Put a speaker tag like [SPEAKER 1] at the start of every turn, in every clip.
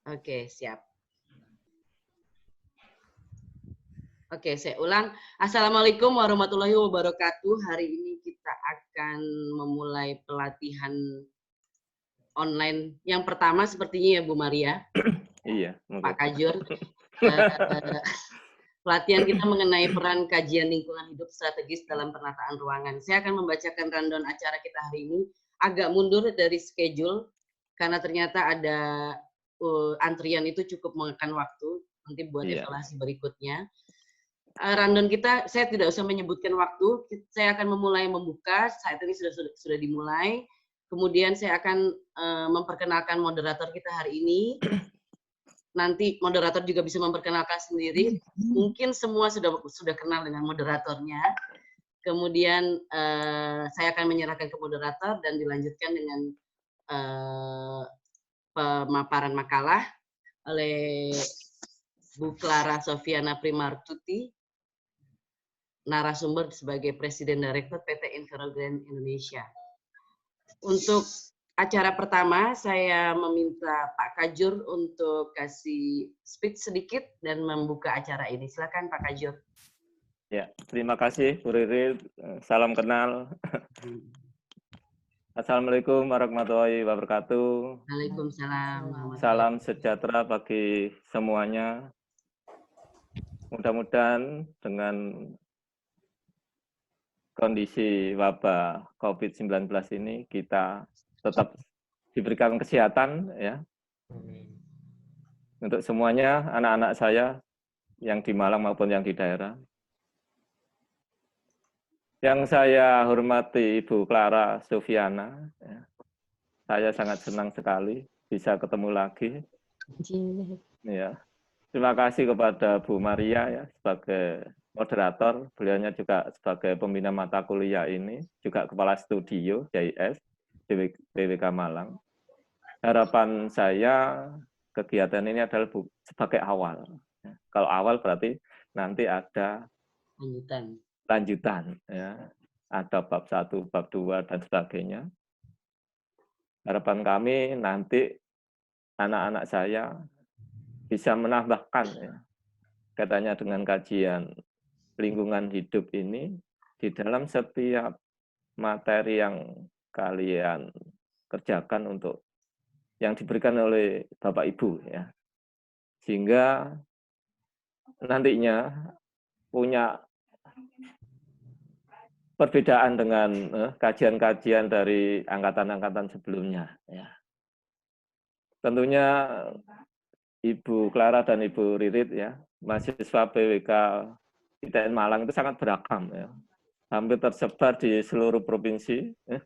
[SPEAKER 1] Oke, siap. Oke, saya ulang. Assalamualaikum warahmatullahi wabarakatuh. Hari ini kita akan memulai pelatihan online yang pertama sepertinya ya Bu Maria,
[SPEAKER 2] Iya, mungkin.
[SPEAKER 1] Pak Kajur. Pelatihan kita mengenai peran kajian lingkungan hidup strategis dalam penataan ruangan. Saya akan membacakan rundown acara kita hari ini. Agak mundur dari schedule karena ternyata ada antrian itu cukup memakan waktu nanti buat evaluasi berikutnya. Rundown kita, saya tidak usah menyebutkan waktu. Saya akan memulai membuka. Saat ini sudah dimulai. Kemudian saya akan memperkenalkan moderator kita hari ini. Nanti moderator juga bisa memperkenalkan sendiri. Mungkin semua sudah kenal dengan moderatornya. Kemudian saya akan menyerahkan ke moderator dan dilanjutkan dengan pemaparan makalah oleh Bu Clara Sofiana Primartuti, narasumber sebagai Presiden Direktur PT Envirogreen Indonesia. Untuk acara pertama, saya meminta Pak Kajur untuk kasih speech sedikit dan membuka acara ini. Silakan Pak Kajur.
[SPEAKER 2] Ya, terima kasih Bu Riri. Salam kenal. Assalamualaikum warahmatullahi wabarakatuh.
[SPEAKER 1] Waalaikumsalam.
[SPEAKER 2] Salam sejahtera bagi semuanya. Mudah-mudahan dengan kondisi wabah COVID-19 ini kita tetap diberikan kesehatan ya. Untuk semuanya, anak-anak saya yang di Malang maupun yang di daerah. Yang saya hormati Ibu Clara Sofiana, ya. Saya sangat senang sekali bisa ketemu lagi. Ya. Terima kasih kepada Bu Maria ya sebagai moderator, beliaunya juga sebagai pembina mata kuliah ini, juga kepala studio JIS BWK Malang. Harapan saya kegiatan ini adalah sebagai awal. Kalau awal berarti nanti ada lanjutan ya. Ada bab 1, bab 2 dan sebagainya. Harapan kami nanti anak-anak saya bisa menambahkan ya, katanya dengan kajian lingkungan hidup ini di dalam setiap materi yang kalian kerjakan untuk yang diberikan oleh Bapak Ibu ya. Sehingga nantinya punya perbedaan dengan kajian-kajian dari angkatan-angkatan sebelumnya ya. Tentunya Ibu Clara dan Ibu Ririt ya, mahasiswa BWK ITN Malang itu sangat beragam ya. Hampir tersebar di seluruh provinsi ya,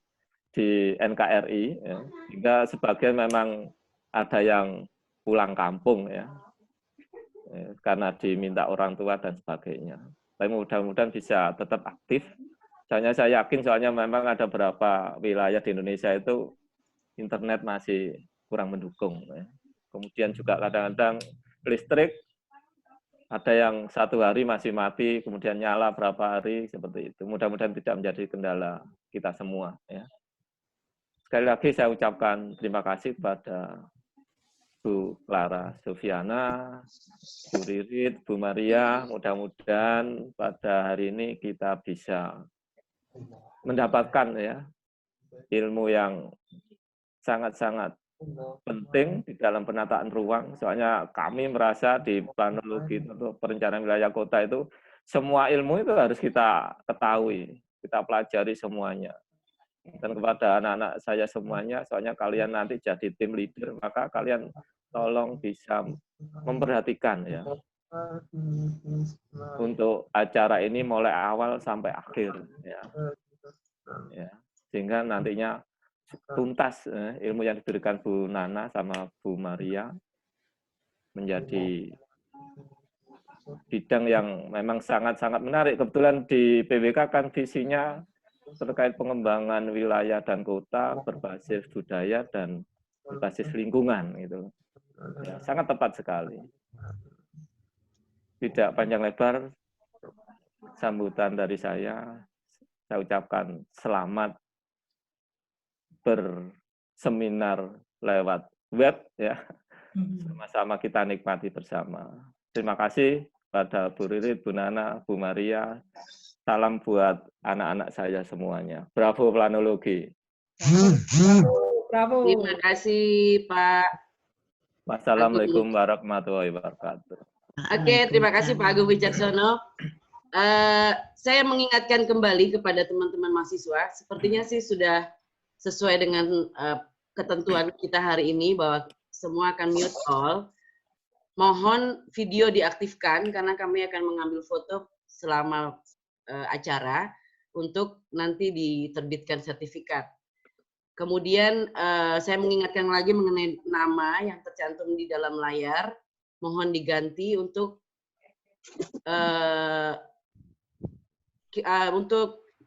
[SPEAKER 2] di NKRI ya. Hingga sebagian memang ada yang pulang kampung ya. Karena diminta orang tua dan sebagainya. Tapi mudah-mudahan bisa tetap aktif. Soalnya saya yakin soalnya memang ada beberapa wilayah di Indonesia itu internet masih kurang mendukung ya. Kemudian juga kadang-kadang listrik ada yang 1 hari masih mati, kemudian nyala berapa hari, seperti itu. Mudah-mudahan tidak menjadi kendala kita semua. Ya. Sekali lagi saya ucapkan terima kasih kepada Bu Clara Sofiana, Bu Ririt, Bu Maria. Mudah-mudahan pada hari ini kita bisa mendapatkan ya ilmu yang sangat-sangat penting di dalam penataan ruang. Soalnya kami merasa di planologi untuk perencanaan wilayah kota itu semua ilmu itu harus kita ketahui, kita pelajari semuanya. Dan kepada anak-anak saya semuanya, soalnya kalian nanti jadi tim leader, maka kalian tolong bisa memperhatikan ya untuk acara ini mulai awal sampai akhir ya. Ya. Sehingga nantinya tuntas ilmu yang diberikan Bu Nana sama Bu Maria menjadi bidang yang memang sangat-sangat menarik. Kebetulan di PWK kan visinya terkait pengembangan wilayah dan kota berbasis budaya dan berbasis lingkungan gitu. Ya, sangat tepat sekali. Tidak panjang lebar sambutan dari saya ucapkan selamat berseminar lewat web ya. Sama-sama kita nikmati bersama. Terima kasih pada Bu Ririt, Bu Nana, Bu Maria. Salam buat anak-anak saya semuanya. Bravo planologi.
[SPEAKER 3] Bravo.
[SPEAKER 1] Terima kasih Pak.
[SPEAKER 2] Wassalamualaikum warahmatullahi wabarakatuh.
[SPEAKER 1] Oke, terima kasih Pak Agung Wicaksono. Saya mengingatkan kembali kepada teman-teman mahasiswa, sepertinya sih sudah sesuai dengan ketentuan kita hari ini bahwa semua akan mute all. Mohon video diaktifkan karena kami akan mengambil foto selama acara untuk nanti diterbitkan sertifikat. Kemudian saya mengingatkan lagi mengenai nama yang tercantum di dalam layar, mohon diganti untuk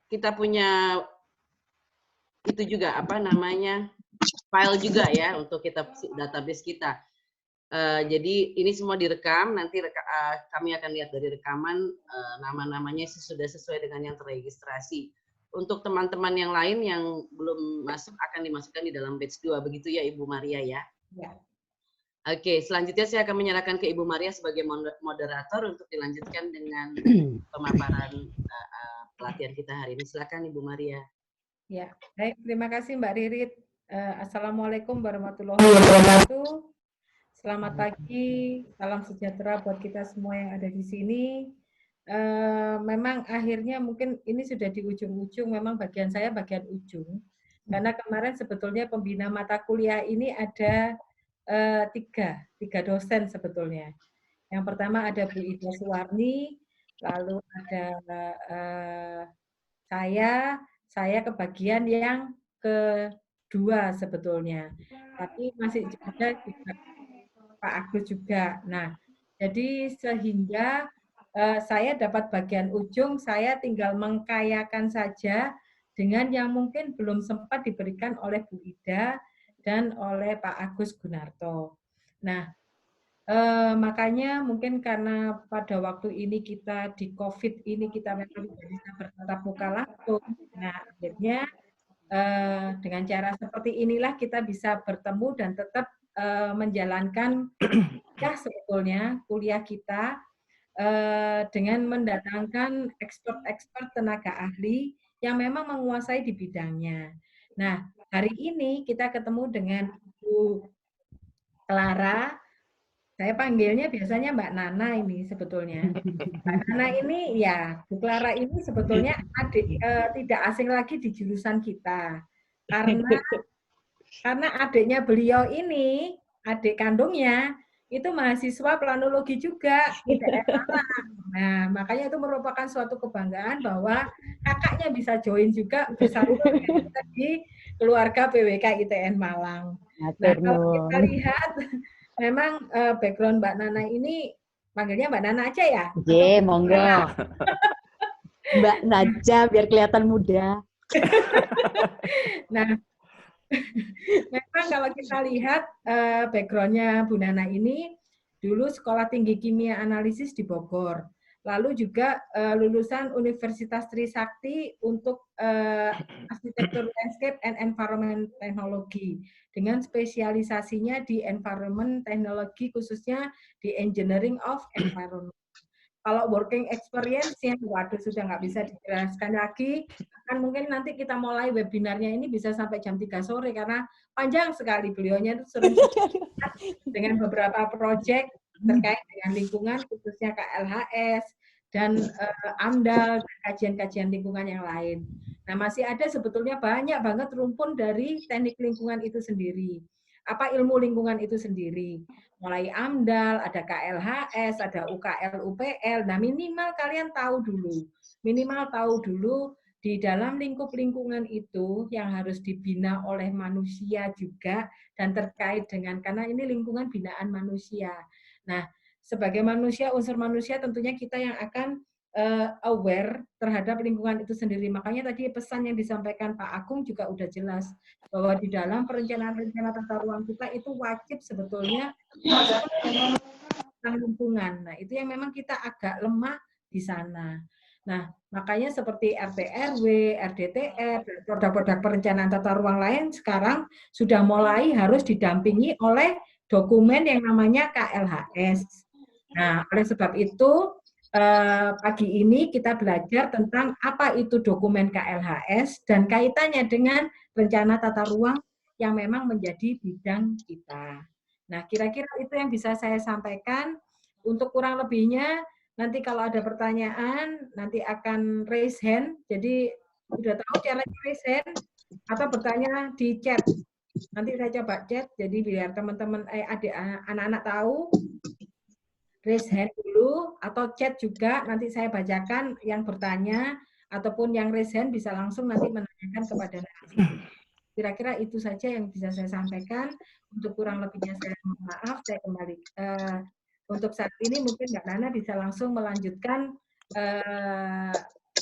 [SPEAKER 1] kita punya itu juga apa namanya file juga ya untuk kita database kita. Jadi ini semua direkam, nanti kami akan lihat dari rekaman nama-namanya sudah sesuai dengan yang terregistrasi. Untuk teman-teman yang lain yang belum masuk akan dimasukkan di dalam batch 2, begitu ya Ibu Maria ya?
[SPEAKER 3] Ya.
[SPEAKER 1] Oke, selanjutnya saya akan menyerahkan ke Ibu Maria sebagai moderator untuk dilanjutkan dengan pemaparan pelatihan kita hari ini. Silakan Ibu Maria.
[SPEAKER 3] Ya, baik. Terima kasih Mbak Ririt. Assalamualaikum warahmatullahi wabarakatuh. Selamat pagi, salam sejahtera buat kita semua yang ada di sini. Memang akhirnya mungkin ini sudah di ujung-ujung, memang bagian saya bagian ujung. Karena kemarin sebetulnya pembina mata kuliah ini ada tiga dosen sebetulnya. Yang pertama ada Bu Ida Suwarni, lalu ada saya kebagian yang kedua sebetulnya. Tapi masih ada juga Pak Agus juga. Nah, jadi sehingga saya dapat bagian ujung, saya tinggal mengkayakan saja dengan yang mungkin belum sempat diberikan oleh Bu Ida dan oleh Pak Agus Gunarto. Nah, makanya mungkin karena pada waktu ini kita di COVID ini kita memang tidak bisa bertatap muka langsung. Nah, akhirnya dengan cara seperti inilah kita bisa bertemu dan tetap menjalankan ya sebetulnya kuliah kita dengan mendatangkan expert tenaga ahli yang memang menguasai di bidangnya. Nah, hari ini kita ketemu dengan Bu Clara. Saya panggilnya biasanya Mbak Nana ini sebetulnya. Mbak Nana ini ya, Bu Clara ini sebetulnya tidak asing lagi di jurusan kita. Karena adiknya beliau ini, adik kandungnya, itu mahasiswa planologi juga di daerah Malang. Nah, makanya itu merupakan suatu kebanggaan bahwa kakaknya bisa join juga bersama di keluarga PWK ITN Malang. Nah, kalau kita lihat, memang background Mbak Nana ini, panggilnya Mbak Nana aja ya?
[SPEAKER 4] Oke, monggo. Mbak Naja, biar kelihatan muda.
[SPEAKER 3] Nah, memang kalau kita lihat background-nya Bu Nana ini dulu Sekolah Tinggi Kimia Analisis di Bogor, lalu juga lulusan Universitas Trisakti untuk Arsitektur Landscape and Environment Technology dengan spesialisasinya di Environment Technology khususnya di Engineering of Environment. Kalau working experience-nya, waduh sudah nggak bisa dijelaskan lagi. Kan mungkin nanti kita mulai webinarnya ini bisa sampai jam 3 sore karena panjang sekali beliaunya itu sering dengan beberapa proyek terkait dengan lingkungan khususnya KLHS dan AMDAL dan kajian-kajian lingkungan yang lain. Nah, masih ada sebetulnya banyak banget rumpun dari teknik lingkungan itu sendiri. Apa ilmu lingkungan itu sendiri. Mulai AMDAL, ada KLHS, ada UKL, UPL. Nah, minimal kalian tahu dulu. Minimal tahu dulu di dalam lingkup lingkungan itu yang harus dibina oleh manusia juga dan terkait dengan, karena ini lingkungan binaan manusia. Nah, sebagai manusia, unsur manusia tentunya kita yang akan aware terhadap lingkungan itu sendiri. Makanya tadi pesan yang disampaikan Pak Agung juga udah jelas bahwa di dalam perencanaan tata ruang kita itu wajib sebetulnya tentang lingkungan. Nah, itu yang memang kita agak lemah di sana. Nah, makanya seperti RT/RW, RDTR, produk-produk perencanaan tata ruang lain sekarang sudah mulai harus didampingi oleh dokumen yang namanya KLHS. Nah, oleh sebab itu, pagi ini kita belajar tentang apa itu dokumen KLHS dan kaitannya dengan rencana tata ruang yang memang menjadi bidang kita. Nah, kira-kira itu yang bisa saya sampaikan. Untuk kurang lebihnya, nanti kalau ada pertanyaan, nanti akan raise hand. Jadi, sudah tahu caranya raise hand atau bertanya di chat. Nanti saya coba chat, jadi biar teman-teman, anak-anak tahu, raise hand dulu, atau chat juga, nanti saya bacakan yang bertanya, ataupun yang raise hand bisa langsung nanti menanyakan kepada narasumber. Kira-kira itu saja yang bisa saya sampaikan. Untuk kurang lebihnya saya mohon maaf, saya kembali. Untuk saat ini mungkin Mbak Nana bisa langsung melanjutkan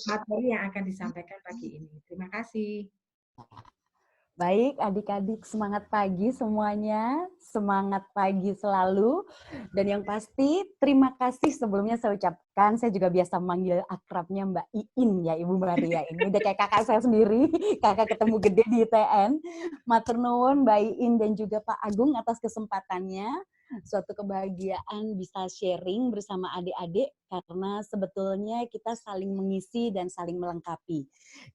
[SPEAKER 3] materi yang akan disampaikan pagi ini. Terima kasih.
[SPEAKER 4] Baik, adik-adik, semangat pagi semuanya, semangat pagi selalu. Dan yang pasti, terima kasih sebelumnya saya ucapkan, saya juga biasa manggil akrabnya Mbak Iin ya, Ibu Maria. Ini udah kayak kakak saya sendiri, kakak ketemu gede di ITN. Matur nuwun Mbak Iin dan juga Pak Agung atas kesempatannya. Suatu kebahagiaan bisa sharing bersama adik-adik karena sebetulnya kita saling mengisi dan saling melengkapi.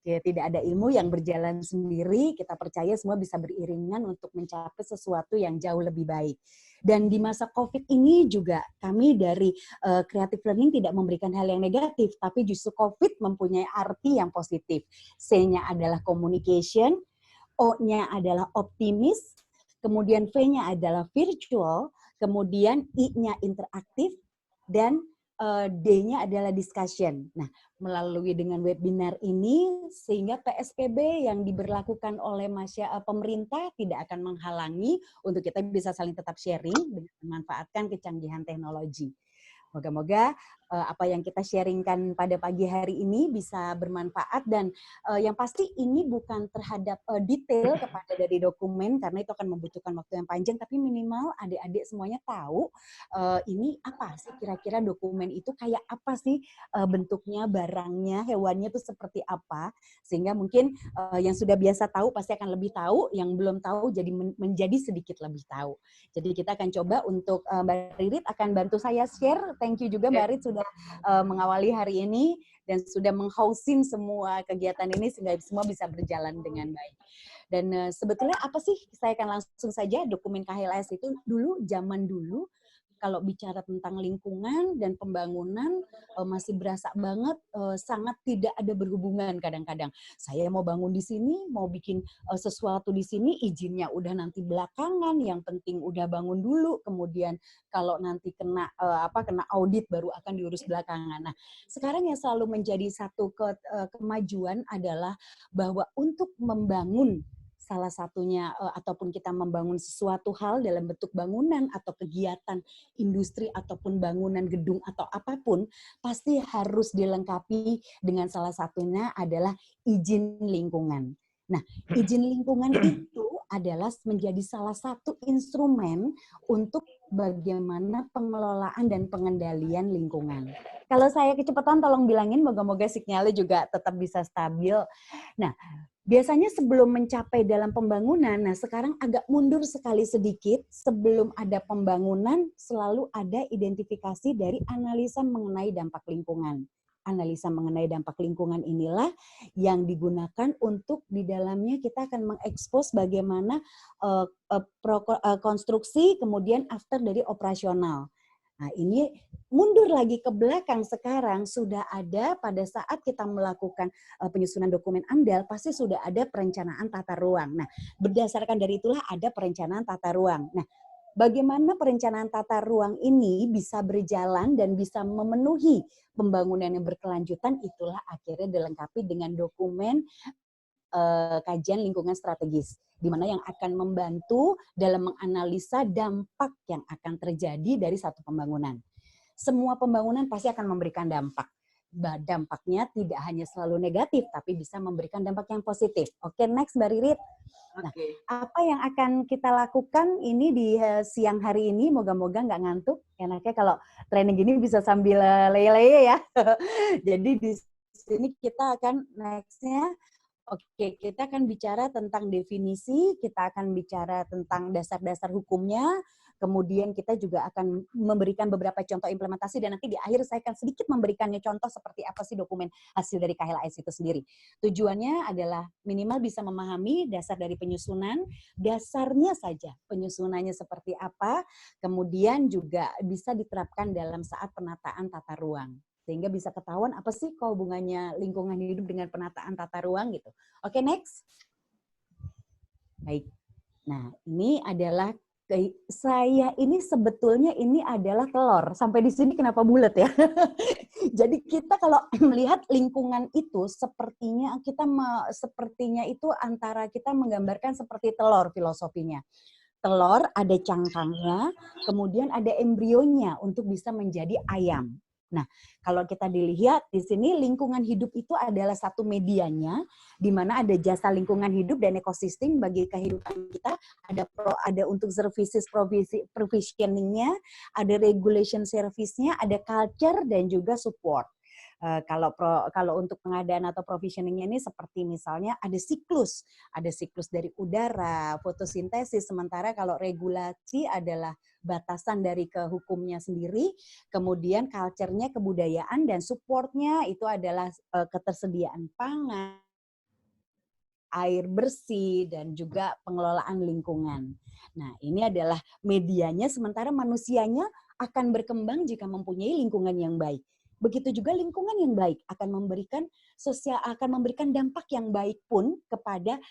[SPEAKER 4] Ya, tidak ada ilmu yang berjalan sendiri, kita percaya semua bisa beriringan untuk mencapai sesuatu yang jauh lebih baik. Dan di masa COVID ini juga kami dari Creative Learning tidak memberikan hal yang negatif, tapi justru COVID mempunyai arti yang positif. C-nya adalah communication, O-nya adalah optimis, kemudian V-nya adalah virtual, kemudian I-nya interaktif, dan D-nya adalah discussion. Nah, melalui dengan webinar ini, sehingga PSBB yang diberlakukan oleh pemerintah tidak akan menghalangi untuk kita bisa saling tetap sharing dengan memanfaatkan kecanggihan teknologi. Moga-moga apa yang kita sharingkan pada pagi hari ini bisa bermanfaat dan yang pasti ini bukan terhadap detail kepada dari dokumen karena itu akan membutuhkan waktu yang panjang, tapi minimal adik-adik semuanya tahu ini apa sih kira-kira dokumen itu kayak apa sih bentuknya, barangnya, hewannya itu seperti apa, sehingga mungkin yang sudah biasa tahu pasti akan lebih tahu, yang belum tahu jadi menjadi sedikit lebih tahu. Jadi kita akan coba untuk Mbak Ririt akan bantu saya share. Thank you juga Mbak Ririt sudah mengawali hari ini dan sudah meng-hosting semua kegiatan ini sehingga semua bisa berjalan dengan baik. Dan sebetulnya apa sih, saya akan langsung saja, dokumen KLHS itu zaman dulu kalau bicara tentang lingkungan dan pembangunan masih berasa banget sangat tidak ada berhubungan kadang-kadang. Saya mau bangun di sini, mau bikin sesuatu di sini, izinnya udah nanti belakangan, yang penting udah bangun dulu, kemudian kalau nanti kena audit baru akan diurus belakangan. Nah, sekarang yang selalu menjadi satu kemajuan adalah bahwa untuk membangun salah satunya ataupun kita membangun sesuatu hal dalam bentuk bangunan atau kegiatan industri ataupun bangunan gedung atau apapun pasti harus dilengkapi dengan salah satunya adalah izin lingkungan. Nah, izin lingkungan itu adalah menjadi salah satu instrumen untuk bagaimana pengelolaan dan pengendalian lingkungan. Kalau saya kecepatan tolong bilangin, moga-moga sinyalnya juga tetap bisa stabil. Nah, biasanya sebelum mencapai dalam pembangunan, nah sekarang agak mundur sekali sedikit, sebelum ada pembangunan selalu ada identifikasi dari analisa mengenai dampak lingkungan. Analisa mengenai dampak lingkungan inilah yang digunakan untuk di dalamnya kita akan mengekspos bagaimana konstruksi kemudian after dari operasional. Nah, ini mundur lagi ke belakang sekarang sudah ada pada saat kita melakukan penyusunan dokumen AMDAL pasti sudah ada perencanaan tata ruang. Nah, berdasarkan dari itulah ada perencanaan tata ruang. Nah, bagaimana perencanaan tata ruang ini bisa berjalan dan bisa memenuhi pembangunan yang berkelanjutan itulah akhirnya dilengkapi dengan dokumen kajian lingkungan strategis, di mana yang akan membantu dalam menganalisa dampak yang akan terjadi dari satu pembangunan. Semua pembangunan pasti akan memberikan dampak. Dampaknya tidak hanya selalu negatif, tapi bisa memberikan dampak yang positif. Oke, next Mbak Ririt. Nah, apa yang akan kita lakukan ini di siang hari ini, moga-moga nggak ngantuk. Enaknya kalau training gini bisa sambil leye-leye ya. Jadi di sini kita akan next-nya, oke, kita akan bicara tentang definisi, kita akan bicara tentang dasar-dasar hukumnya, kemudian kita juga akan memberikan beberapa contoh implementasi, dan nanti di akhir saya akan sedikit memberikannya contoh seperti apa sih dokumen hasil dari KHLAS itu sendiri. Tujuannya adalah minimal bisa memahami dasar dari penyusunan, dasarnya saja penyusunannya seperti apa, kemudian juga bisa diterapkan dalam saat penataan tata ruang. Sehingga bisa ketahuan apa sih kok hubungannya lingkungan hidup dengan penataan tata ruang gitu. Oke, next. Baik. Nah, ini adalah saya ini sebetulnya ini adalah telur. Sampai di sini kenapa bulat ya? Jadi kita kalau melihat lingkungan itu sepertinya sepertinya itu antara kita menggambarkan seperti telur filosofinya. Telur ada cangkangnya, kemudian ada embrionya untuk bisa menjadi ayam. Nah, kalau kita dilihat di sini lingkungan hidup itu adalah satu medianya, di mana ada jasa lingkungan hidup dan ekosistem bagi kehidupan kita, ada untuk services provisioning-nya, ada regulation service-nya, ada culture dan juga support. Kalau untuk pengadaan atau provisioning-nya ini seperti misalnya ada siklus dari udara, fotosintesis, sementara kalau regulasi adalah batasan dari kehukumnya sendiri, kemudian culture-nya kebudayaan, dan support-nya itu adalah ketersediaan pangan, air bersih, dan juga pengelolaan lingkungan. Nah, ini adalah medianya, sementara manusianya akan berkembang jika mempunyai lingkungan yang baik. Begitu juga lingkungan yang baik akan memberikan dampak yang baik pun kepada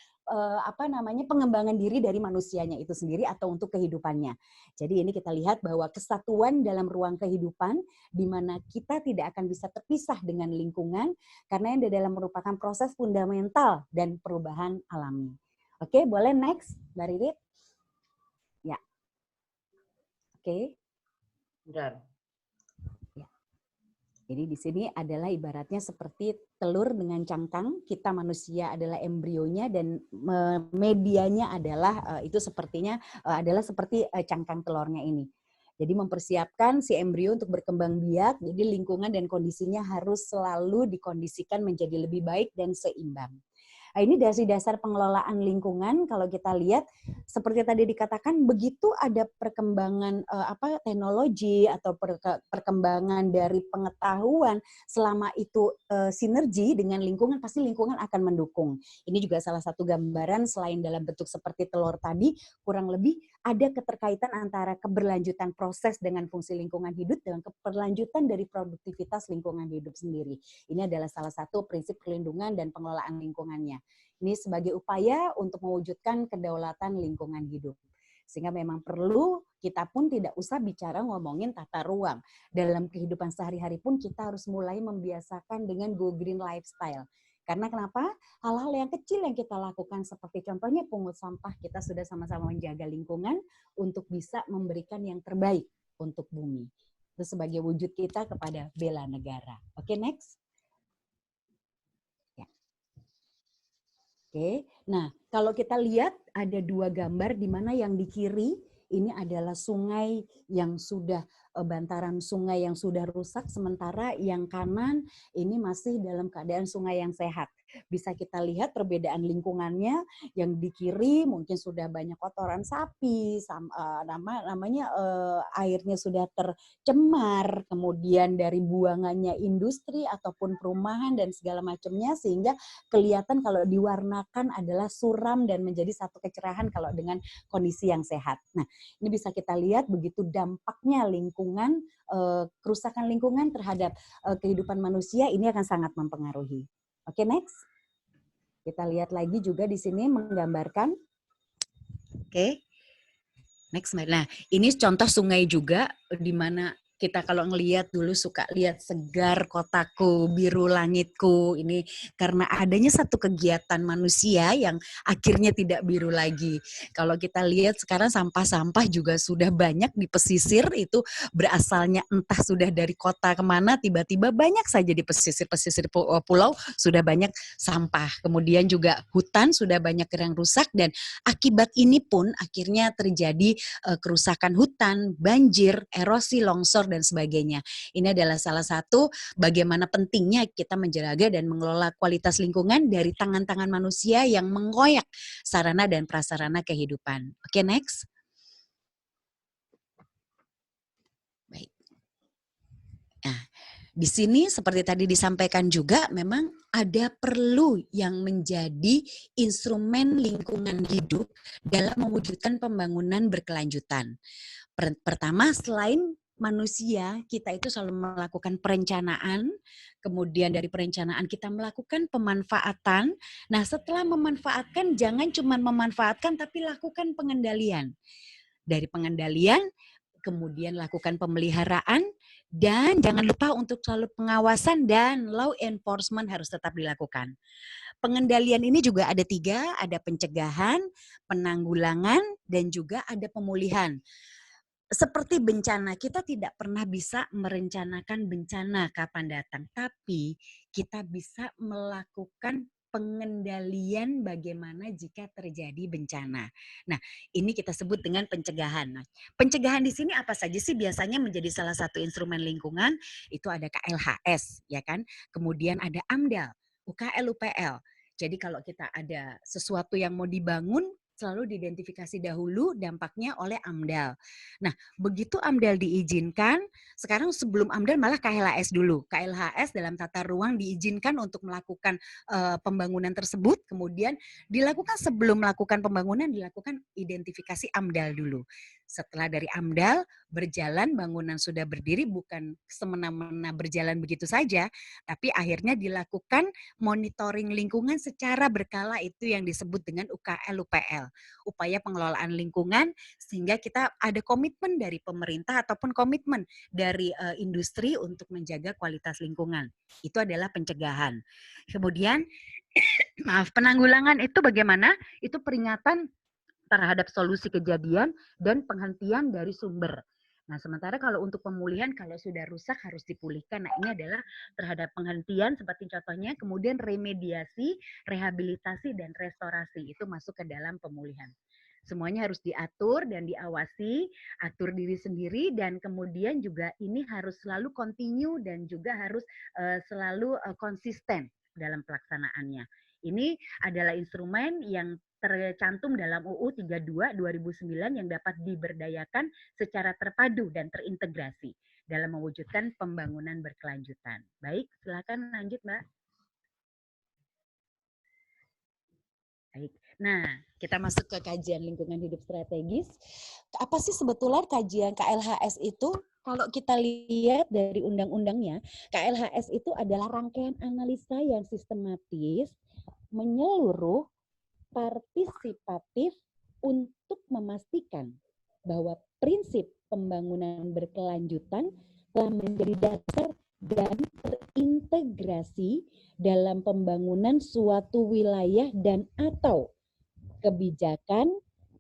[SPEAKER 4] pengembangan diri dari manusianya itu sendiri atau untuk kehidupannya. Jadi ini kita lihat bahwa kesatuan dalam ruang kehidupan di mana kita tidak akan bisa terpisah dengan lingkungan karena yang di dalam merupakan proses fundamental dan perubahan alami. Oke, boleh next, Mbak Ririt? Ya. Oke.
[SPEAKER 1] Benar.
[SPEAKER 4] Jadi di sini adalah ibaratnya seperti telur dengan cangkang, kita manusia adalah embrionya dan medianya adalah itu sepertinya adalah seperti cangkang telurnya ini. Jadi mempersiapkan si embrio untuk berkembang biak, jadi lingkungan dan kondisinya harus selalu dikondisikan menjadi lebih baik dan seimbang. Nah, ini dari dasar pengelolaan lingkungan, kalau kita lihat seperti tadi dikatakan, begitu ada perkembangan teknologi atau perkembangan dari pengetahuan, selama itu sinergi dengan lingkungan, pasti lingkungan akan mendukung. Ini juga salah satu gambaran selain dalam bentuk seperti telur tadi, kurang lebih ada keterkaitan antara keberlanjutan proses dengan fungsi lingkungan hidup dengan keberlanjutan dari produktivitas lingkungan hidup sendiri. Ini adalah salah satu prinsip perlindungan dan pengelolaan lingkungannya. Ini sebagai upaya untuk mewujudkan kedaulatan lingkungan hidup. Sehingga memang perlu, kita pun tidak usah bicara ngomongin tata ruang. Dalam kehidupan sehari-hari pun kita harus mulai membiasakan dengan go green lifestyle. Karena kenapa? Hal-hal yang kecil yang kita lakukan seperti contohnya pungut sampah, kita sudah sama-sama menjaga lingkungan untuk bisa memberikan yang terbaik untuk bumi. Itu sebagai wujud kita kepada bela negara. Oke, next. Oke, nah kalau kita lihat ada dua gambar di mana yang di kiri ini adalah sungai yang sudah, bantaran sungai yang sudah rusak, sementara yang kanan ini masih dalam keadaan sungai yang sehat. Bisa kita lihat perbedaan lingkungannya, yang di kiri mungkin sudah banyak kotoran sapi, airnya sudah tercemar, kemudian dari buangannya industri ataupun perumahan dan segala macamnya, sehingga kelihatan kalau diwarnakan adalah suram dan menjadi satu kecerahan kalau dengan kondisi yang sehat. Nah, ini bisa kita lihat begitu dampaknya lingkungan, kerusakan lingkungan terhadap kehidupan manusia ini akan sangat mempengaruhi. Oke, next. Kita lihat lagi juga di sini menggambarkan. Oke. Next. Nah, ini contoh sungai juga di mana kita kalau ngelihat dulu suka lihat segar kotaku, biru langitku. Ini karena adanya satu kegiatan manusia yang akhirnya tidak biru lagi. Kalau kita lihat sekarang sampah-sampah juga sudah banyak di pesisir, itu berasalnya entah sudah dari kota kemana, tiba-tiba banyak saja di pesisir-pesisir pulau sudah banyak sampah. Kemudian juga hutan sudah banyak yang rusak, dan akibat ini pun akhirnya terjadi kerusakan hutan, banjir, erosi, longsor, dan sebagainya. Ini adalah salah satu bagaimana pentingnya kita menjaga dan mengelola kualitas lingkungan dari tangan-tangan manusia yang mengoyak sarana dan prasarana kehidupan. Oke, next. Di sini seperti tadi disampaikan juga memang ada perlu yang menjadi instrumen lingkungan hidup dalam mewujudkan pembangunan berkelanjutan. Pertama, selain manusia, kita itu selalu melakukan perencanaan, kemudian dari perencanaan kita melakukan pemanfaatan. Nah, setelah memanfaatkan, jangan cuma memanfaatkan, tapi lakukan pengendalian. Dari pengendalian, kemudian lakukan pemeliharaan, dan jangan lupa untuk selalu pengawasan dan law enforcement harus tetap dilakukan. Pengendalian ini juga ada 3, ada pencegahan, penanggulangan, dan juga ada pemulihan. Seperti bencana, kita tidak pernah bisa merencanakan bencana kapan datang, tapi kita bisa melakukan pengendalian bagaimana jika terjadi bencana. Nah, ini kita sebut dengan pencegahan. Nah, pencegahan di sini apa saja sih biasanya menjadi salah satu instrumen lingkungan? Itu ada KLHS, ya kan? Kemudian ada AMDAL, UKL, UPL. Jadi kalau kita ada sesuatu yang mau dibangun, selalu diidentifikasi dahulu dampaknya oleh AMDAL. Nah, begitu AMDAL diizinkan, sekarang sebelum AMDAL malah KLHS dulu. KLHS dalam tata ruang diizinkan untuk melakukan pembangunan tersebut, kemudian dilakukan sebelum melakukan pembangunan, dilakukan identifikasi AMDAL dulu. Setelah dari AMDAL, berjalan, bangunan sudah berdiri, bukan semena-mena berjalan begitu saja, tapi akhirnya dilakukan monitoring lingkungan secara berkala, itu yang disebut dengan UKL, UPL. Upaya pengelolaan lingkungan, sehingga kita ada komitmen dari pemerintah ataupun komitmen dari industri untuk menjaga kualitas lingkungan. Itu adalah pencegahan. Kemudian, penanggulangan itu bagaimana? Itu peringatan terhadap solusi kejadian dan penghentian dari sumber. Nah, sementara kalau untuk pemulihan, kalau sudah rusak harus dipulihkan. Nah, ini adalah terhadap penghentian seperti contohnya, kemudian remediasi, rehabilitasi, dan restorasi. Itu masuk ke dalam pemulihan. Semuanya harus diatur dan diawasi, atur diri sendiri, dan kemudian juga ini harus selalu continue dan juga harus selalu konsisten dalam pelaksanaannya. Ini adalah instrumen yang tercantum dalam UU 32 2009 yang dapat diberdayakan secara terpadu dan terintegrasi dalam mewujudkan pembangunan berkelanjutan. Baik, silakan lanjut, Mbak. Baik. Nah, kita masuk ke kajian lingkungan hidup strategis. Apa sih sebetulnya kajian KLHS itu? Kalau kita lihat dari undang-undangnya, KLHS itu adalah rangkaian analisa yang sistematis, menyeluruh, partisipatif untuk memastikan bahwa prinsip pembangunan berkelanjutan telah menjadi dasar dan terintegrasi dalam pembangunan suatu wilayah dan atau kebijakan,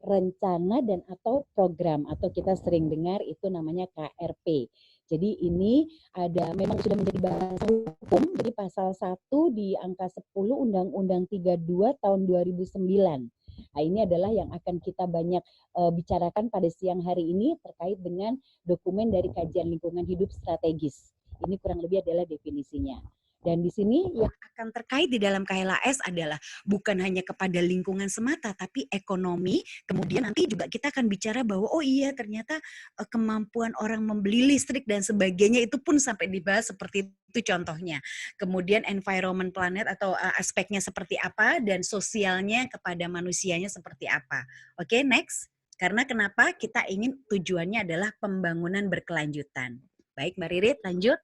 [SPEAKER 4] rencana, dan atau program, atau kita sering dengar itu namanya KRP. Jadi ini ada memang sudah menjadi bahasa hukum, jadi pasal 1 di angka 10 Undang-Undang 32 tahun 2009. Nah, ini adalah yang akan kita banyak bicarakan pada siang hari ini terkait dengan dokumen dari kajian lingkungan hidup strategis. Ini kurang lebih adalah definisinya. Dan di sini yang akan terkait di dalam KLHS adalah bukan hanya kepada lingkungan semata, tapi ekonomi. Kemudian nanti juga kita akan bicara bahwa oh iya ternyata kemampuan orang membeli listrik dan sebagainya itu pun sampai dibahas seperti itu contohnya. Kemudian environment planet atau aspeknya seperti apa dan sosialnya kepada manusianya seperti apa. Oke, next. Karena kenapa kita ingin tujuannya adalah pembangunan berkelanjutan. Baik, Mbak Ririt, lanjut.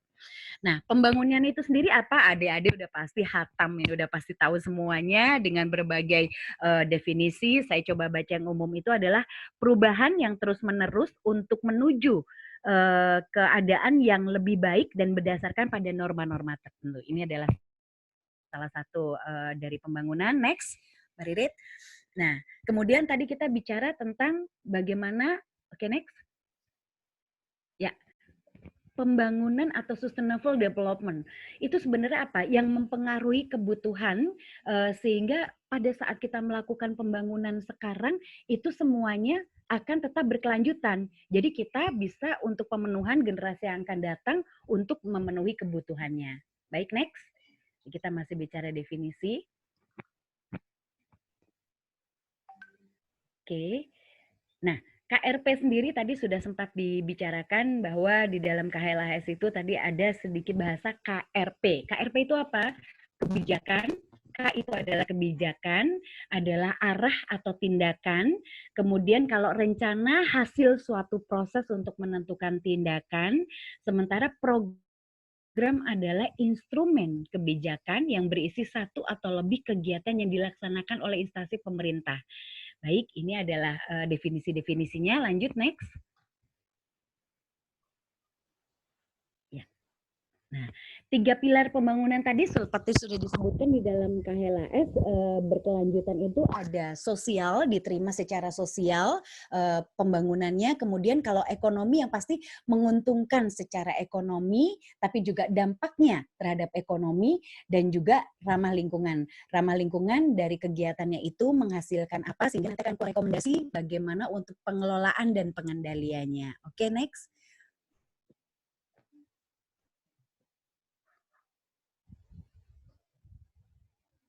[SPEAKER 4] Nah, pembangunan itu sendiri apa? Adik-adik udah pasti hatam, ya, udah pasti tahu semuanya dengan berbagai definisi. Saya coba baca yang umum itu adalah perubahan yang terus-menerus untuk menuju keadaan yang lebih baik dan berdasarkan pada norma-norma tertentu. Ini adalah salah satu dari pembangunan. Next, Mbak Ririt. Nah, kemudian tadi kita bicara tentang bagaimana, oke, next. Ya. Pembangunan atau sustainable development itu sebenarnya apa? Yang mempengaruhi kebutuhan sehingga pada saat kita melakukan pembangunan sekarang itu semuanya akan tetap berkelanjutan. Jadi kita bisa untuk pemenuhan generasi yang akan datang untuk memenuhi kebutuhannya. Baik, next. Kita masih bicara definisi. Oke. Nah, KRP sendiri tadi sudah sempat dibicarakan bahwa di dalam KHLHS itu tadi ada sedikit bahasa KRP. KRP itu apa? Kebijakan. K itu adalah kebijakan, adalah arah atau tindakan. Kemudian kalau rencana hasil suatu proses untuk menentukan tindakan, sementara program adalah instrumen kebijakan yang berisi satu atau lebih kegiatan yang dilaksanakan oleh instansi pemerintah. Baik, ini adalah definisi-definisinya. Lanjut, next. Ya. Nah, 3 pilar pembangunan tadi seperti sudah disebutkan di dalam KHLHS, berkelanjutan itu ada sosial, diterima secara sosial pembangunannya, kemudian kalau ekonomi yang pasti menguntungkan secara ekonomi, tapi juga dampaknya terhadap ekonomi, dan juga ramah lingkungan. Ramah lingkungan dari kegiatannya itu menghasilkan apa, sehingga nanti akan rekomendasi bagaimana untuk pengelolaan dan pengendaliannya. Oke, next.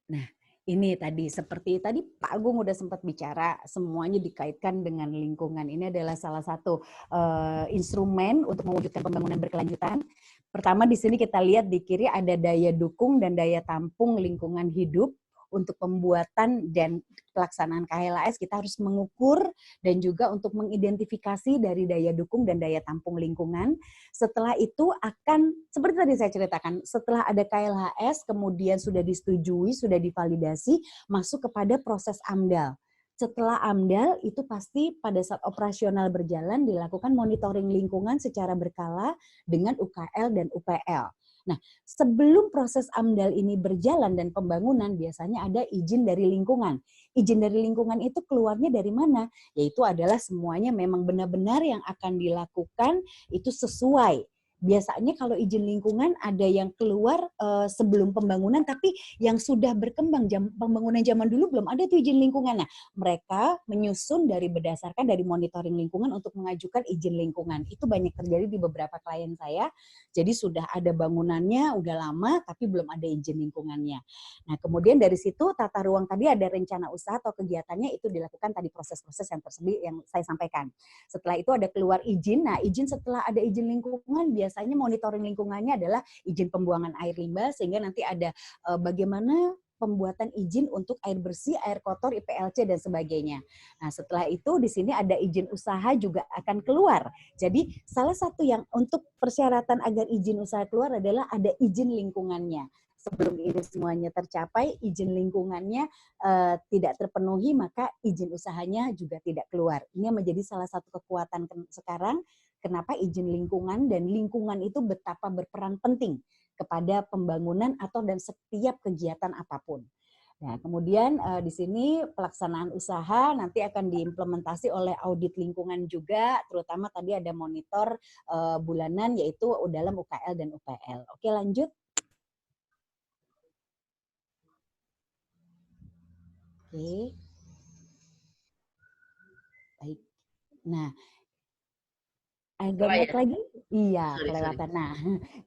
[SPEAKER 4] Nah, ini tadi seperti tadi Pak Agung udah sempat bicara, semuanya dikaitkan dengan lingkungan. Ini adalah salah satu instrumen untuk mewujudkan pembangunan berkelanjutan. Pertama di sini kita lihat di kiri ada daya dukung dan daya tampung lingkungan hidup. Untuk pembuatan dan pelaksanaan KHLHS kita harus mengukur dan juga untuk mengidentifikasi dari daya dukung dan daya tampung lingkungan. Setelah itu akan, seperti tadi saya ceritakan, setelah ada KHLHS kemudian sudah disetujui, sudah divalidasi, masuk kepada proses AMDAL. Setelah AMDAL itu pasti pada saat operasional berjalan dilakukan monitoring lingkungan secara berkala dengan UKL dan UPL. Nah, sebelum proses AMDAL ini berjalan dan pembangunan biasanya ada izin dari lingkungan. Izin dari lingkungan itu keluarnya dari mana? Yaitu adalah semuanya memang benar-benar yang akan dilakukan itu sesuai. Biasanya kalau izin lingkungan ada yang keluar sebelum pembangunan, tapi yang sudah berkembang pembangunan zaman dulu belum ada tuh izin lingkungan. Nah, mereka menyusun berdasarkan dari monitoring lingkungan untuk mengajukan izin lingkungan. Itu banyak terjadi di beberapa klien saya. Jadi sudah ada bangunannya, udah lama, tapi belum ada izin lingkungannya. Nah, kemudian dari situ tata ruang tadi ada rencana usaha atau kegiatannya itu dilakukan tadi proses-proses yang tersebut yang saya sampaikan. Setelah itu ada keluar izin. Nah, izin setelah ada izin lingkungan biasanya monitoring lingkungannya adalah izin pembuangan air limbah sehingga nanti ada bagaimana pembuatan izin untuk air bersih, air kotor, IPLC dan sebagainya. Nah, setelah itu di sini ada izin usaha juga akan keluar. Jadi salah satu yang untuk persyaratan agar izin usaha keluar adalah ada izin lingkungannya. Sebelum ini semuanya tercapai, izin lingkungannya tidak terpenuhi, maka izin usahanya juga tidak keluar. Ini menjadi salah satu kekuatan sekarang, kenapa izin lingkungan, dan lingkungan itu betapa berperan penting kepada pembangunan atau dan setiap kegiatan apapun. Nah, kemudian di sini pelaksanaan usaha nanti akan diimplementasi oleh audit lingkungan juga, terutama tadi ada monitor bulanan yaitu dalam UKL dan UPL. Oke, lanjut. Oke. Baik. Nah, agak naik lagi? Iya, kelewatan. Nah,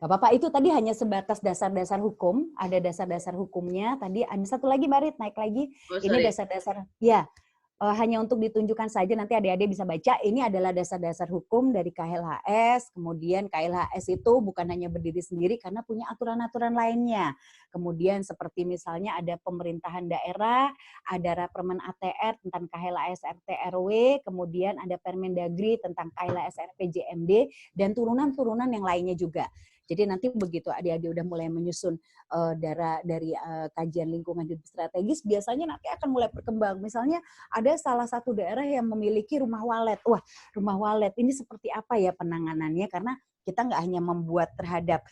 [SPEAKER 4] nggak apa-apa. Itu tadi hanya sebatas dasar-dasar hukum. Ada dasar-dasar hukumnya. Tadi ada satu lagi, Mbak Rit, naik lagi. Ini dasar-dasar. Ya, hanya untuk ditunjukkan saja, nanti adik-adik bisa baca. Ini adalah dasar-dasar hukum dari KHLHS. Kemudian KHLHS itu bukan hanya berdiri sendiri karena punya aturan-aturan lainnya. Kemudian seperti misalnya ada pemerintahan daerah, ada Rapermen ATR tentang KHLHS RT RW, kemudian ada Permendagri tentang KHLHS RPJMD, dan turunan-turunan yang lainnya juga. Jadi nanti begitu adik-adik udah mulai menyusun dari kajian lingkungan hidup strategis, biasanya nanti akan mulai berkembang. Misalnya ada salah satu daerah yang memiliki rumah walet. Wah, rumah walet ini seperti apa ya penanganannya? Karena kita nggak hanya membuat terhadap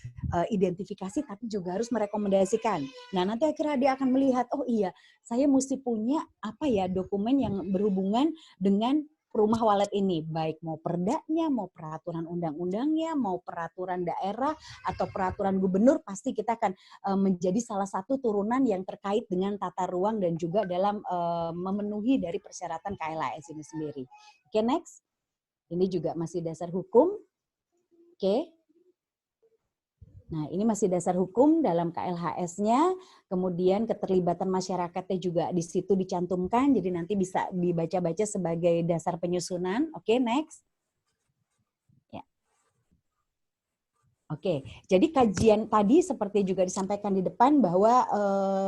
[SPEAKER 4] identifikasi, tapi juga harus merekomendasikan. Nah, nanti akhirnya dia akan melihat, oh iya, saya mesti punya apa ya dokumen yang berhubungan dengan rumah walet ini, baik mau perdanya, mau peraturan undang-undangnya, mau peraturan daerah atau peraturan gubernur, pasti kita akan menjadi salah satu turunan yang terkait dengan tata ruang dan juga dalam memenuhi dari persyaratan KHLHS ini sendiri. Oke, next. Ini juga masih dasar hukum. Oke. Nah, ini masih dasar hukum dalam KLHS-nya, kemudian keterlibatan masyarakatnya juga di situ dicantumkan, jadi nanti bisa dibaca-baca sebagai dasar penyusunan. Oke, next. Ya. Oke, jadi kajian tadi seperti juga disampaikan di depan bahwa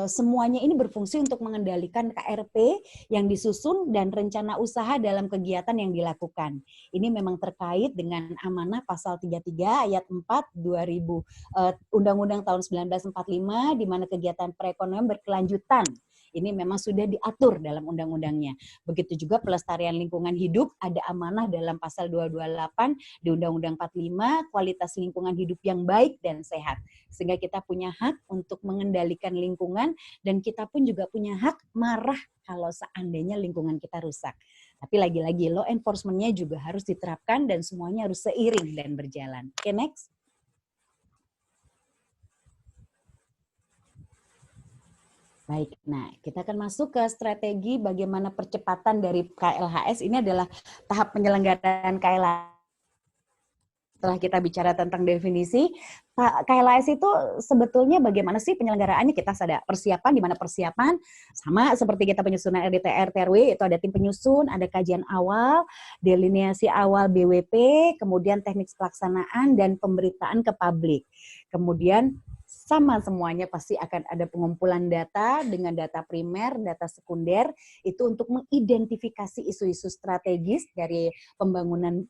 [SPEAKER 4] semuanya ini berfungsi untuk mengendalikan KRP yang disusun dan rencana usaha dalam kegiatan yang dilakukan. Ini memang terkait dengan amanah pasal 33 ayat 4 2000 Undang-Undang tahun 1945 di mana kegiatan perekonomian berkelanjutan. Ini memang sudah diatur dalam undang-undangnya. Begitu juga pelestarian lingkungan hidup, ada amanah dalam pasal 228 di Undang-Undang 45, kualitas lingkungan hidup yang baik dan sehat. Sehingga kita punya hak untuk mengendalikan lingkungan dan kita pun juga punya hak marah kalau seandainya lingkungan kita rusak. Tapi lagi-lagi law enforcement-nya juga harus diterapkan dan semuanya harus seiring dan berjalan. Oke, next. Baik, nah kita akan masuk ke strategi bagaimana percepatan dari KLHS. Ini adalah tahap penyelenggaraan KLHS. Setelah kita bicara tentang definisi, KLHS itu sebetulnya bagaimana sih penyelenggaraannya? Kita ada persiapan, di mana persiapan sama seperti kita penyusunan RDTR, TRW, itu ada tim penyusun, ada kajian awal, delineasi awal BWP, kemudian teknik pelaksanaan, dan pemberitaan ke publik. Kemudian sama semuanya pasti akan ada pengumpulan data dengan data primer, data sekunder, itu untuk mengidentifikasi isu-isu strategis dari pembangunan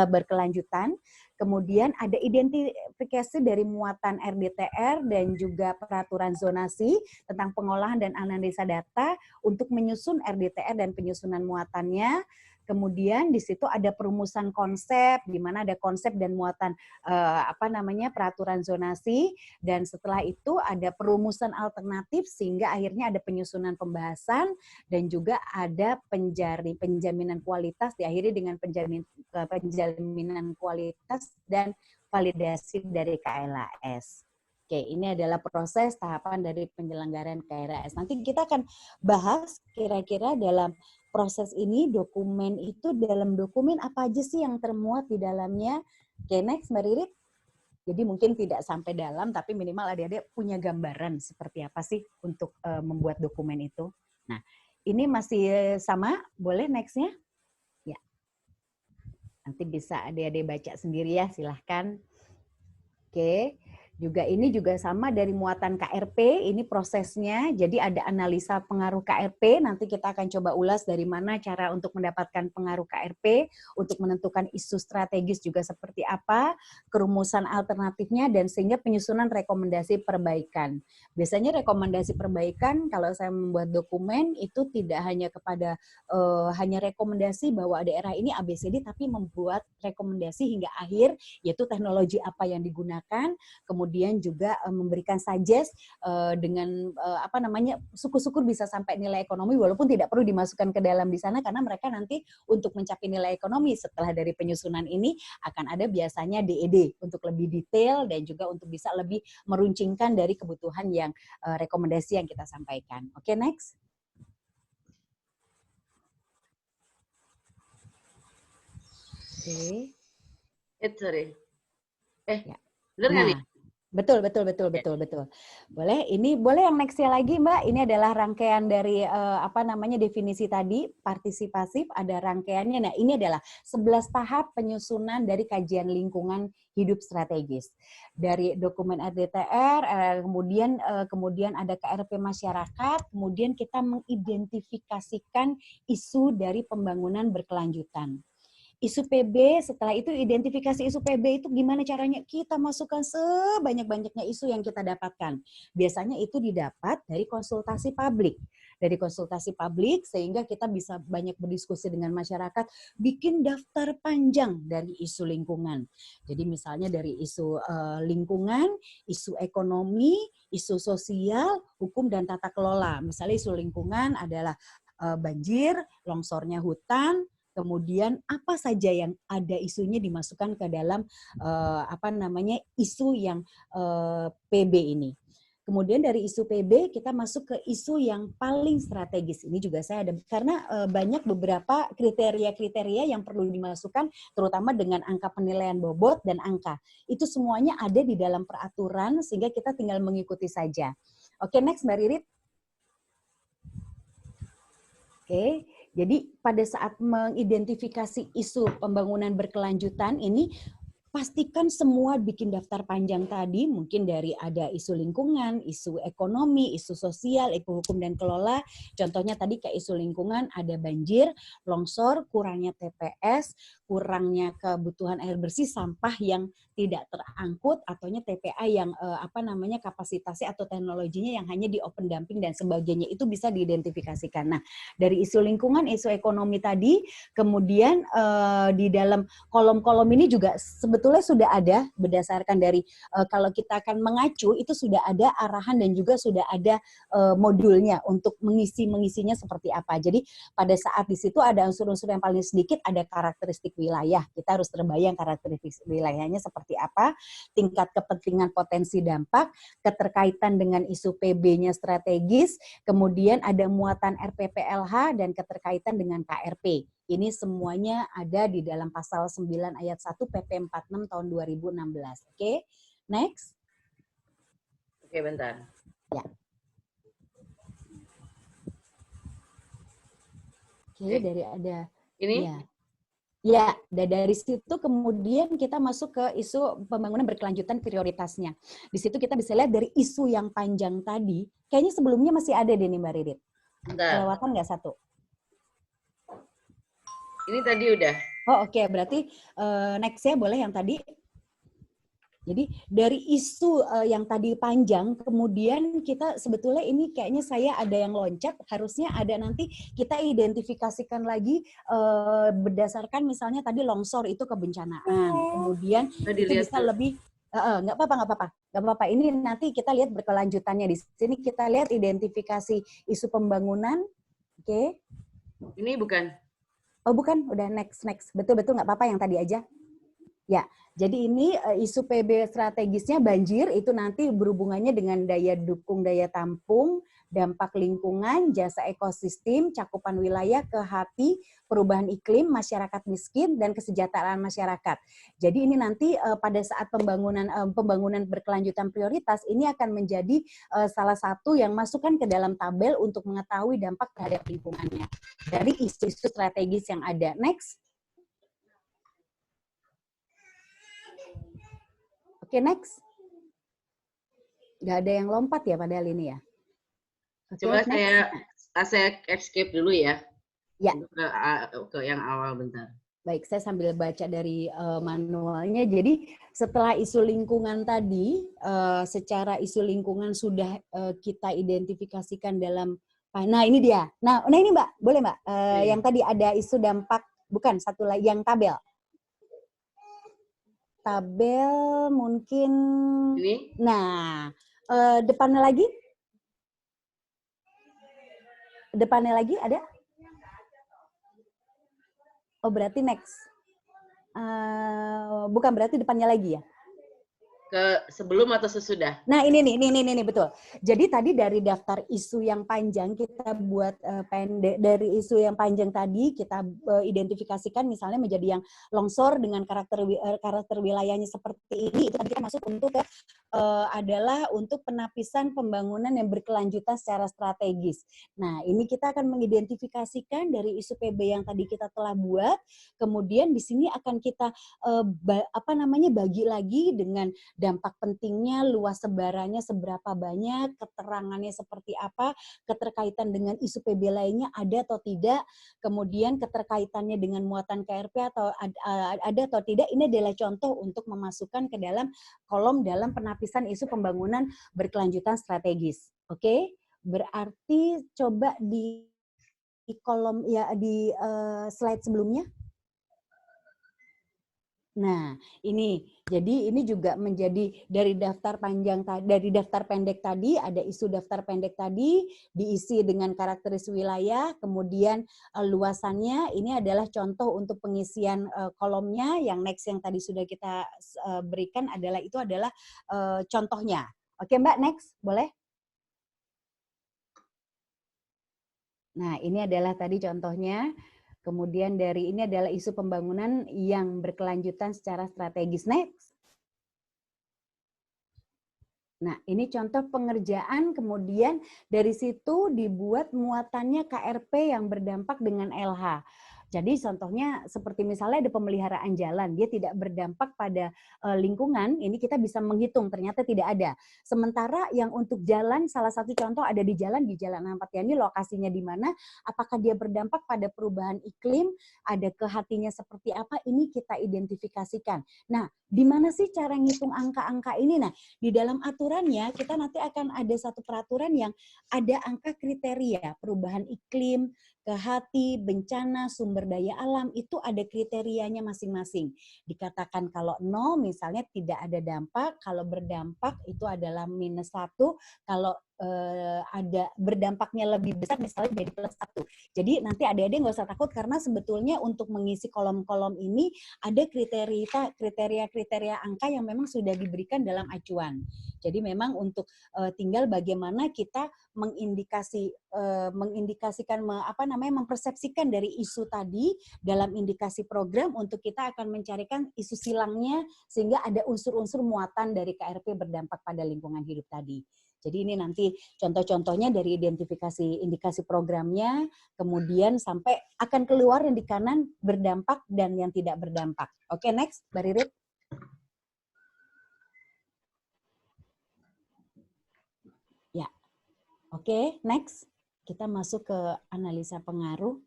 [SPEAKER 4] berkelanjutan. Kemudian ada identifikasi dari muatan RDTR dan juga peraturan zonasi tentang pengolahan dan analisa data untuk menyusun RDTR dan penyusunan muatannya. Kemudian di situ ada perumusan konsep, di mana ada konsep dan muatan peraturan zonasi, dan setelah itu ada perumusan alternatif sehingga akhirnya ada penyusunan pembahasan dan juga ada penjaminan kualitas, diakhiri dengan penjaminan kualitas dan validasi dari KLHS. Oke, ini adalah proses tahapan dari penyelenggaraan KLHS. Nanti kita akan bahas kira-kira dalam proses ini dokumen itu, dalam dokumen apa aja sih yang termuat di dalamnya. Oke, next Mbak Ririt. Jadi mungkin tidak sampai dalam, tapi minimal adik-adik punya gambaran seperti apa sih untuk membuat dokumen itu. Nah, ini masih sama, boleh next-nya? Ya. Nanti bisa adik-adik baca sendiri ya, silahkan. Oke. Juga ini juga sama dari muatan KRP, ini prosesnya. Jadi ada analisa pengaruh KRP, nanti kita akan coba ulas dari mana cara untuk mendapatkan pengaruh KRP, untuk menentukan isu strategis juga seperti apa, kerumusan alternatifnya, dan sehingga penyusunan rekomendasi perbaikan. Biasanya rekomendasi perbaikan, kalau saya membuat dokumen, itu tidak hanya kepada hanya rekomendasi bahwa daerah ini ABCD, tapi membuat rekomendasi hingga akhir, yaitu teknologi apa yang digunakan, kemudian juga memberikan suggest dengan syukur-syukur bisa sampai nilai ekonomi walaupun tidak perlu dimasukkan ke dalam di sana karena mereka nanti untuk mencapai nilai ekonomi setelah dari penyusunan ini akan ada biasanya DED untuk lebih detail dan juga untuk bisa lebih meruncingkan dari kebutuhan yang rekomendasi yang kita sampaikan. Oke, next. Oke.
[SPEAKER 1] Sorry.
[SPEAKER 4] Ya.
[SPEAKER 1] Benar nggak nih?
[SPEAKER 4] Betul. Boleh, ini boleh yang next-nya lagi, Mbak. Ini adalah rangkaian dari definisi tadi, partisipasif, ada rangkaiannya. Nah, ini adalah 11 tahap penyusunan dari kajian lingkungan hidup strategis. Dari dokumen RDTR, kemudian ada KRP masyarakat, kemudian kita mengidentifikasikan isu dari pembangunan berkelanjutan. Isu PB, setelah itu identifikasi isu PB itu gimana caranya kita masukkan sebanyak-banyaknya isu yang kita dapatkan. Biasanya itu didapat dari konsultasi publik. Dari konsultasi publik sehingga kita bisa banyak berdiskusi dengan masyarakat, bikin daftar panjang dari isu lingkungan. Jadi misalnya dari isu lingkungan, isu ekonomi, isu sosial, hukum dan tata kelola. Misalnya isu lingkungan adalah banjir, longsornya hutan, kemudian apa saja yang ada isunya dimasukkan ke dalam isu yang PB ini. Kemudian dari isu PB kita masuk ke isu yang paling strategis. Ini juga saya ada, karena banyak beberapa kriteria-kriteria yang perlu dimasukkan, terutama dengan angka penilaian bobot dan angka. Itu semuanya ada di dalam peraturan, sehingga kita tinggal mengikuti saja. Oke, next Mbak Ririt. Oke, jadi pada saat mengidentifikasi isu pembangunan berkelanjutan ini, pastikan semua bikin daftar panjang tadi, mungkin dari ada isu lingkungan, isu ekonomi, isu sosial, isu hukum dan kelola. Contohnya tadi kayak isu lingkungan ada banjir, longsor, kurangnya TPS, kurangnya kebutuhan air bersih, sampah yang tidak terangkut, ataunya TPA yang kapasitasnya atau teknologinya yang hanya di open dumping dan sebagainya, itu bisa diidentifikasikan. Nah, dari isu lingkungan, isu ekonomi tadi, kemudian di dalam kolom-kolom ini juga sebetulnya sudah ada berdasarkan dari kalau kita akan mengacu itu sudah ada arahan dan juga sudah ada modulnya untuk mengisinya seperti apa. Jadi pada saat di situ ada unsur-unsur yang paling sedikit, ada karakteristik wilayah. Kita harus terbayang karakteristik wilayahnya seperti apa, tingkat kepentingan potensi dampak, keterkaitan dengan isu PB-nya strategis, kemudian ada muatan RPPLH dan keterkaitan dengan KRP. Ini semuanya ada di dalam pasal 9 ayat 1 PP 46 tahun 2016. Oke, next.
[SPEAKER 1] Oke, bentar.
[SPEAKER 4] Ya. Oke, dari ada
[SPEAKER 1] ini.
[SPEAKER 4] Ya, dari situ kemudian kita masuk ke isu pembangunan berkelanjutan prioritasnya. Di situ kita bisa lihat dari isu yang panjang tadi, kayaknya sebelumnya masih ada deh nih Mbak Ririt. Kelewatan nggak satu?
[SPEAKER 1] Ini tadi udah.
[SPEAKER 4] Oh oke, berarti next ya boleh yang tadi. Jadi dari isu yang tadi panjang, kemudian kita sebetulnya ini kayaknya saya ada yang loncat, harusnya ada nanti kita identifikasikan lagi berdasarkan misalnya tadi longsor itu kebencanaan, kemudian itu bisa lebih, nggak apa-apa. Ini nanti kita lihat berkelanjutannya di sini, kita lihat identifikasi isu pembangunan, oke?
[SPEAKER 1] Ini bukan?
[SPEAKER 4] Oh bukan, udah next. Betul-betul nggak apa-apa yang tadi aja. Ya, jadi ini isu PB strategisnya banjir, itu nanti berhubungannya dengan daya dukung, daya tampung, dampak lingkungan, jasa ekosistem, cakupan wilayah, kehati, perubahan iklim, masyarakat miskin, dan kesejahteraan masyarakat. Jadi ini nanti pada saat pembangunan berkelanjutan prioritas, ini akan menjadi salah satu yang masukkan ke dalam tabel untuk mengetahui dampak terhadap lingkungannya dari isu-isu strategis yang ada. Next. Oke, next. Nggak ada yang lompat ya padahal ini ya. Oke,
[SPEAKER 1] coba
[SPEAKER 4] next.
[SPEAKER 1] saya escape dulu ya.
[SPEAKER 4] Ya.
[SPEAKER 1] Ke yang awal bentar.
[SPEAKER 4] Baik, saya sambil baca dari manualnya. Jadi setelah isu lingkungan tadi, secara isu lingkungan sudah kita identifikasikan dalam, nah ini dia. Nah ini Mbak, boleh Mbak, yang tadi ada isu dampak, bukan satu lagi, yang tabel. Tabel mungkin, ini? Nah depannya lagi ada? Oh berarti next, bukan berarti depannya lagi ya?
[SPEAKER 1] Ke sebelum atau sesudah?
[SPEAKER 4] Nah ini betul. Jadi tadi dari daftar isu yang panjang kita buat pendek, dari isu yang panjang tadi kita identifikasikan misalnya menjadi yang longsor dengan karakter wilayahnya seperti ini, itu tadi kita masuk untuk adalah untuk penapisan pembangunan yang berkelanjutan secara strategis. Nah ini kita akan mengidentifikasikan dari isu PB yang tadi kita telah buat, kemudian di sini akan kita bagi lagi dengan dampak pentingnya, luas sebarannya seberapa banyak, keterangannya seperti apa, keterkaitan dengan isu PB lainnya ada atau tidak, kemudian keterkaitannya dengan muatan KRP atau ada atau tidak. Ini adalah contoh untuk memasukkan ke dalam kolom dalam penapisan isu pembangunan berkelanjutan strategis. Oke? Berarti coba di kolom ya di slide sebelumnya. Nah, jadi ini juga menjadi dari daftar pendek tadi, ada isu daftar pendek tadi, diisi dengan karakteristik wilayah, kemudian luasannya, ini adalah contoh untuk pengisian kolomnya, yang next yang tadi sudah kita berikan itu adalah contohnya. Oke Mbak, next, boleh? Nah, ini adalah tadi contohnya. Kemudian dari ini adalah isu pembangunan yang berkelanjutan secara strategis. Next. Nah, ini contoh pengerjaan, kemudian dari situ dibuat muatannya KRP yang berdampak dengan LH. Jadi contohnya seperti misalnya ada pemeliharaan jalan, dia tidak berdampak pada lingkungan, ini kita bisa menghitung, ternyata tidak ada. Sementara yang untuk jalan, salah satu contoh ada di Jalan Ahmad Yani, lokasinya di mana, apakah dia berdampak pada perubahan iklim, ada ke hatinya seperti apa, ini kita identifikasikan. Nah, di mana sih cara ngitung angka-angka ini? Nah, di dalam aturannya kita nanti akan ada satu peraturan yang ada angka kriteria perubahan iklim, kehati, bencana, sumber daya alam, itu ada kriterianya masing-masing. Dikatakan kalau 0 misalnya tidak ada dampak, kalau berdampak itu adalah -1, kalau ada berdampaknya lebih besar misalnya jadi +1. Jadi nanti adik-adik nggak usah takut karena sebetulnya untuk mengisi kolom-kolom ini ada kriteria-kriteria angka yang memang sudah diberikan dalam acuan. Jadi memang untuk tinggal bagaimana kita mengindikasikan mempersepsikan dari isu tadi dalam indikasi program untuk kita akan mencarikan isu silangnya sehingga ada unsur-unsur muatan dari KRP berdampak pada lingkungan hidup tadi. Jadi ini nanti contoh-contohnya dari identifikasi indikasi programnya, kemudian sampai akan keluar yang di kanan berdampak dan yang tidak berdampak. Oke, next, Mbak Ririt. Ya, oke, next. Kita masuk ke analisa pengaruh.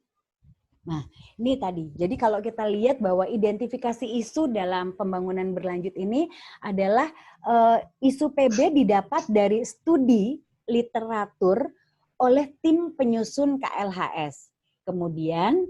[SPEAKER 4] Nah, ini tadi. Jadi kalau kita lihat bahwa identifikasi isu dalam pembangunan berlanjut ini adalah isu PB didapat dari studi literatur oleh tim penyusun KLHS. Kemudian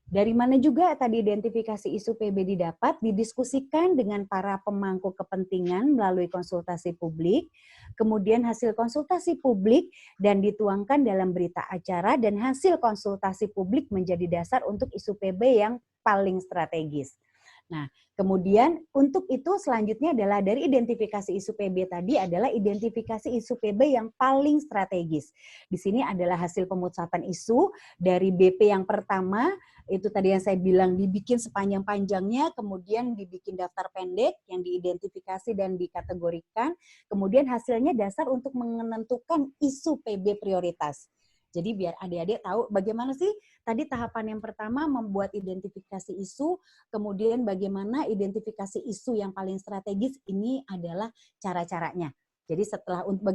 [SPEAKER 4] dari mana juga tadi identifikasi isu PB didapat, didiskusikan dengan para pemangku kepentingan melalui konsultasi publik, kemudian hasil konsultasi publik dan dituangkan dalam berita acara, dan hasil konsultasi publik menjadi dasar untuk isu PB yang paling strategis. Nah, kemudian untuk itu selanjutnya adalah dari identifikasi isu PB tadi adalah identifikasi isu PB yang paling strategis. Di sini adalah hasil pemusatan isu dari BP yang pertama, itu tadi yang saya bilang dibikin sepanjang-panjangnya, kemudian dibikin daftar pendek yang diidentifikasi dan dikategorikan, kemudian hasilnya dasar untuk menentukan isu PB prioritas. Jadi biar adik-adik tahu bagaimana sih tadi tahapan yang pertama membuat identifikasi isu, kemudian bagaimana identifikasi isu yang paling strategis, ini adalah cara-caranya. Jadi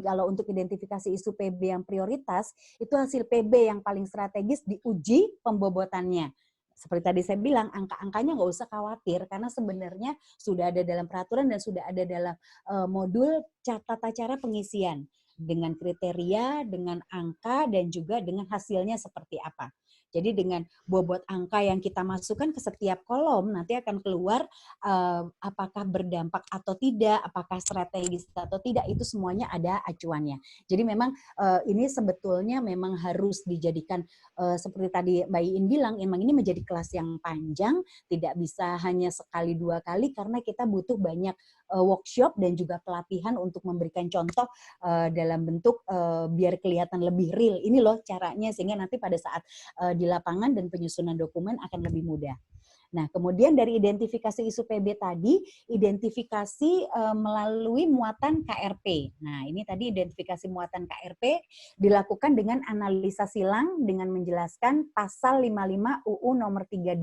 [SPEAKER 4] kalau untuk identifikasi isu PB yang prioritas, itu hasil PB yang paling strategis diuji pembobotannya. Seperti tadi saya bilang, angka-angkanya nggak usah khawatir, karena sebenarnya sudah ada dalam peraturan dan sudah ada dalam modul tata cara pengisian. Dengan kriteria, dengan angka, dan juga dengan hasilnya seperti apa. Jadi dengan bobot angka yang kita masukkan ke setiap kolom, nanti akan keluar apakah berdampak atau tidak, apakah strategis atau tidak, itu semuanya ada acuannya. Jadi memang ini sebetulnya memang harus dijadikan, seperti tadi Mbak Iin bilang, memang ini menjadi kelas yang panjang, tidak bisa hanya sekali dua kali, karena kita butuh banyak workshop dan juga pelatihan untuk memberikan contoh dalam bentuk biar kelihatan lebih real. Ini loh caranya, sehingga nanti pada saat di lapangan dan penyusunan dokumen akan lebih mudah. Nah, kemudian dari identifikasi isu PB tadi, identifikasi melalui muatan KRP. Nah, ini tadi identifikasi muatan KRP dilakukan dengan analisa silang dengan menjelaskan pasal 55 UU nomor 32.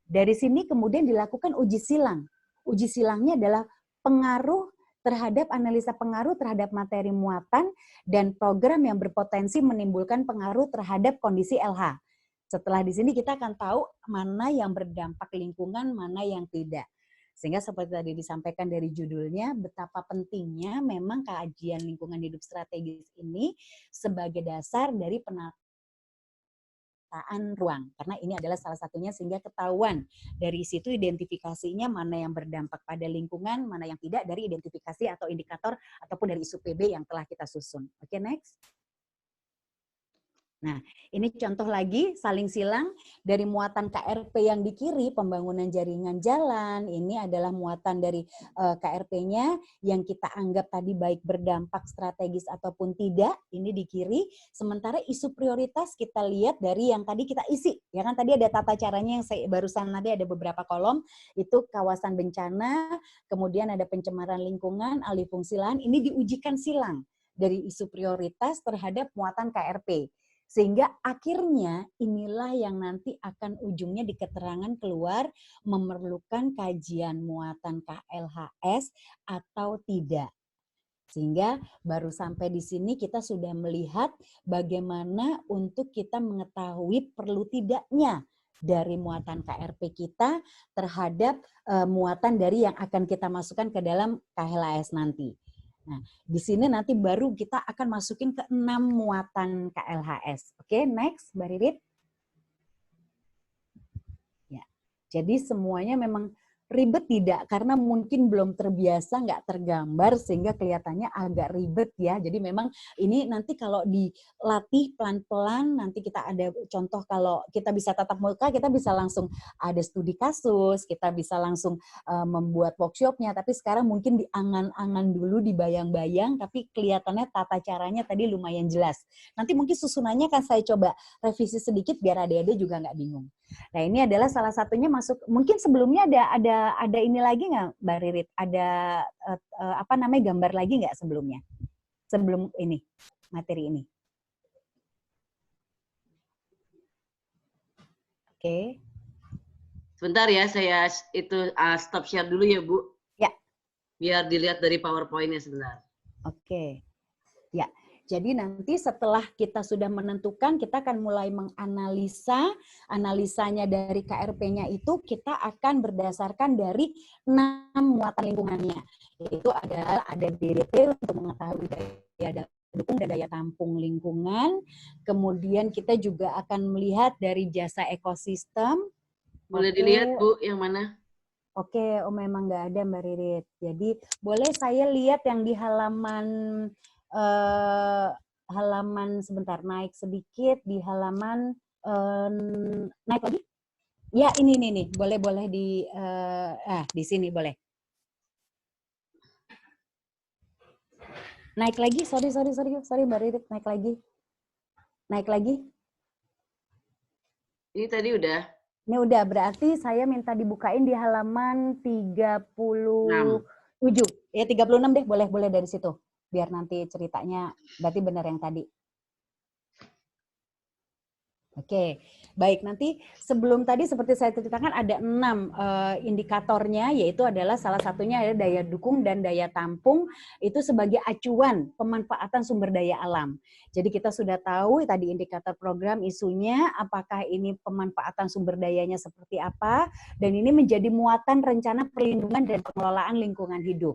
[SPEAKER 4] Dari sini kemudian dilakukan uji silang. Uji silangnya adalah pengaruh terhadap analisa pengaruh terhadap materi muatan dan program yang berpotensi menimbulkan pengaruh terhadap kondisi LH. Setelah di sini kita akan tahu mana yang berdampak lingkungan, mana yang tidak. Sehingga seperti tadi disampaikan dari judulnya, betapa pentingnya memang kajian lingkungan hidup strategis ini sebagai dasar dari penataan ruang, karena ini adalah salah satunya, sehingga ketahuan dari situ identifikasinya mana yang berdampak pada lingkungan, mana yang tidak, dari identifikasi atau indikator ataupun dari isu PB yang telah kita susun. Oke, next. Nah, ini contoh lagi saling silang dari muatan KRP yang di kiri, pembangunan jaringan jalan, ini adalah muatan dari KRP-nya yang kita anggap tadi baik berdampak strategis ataupun tidak, ini di kiri. Sementara isu prioritas kita lihat dari yang tadi kita isi, ya kan tadi ada tata caranya yang saya barusan tadi ada beberapa kolom, itu kawasan bencana, kemudian ada pencemaran lingkungan, alih fungsi lahan, ini diujikan silang dari isu prioritas terhadap muatan KRP. Sehingga akhirnya inilah yang nanti akan ujungnya di keterangan keluar memerlukan kajian muatan KLHS atau tidak. Sehingga baru sampai di sini kita sudah melihat bagaimana untuk kita mengetahui perlu tidaknya dari muatan KRP kita terhadap muatan dari yang akan kita masukkan ke dalam KLHS nanti. Nah, di sini nanti baru kita akan masukin ke 6 muatan KLHS. Oke, next, Mbak Ririt. Ya, jadi semuanya memang ribet tidak? Karena mungkin belum terbiasa, nggak tergambar, sehingga kelihatannya agak ribet ya. Jadi memang ini nanti kalau dilatih pelan-pelan, nanti kita ada contoh kalau kita bisa tatap muka, kita bisa langsung ada studi kasus, kita bisa langsung membuat workshopnya, tapi sekarang mungkin di angan-angan dulu, dibayang-bayang, tapi kelihatannya tata caranya tadi lumayan jelas. Nanti mungkin susunannya kan saya coba revisi sedikit biar adik-adik juga nggak bingung. Nah, ini adalah salah satunya masuk, mungkin sebelumnya ada ini lagi nggak Mbak Ririt? Ada apa namanya gambar lagi nggak sebelumnya? Sebelum ini, materi ini. Oke.
[SPEAKER 1] Sebentar ya, saya itu stop share dulu ya, Bu.
[SPEAKER 4] Ya.
[SPEAKER 1] Biar dilihat dari PowerPoint-nya sebentar.
[SPEAKER 4] Oke. Ya. Jadi nanti setelah kita sudah menentukan, kita akan mulai menganalisa, analisanya dari KRP-nya itu kita akan berdasarkan dari 6 muatan lingkungannya. Yaitu adalah ada DDT untuk mengetahui daya dukung dan daya tampung lingkungan. Kemudian kita juga akan melihat dari jasa ekosistem.
[SPEAKER 1] Boleh dilihat, Bu, yang mana?
[SPEAKER 4] Oke, memang nggak ada Mbak Ririt. Jadi boleh saya lihat yang di halaman halaman sebentar, naik sedikit di halaman naik lagi. Ya ini nih, boleh di sini boleh. Naik lagi, sorry Mbak Ririt, naik lagi.
[SPEAKER 1] Ini tadi udah.
[SPEAKER 4] Ini udah, berarti saya minta dibukain di halaman 37. Ya 36 deh, boleh dari situ. Biar nanti ceritanya berarti benar yang tadi. Oke, baik, nanti sebelum tadi seperti saya ceritakan ada 6 indikatornya, yaitu adalah salah satunya ada daya dukung dan daya tampung, itu sebagai acuan pemanfaatan sumber daya alam. Jadi kita sudah tahu tadi indikator program isunya, apakah ini pemanfaatan sumber dayanya seperti apa, dan ini menjadi muatan rencana perlindungan dan pengelolaan lingkungan hidup.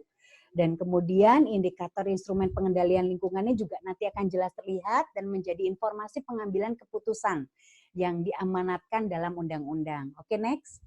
[SPEAKER 4] Dan kemudian indikator instrumen pengendalian lingkungannya juga nanti akan jelas terlihat dan menjadi informasi pengambilan keputusan yang diamanatkan dalam undang-undang. Oke, next.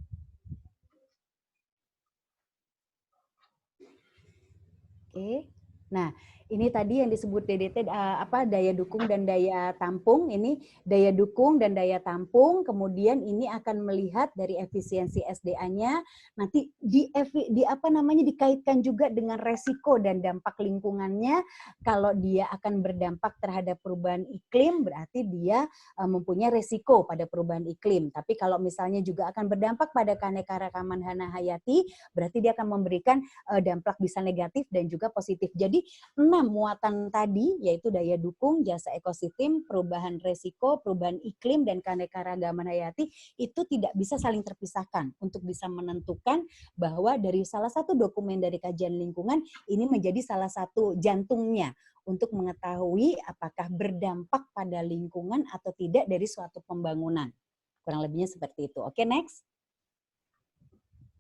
[SPEAKER 4] Oke. Nah, ini tadi yang disebut DDT daya dukung dan daya tampung. Ini daya dukung dan daya tampung, kemudian ini akan melihat dari efisiensi SDA-nya, nanti dikaitkan juga dengan resiko dan dampak lingkungannya. Kalau dia akan berdampak terhadap perubahan iklim, berarti dia mempunyai resiko pada perubahan iklim. Tapi kalau misalnya juga akan berdampak pada keanekaragaman hayati, berarti dia akan memberikan dampak bisa negatif dan juga positif. Jadi 6 muatan tadi, yaitu daya dukung, jasa ekosistem, perubahan resiko, perubahan iklim, dan keanekaragaman hayati, itu tidak bisa saling terpisahkan untuk bisa menentukan bahwa dari salah satu dokumen dari kajian lingkungan, ini menjadi salah satu jantungnya untuk mengetahui apakah berdampak pada lingkungan atau tidak dari suatu pembangunan. Kurang lebihnya seperti itu. Oke, next.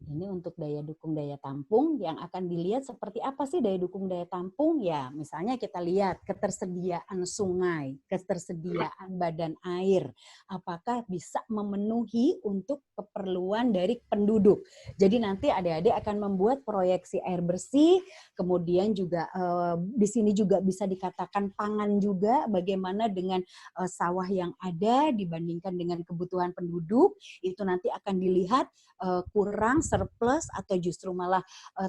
[SPEAKER 4] Ini untuk daya dukung daya tampung yang akan dilihat seperti apa sih daya dukung daya tampung? Ya, misalnya kita lihat ketersediaan sungai, ketersediaan badan air, apakah bisa memenuhi untuk keperluan dari penduduk. Jadi nanti adik-adik akan membuat proyeksi air bersih, kemudian juga di sini juga bisa dikatakan pangan juga, bagaimana dengan sawah yang ada dibandingkan dengan kebutuhan penduduk, itu nanti akan dilihat kurang, surplus, atau justru malah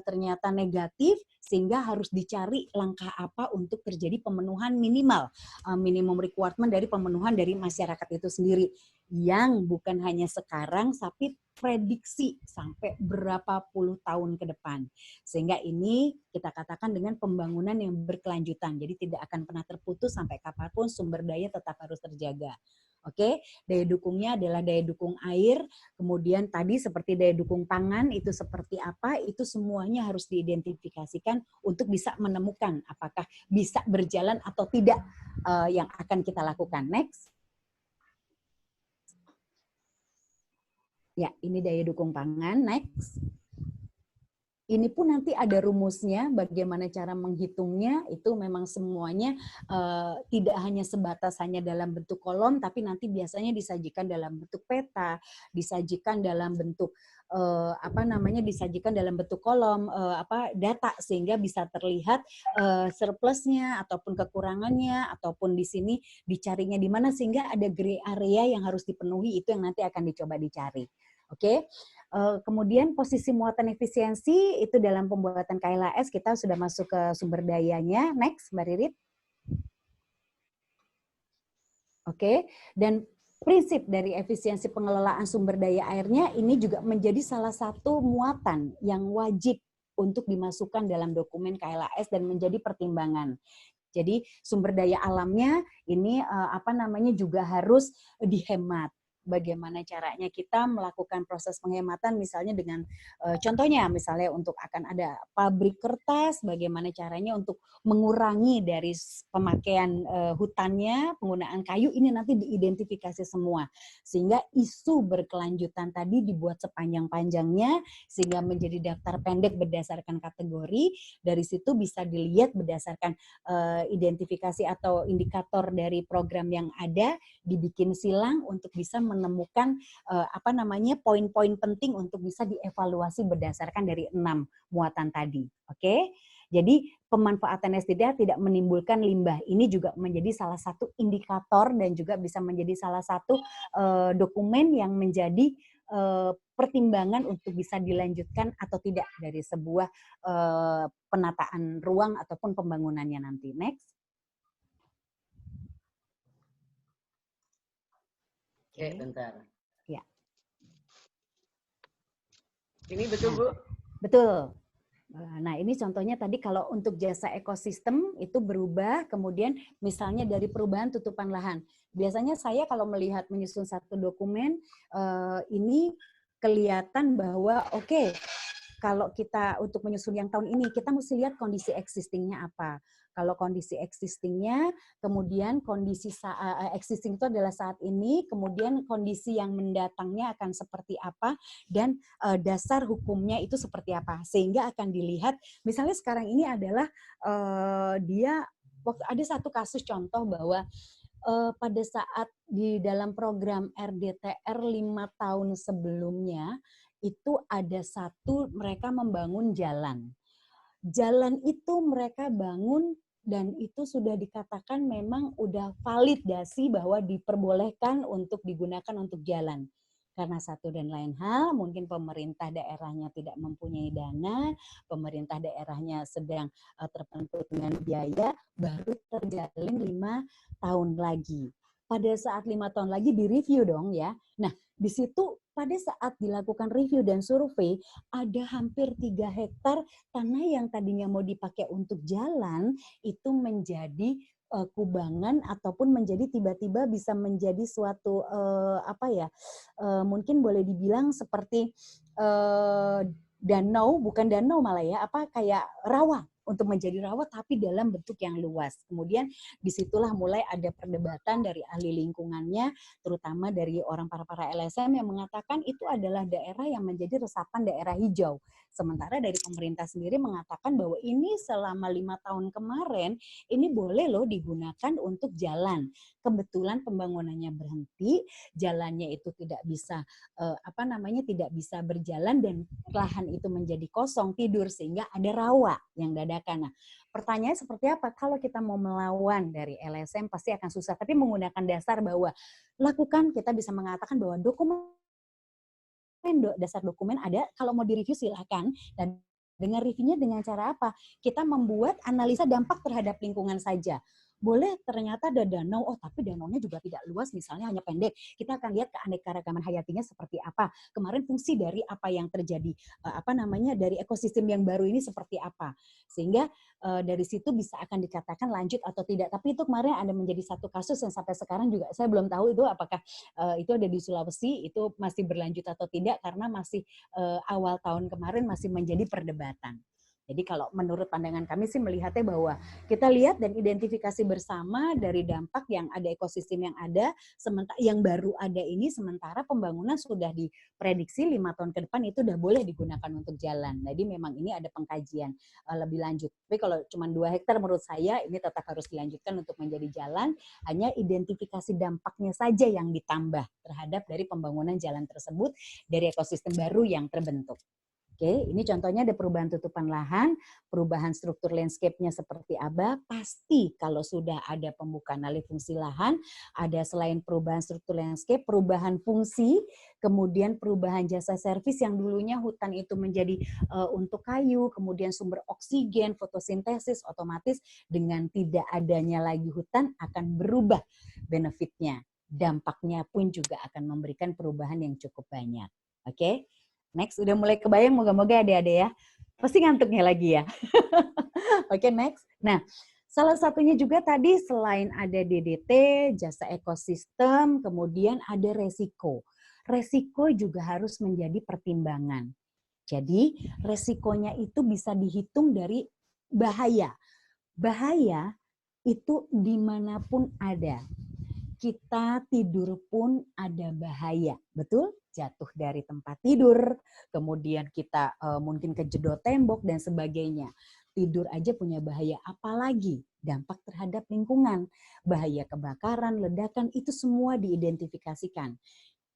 [SPEAKER 4] ternyata negatif, sehingga harus dicari langkah apa untuk terjadi pemenuhan minimal, minimum requirement dari pemenuhan dari masyarakat itu sendiri, yang bukan hanya sekarang, tapi prediksi sampai berapa puluh tahun ke depan. Sehingga ini kita katakan dengan pembangunan yang berkelanjutan, jadi tidak akan pernah terputus sampai kapanpun sumber daya tetap harus terjaga. Oke, daya dukungnya adalah daya dukung air, kemudian tadi seperti daya dukung pangan itu seperti apa, itu semuanya harus diidentifikasikan untuk bisa menemukan apakah bisa berjalan atau tidak yang akan kita lakukan. Next. Ya, ini daya dukung pangan. Next. Ini pun nanti ada rumusnya, bagaimana cara menghitungnya, itu memang semuanya tidak hanya sebatas hanya dalam bentuk kolom, tapi nanti biasanya disajikan dalam bentuk peta, disajikan dalam bentuk disajikan dalam bentuk kolom data, sehingga bisa terlihat surplusnya ataupun kekurangannya, ataupun di sini dicarinya di mana, sehingga ada gray area yang harus dipenuhi, itu yang nanti akan dicoba dicari. Oke. Kemudian posisi muatan efisiensi itu dalam pembuatan KLAS kita sudah masuk ke sumber dayanya. Next, Mbak Ririt. Oke, dan prinsip dari efisiensi pengelolaan sumber daya airnya ini juga menjadi salah satu muatan yang wajib untuk dimasukkan dalam dokumen KLAS dan menjadi pertimbangan. Jadi sumber daya alamnya ini juga harus dihemat. Bagaimana caranya kita melakukan proses penghematan, misalnya dengan contohnya misalnya untuk akan ada pabrik kertas, bagaimana caranya untuk mengurangi dari pemakaian hutannya, penggunaan kayu, ini nanti diidentifikasi semua, sehingga isu berkelanjutan tadi dibuat sepanjang-panjangnya, sehingga menjadi daftar pendek berdasarkan kategori. Dari situ bisa dilihat berdasarkan identifikasi atau indikator dari program yang ada, dibikin silang untuk bisa menemukan poin-poin penting untuk bisa dievaluasi berdasarkan dari 6 muatan tadi. Oke? Jadi pemanfaatan SDDA tidak menimbulkan limbah. Ini juga menjadi salah satu indikator dan juga bisa menjadi salah satu dokumen yang menjadi pertimbangan untuk bisa dilanjutkan atau tidak dari sebuah penataan ruang ataupun pembangunannya nanti. Next.
[SPEAKER 1] Oke, bentar.
[SPEAKER 4] Ya.
[SPEAKER 1] Ini betul, Bu?
[SPEAKER 4] Betul. Nah, ini contohnya tadi kalau untuk jasa ekosistem itu berubah, kemudian misalnya dari perubahan tutupan lahan. Biasanya saya kalau melihat menyusun satu dokumen, ini kelihatan bahwa oke, kalau kita untuk menyusun yang tahun ini, kita mesti lihat kondisi existing-nya apa. Kalau kondisi existing-nya, kemudian kondisi existing itu adalah saat ini, kemudian kondisi yang mendatangnya akan seperti apa, dan dasar hukumnya itu seperti apa. Sehingga akan dilihat, misalnya sekarang ini adalah ada satu kasus contoh bahwa pada saat di dalam program RDTR 5 tahun sebelumnya, itu ada satu mereka membangun jalan. Jalan itu mereka bangun dan itu sudah dikatakan memang udah validasi bahwa diperbolehkan untuk digunakan untuk jalan. Karena satu dan lain hal, mungkin pemerintah daerahnya tidak mempunyai dana, pemerintah daerahnya sedang terpengaruh dengan biaya, baru terjalin 5 tahun lagi. Pada saat 5 tahun lagi direview dong ya. Nah, di situ pada saat dilakukan review dan survei, ada hampir 3 hektar tanah yang tadinya mau dipakai untuk jalan, itu menjadi kubangan ataupun menjadi tiba-tiba bisa menjadi suatu mungkin boleh dibilang seperti danau, bukan danau malah ya, kayak rawa. untuk menjadi rawa tapi dalam bentuk yang luas. Kemudian disitulah mulai ada perdebatan dari ahli lingkungannya, terutama dari orang para LSM yang mengatakan itu adalah daerah yang menjadi resapan daerah hijau. Sementara dari pemerintah sendiri mengatakan bahwa ini selama 5 tahun kemarin ini boleh loh digunakan untuk jalan. Kebetulan pembangunannya berhenti, jalannya itu tidak bisa tidak bisa berjalan dan lahan itu menjadi kosong tidur sehingga ada rawa yang dadakan. Nah, pertanyaannya seperti apa? Kalau kita mau melawan dari LSM pasti akan susah, tapi menggunakan dasar bahwa lakukan, kita bisa mengatakan bahwa dasar dokumen ada, kalau mau direview silakan. Dan dengan reviewnya dengan cara apa? Kita membuat analisa dampak terhadap lingkungan saja. Boleh ternyata ada danau, oh tapi danaunya juga tidak luas, misalnya hanya pendek. Kita akan lihat keanekaragaman hayatinya seperti apa. Kemarin fungsi dari apa yang terjadi, dari ekosistem yang baru ini seperti apa. Sehingga dari situ bisa akan dikatakan lanjut atau tidak. Tapi itu kemarin ada menjadi satu kasus yang sampai sekarang juga saya belum tahu itu apakah itu ada di Sulawesi, itu masih berlanjut atau tidak karena masih awal tahun kemarin masih menjadi perdebatan. Jadi kalau menurut pandangan kami sih melihatnya bahwa kita lihat dan identifikasi bersama dari dampak yang ada ekosistem yang ada, sementara yang baru ada ini, sementara pembangunan sudah diprediksi 5 tahun ke depan itu udah boleh digunakan untuk jalan. Jadi memang ini ada pengkajian lebih lanjut. Tapi kalau cuma 2 hektar menurut saya ini tetap harus dilanjutkan untuk menjadi jalan, hanya identifikasi dampaknya saja yang ditambah terhadap dari pembangunan jalan tersebut dari ekosistem baru yang terbentuk. Oke, ini contohnya ada perubahan tutupan lahan, perubahan struktur landscape-nya seperti apa. Pasti kalau sudah ada pembukaan alih fungsi lahan, ada selain perubahan struktur landscape, perubahan fungsi, kemudian perubahan jasa servis yang dulunya hutan itu menjadi untuk kayu, kemudian sumber oksigen, fotosintesis, otomatis dengan tidak adanya lagi hutan akan berubah benefitnya. Dampaknya pun juga akan memberikan perubahan yang cukup banyak. Oke? Next, udah mulai kebayang, moga-moga adik-adik ya. Pasti ngantuknya lagi ya. Oke, next. Nah, salah satunya juga tadi selain ada DDT, jasa ekosistem, kemudian ada resiko. Resiko juga harus menjadi pertimbangan. Jadi, resikonya itu bisa dihitung dari bahaya. Bahaya itu dimanapun ada. Kita tidur pun ada bahaya, betul? Jatuh dari tempat tidur, kemudian kita mungkin kejedot tembok dan sebagainya. Tidur aja punya bahaya, apalagi dampak terhadap lingkungan. Bahaya kebakaran, ledakan, itu semua diidentifikasikan.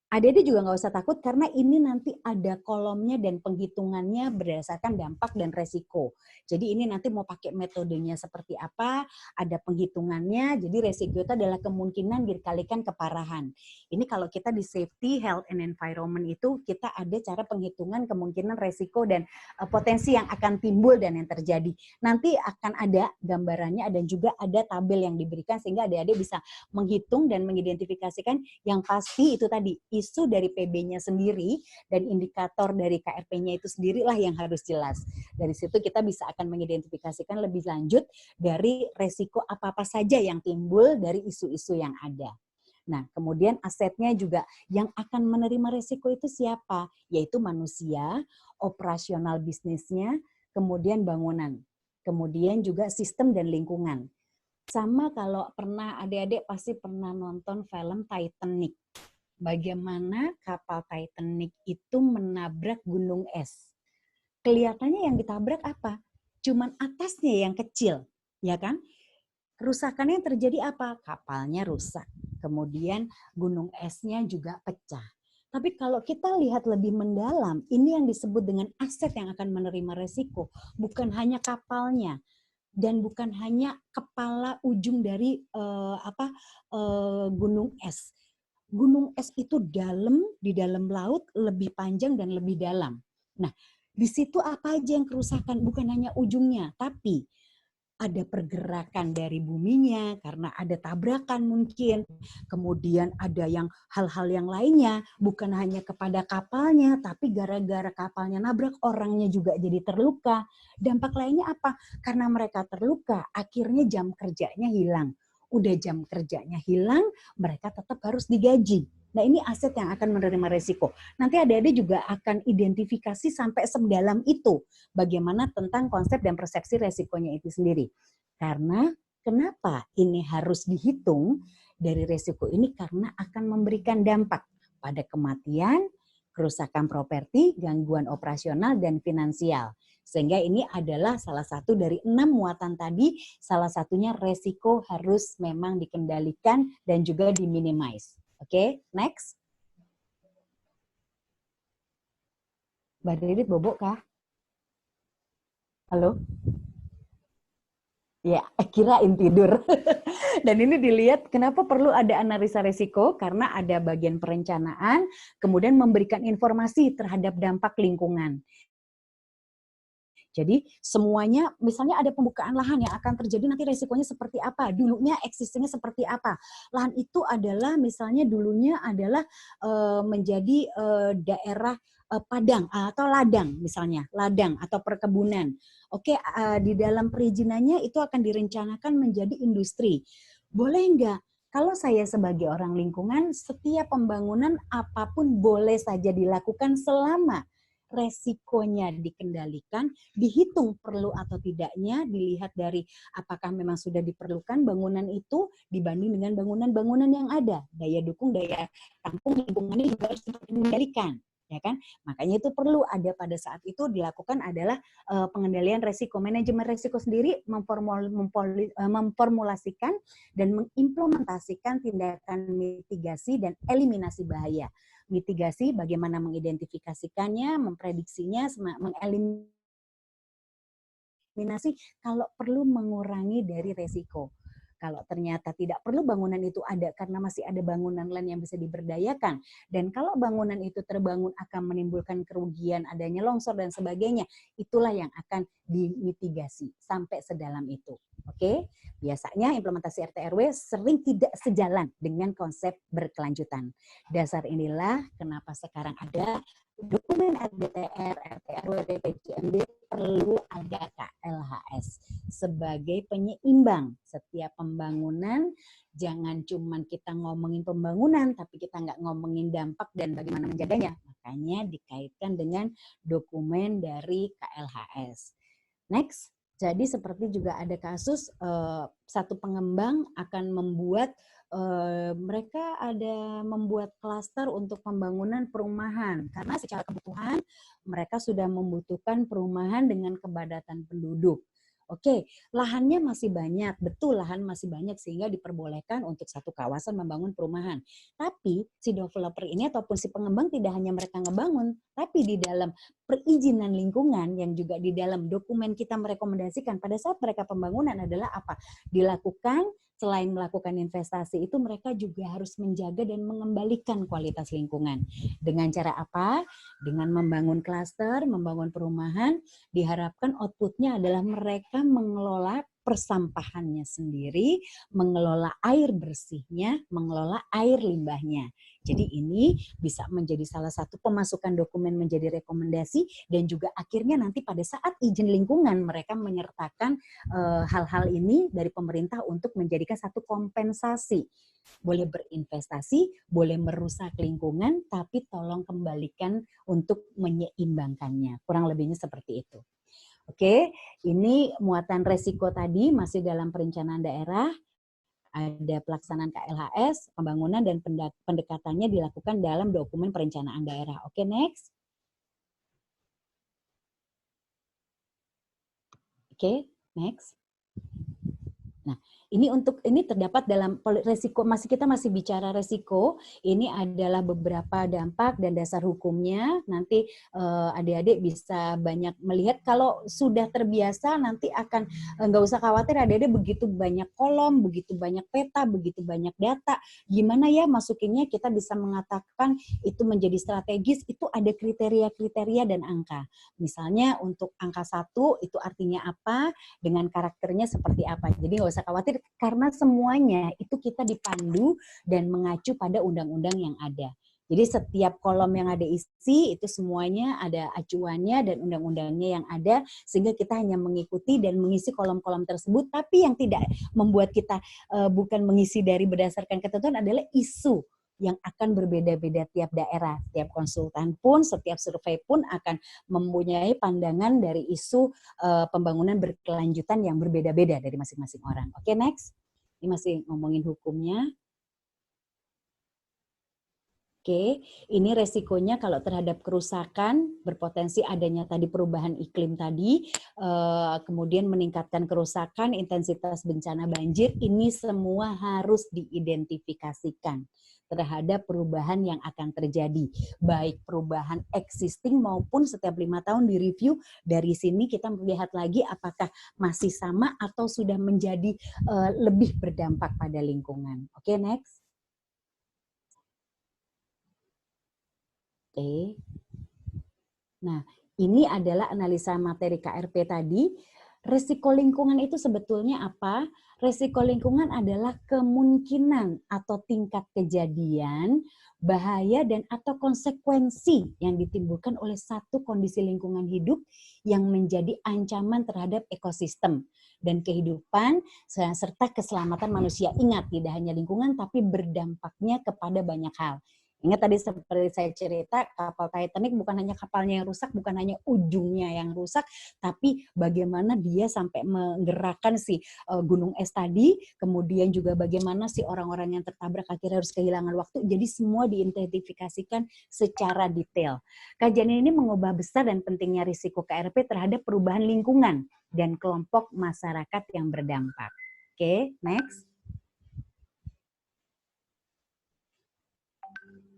[SPEAKER 4] Adik-adik juga nggak usah takut karena ini nanti ada kolomnya dan penghitungannya berdasarkan dampak dan resiko. Jadi ini nanti mau pakai metodenya seperti apa, ada penghitungannya. Jadi resiko itu adalah kemungkinan dikalikan keparahan. Ini kalau kita di safety, health, and environment itu kita ada cara penghitungan kemungkinan resiko dan potensi yang akan timbul dan yang terjadi. Nanti akan ada gambarannya dan juga ada tabel yang diberikan sehingga adik-adik bisa menghitung dan mengidentifikasikan yang pasti itu tadi. Isu dari PB-nya sendiri dan indikator dari KRP-nya itu sendirilah yang harus jelas. Dari situ kita bisa akan mengidentifikasikan lebih lanjut dari resiko apa-apa saja yang timbul dari isu-isu yang ada. Nah, kemudian asetnya juga yang akan menerima resiko itu siapa? Yaitu manusia, operasional bisnisnya, kemudian bangunan, kemudian juga sistem dan lingkungan. Sama kalau pernah adik-adik pasti pernah nonton film Titanic. Bagaimana kapal Titanic itu menabrak gunung es. Kelihatannya yang ditabrak apa? Cuman atasnya yang kecil, ya kan? Kerusakannya yang terjadi apa? Kapalnya rusak. Kemudian gunung esnya juga pecah. Tapi kalau kita lihat lebih mendalam, ini yang disebut dengan aset yang akan menerima resiko. Bukan hanya kapalnya, dan bukan hanya kepala ujung dari gunung es. Gunung es itu di dalam laut lebih panjang dan lebih dalam. Nah, di situ apa aja yang kerusakan? Bukan hanya ujungnya, tapi ada pergerakan dari buminya karena ada tabrakan mungkin. Kemudian ada yang hal-hal yang lainnya, bukan hanya kepada kapalnya, tapi gara-gara kapalnya nabrak, orangnya juga jadi terluka. Dampak lainnya apa? Karena mereka terluka, akhirnya jam kerjanya hilang. Udah jam kerjanya hilang, mereka tetap harus digaji. Nah, ini aset yang akan menerima resiko. Nanti adik-adik juga akan identifikasi sampai sedalam itu bagaimana tentang konsep dan persepsi resikonya itu sendiri. Karena kenapa ini harus dihitung dari resiko ini? Karena akan memberikan dampak pada kematian, kerusakan properti, gangguan operasional, dan finansial. Sehingga ini adalah salah satu dari 6 muatan tadi, salah satunya resiko harus memang dikendalikan dan juga diminimize. Oke, next. Mbak Didit bobok kah? Halo? Ya, kirain tidur. Dan ini dilihat kenapa perlu ada analisa risiko, karena ada bagian perencanaan, kemudian memberikan informasi terhadap dampak lingkungan. Jadi semuanya, misalnya ada pembukaan lahan yang akan terjadi, nanti resikonya seperti apa, dulunya existingnya seperti apa. Lahan itu adalah misalnya dulunya adalah menjadi daerah padang atau ladang misalnya, ladang atau perkebunan. Oke, di dalam perizinannya itu akan direncanakan menjadi industri. Boleh enggak? Kalau saya sebagai orang lingkungan, setiap pembangunan apapun boleh saja dilakukan selama resikonya dikendalikan, dihitung perlu atau tidaknya, dilihat dari apakah memang sudah diperlukan bangunan itu dibanding dengan bangunan-bangunan yang ada. Daya dukung, daya tampung lingkungannya juga harus dikendalikan. Ya kan? Makanya itu perlu ada pada saat itu dilakukan adalah pengendalian resiko. Manajemen resiko sendiri memformulasikan dan mengimplementasikan tindakan mitigasi dan eliminasi bahaya. Mitigasi bagaimana mengidentifikasikannya, memprediksinya, mengeliminasi kalau perlu mengurangi dari resiko. Kalau ternyata tidak perlu bangunan itu ada karena masih ada bangunan lain yang bisa diberdayakan. Dan kalau bangunan itu terbangun akan menimbulkan kerugian, adanya longsor dan sebagainya, itulah yang akan dimitigasi sampai sedalam itu. Oke? Biasanya implementasi RT/RW sering tidak sejalan dengan konsep berkelanjutan. Dasar inilah kenapa sekarang ada dokumen RDTR, RT/RW, DPJMD, perlu ada KLHS sebagai penyeimbang setiap pembangunan. Jangan cuma kita ngomongin pembangunan, tapi kita nggak ngomongin dampak dan bagaimana menjaganya. Makanya dikaitkan dengan dokumen dari KLHS. Next. Jadi seperti juga ada kasus satu pengembang akan membuat mereka ada membuat klaster untuk pembangunan perumahan karena secara kebutuhan mereka sudah membutuhkan perumahan dengan kepadatan penduduk. Oke, lahannya masih banyak, betul lahan masih banyak sehingga diperbolehkan untuk satu kawasan membangun perumahan. Tapi si developer ini ataupun si pengembang tidak hanya mereka ngebangun, tapi di dalam perizinan lingkungan yang juga di dalam dokumen kita merekomendasikan pada saat mereka pembangunan adalah apa? Dilakukan selain melakukan investasi itu mereka juga harus menjaga dan mengembalikan kualitas lingkungan. Dengan cara apa? Dengan membangun klaster, membangun perumahan, diharapkan outputnya adalah mereka mengelola persampahannya sendiri, mengelola air bersihnya, mengelola air limbahnya. Jadi ini bisa menjadi salah satu pemasukan dokumen menjadi rekomendasi dan juga akhirnya nanti pada saat izin lingkungan mereka menyertakan hal-hal ini dari pemerintah untuk menjadikan satu kompensasi. Boleh berinvestasi, boleh merusak lingkungan, tapi tolong kembalikan untuk menyeimbangkannya. Kurang lebihnya seperti itu. Oke, ini muatan resiko tadi masih dalam perencanaan daerah, ada pelaksanaan KLHS, pembangunan dan pendekatannya dilakukan dalam dokumen perencanaan daerah. Oke, next. Oke, next. Nah, ini terdapat dalam resiko, kita masih bicara resiko, ini adalah beberapa dampak dan dasar hukumnya. Nanti adik-adik bisa banyak melihat, kalau sudah terbiasa nanti akan nggak usah khawatir adik-adik begitu banyak kolom, begitu banyak peta, begitu banyak data. Gimana ya masukinnya, kita bisa mengatakan itu menjadi strategis, itu ada kriteria-kriteria dan angka. Misalnya untuk angka 1 itu artinya apa, dengan karakternya seperti apa. Jadi nggak usah khawatir karena semuanya itu kita dipandu dan mengacu pada undang-undang yang ada. Jadi setiap kolom yang ada isi itu semuanya ada acuannya dan undang-undangnya yang ada sehingga kita hanya mengikuti dan mengisi kolom-kolom tersebut. Tapi yang tidak membuat kita bukan mengisi dari berdasarkan ketentuan adalah isu. yang akan berbeda-beda tiap daerah. Tiap konsultan pun, setiap survei pun akan mempunyai pandangan dari isu pembangunan berkelanjutan yang berbeda-beda dari masing-masing orang. Oke, next. Ini masih ngomongin hukumnya. Oke, ini resikonya kalau terhadap kerusakan, berpotensi adanya tadi perubahan iklim tadi, kemudian meningkatkan kerusakan, intensitas bencana banjir, ini semua harus diidentifikasikan terhadap perubahan yang akan terjadi. Baik perubahan existing maupun setiap 5 tahun direview, dari sini kita melihat lagi apakah masih sama atau sudah menjadi lebih berdampak pada lingkungan. Oke, next. Oke. Nah, ini adalah analisa materi KRP tadi. Resiko lingkungan itu sebetulnya apa? Resiko lingkungan adalah kemungkinan atau tingkat kejadian, bahaya dan atau konsekuensi yang ditimbulkan oleh satu kondisi lingkungan hidup yang menjadi ancaman terhadap ekosistem dan kehidupan serta keselamatan manusia. Ingat, tidak hanya lingkungan tapi berdampaknya kepada banyak hal. Ingat tadi seperti saya cerita, kapal Titanic bukan hanya kapalnya yang rusak, bukan hanya ujungnya yang rusak, tapi bagaimana dia sampai menggerakkan si gunung es tadi, kemudian juga bagaimana si orang-orang yang tertabrak akhirnya harus kehilangan waktu. Jadi semua diidentifikasikan secara detail. Kajian ini mengubah besar dan pentingnya risiko KRP terhadap perubahan lingkungan dan kelompok masyarakat yang berdampak. Oke, next.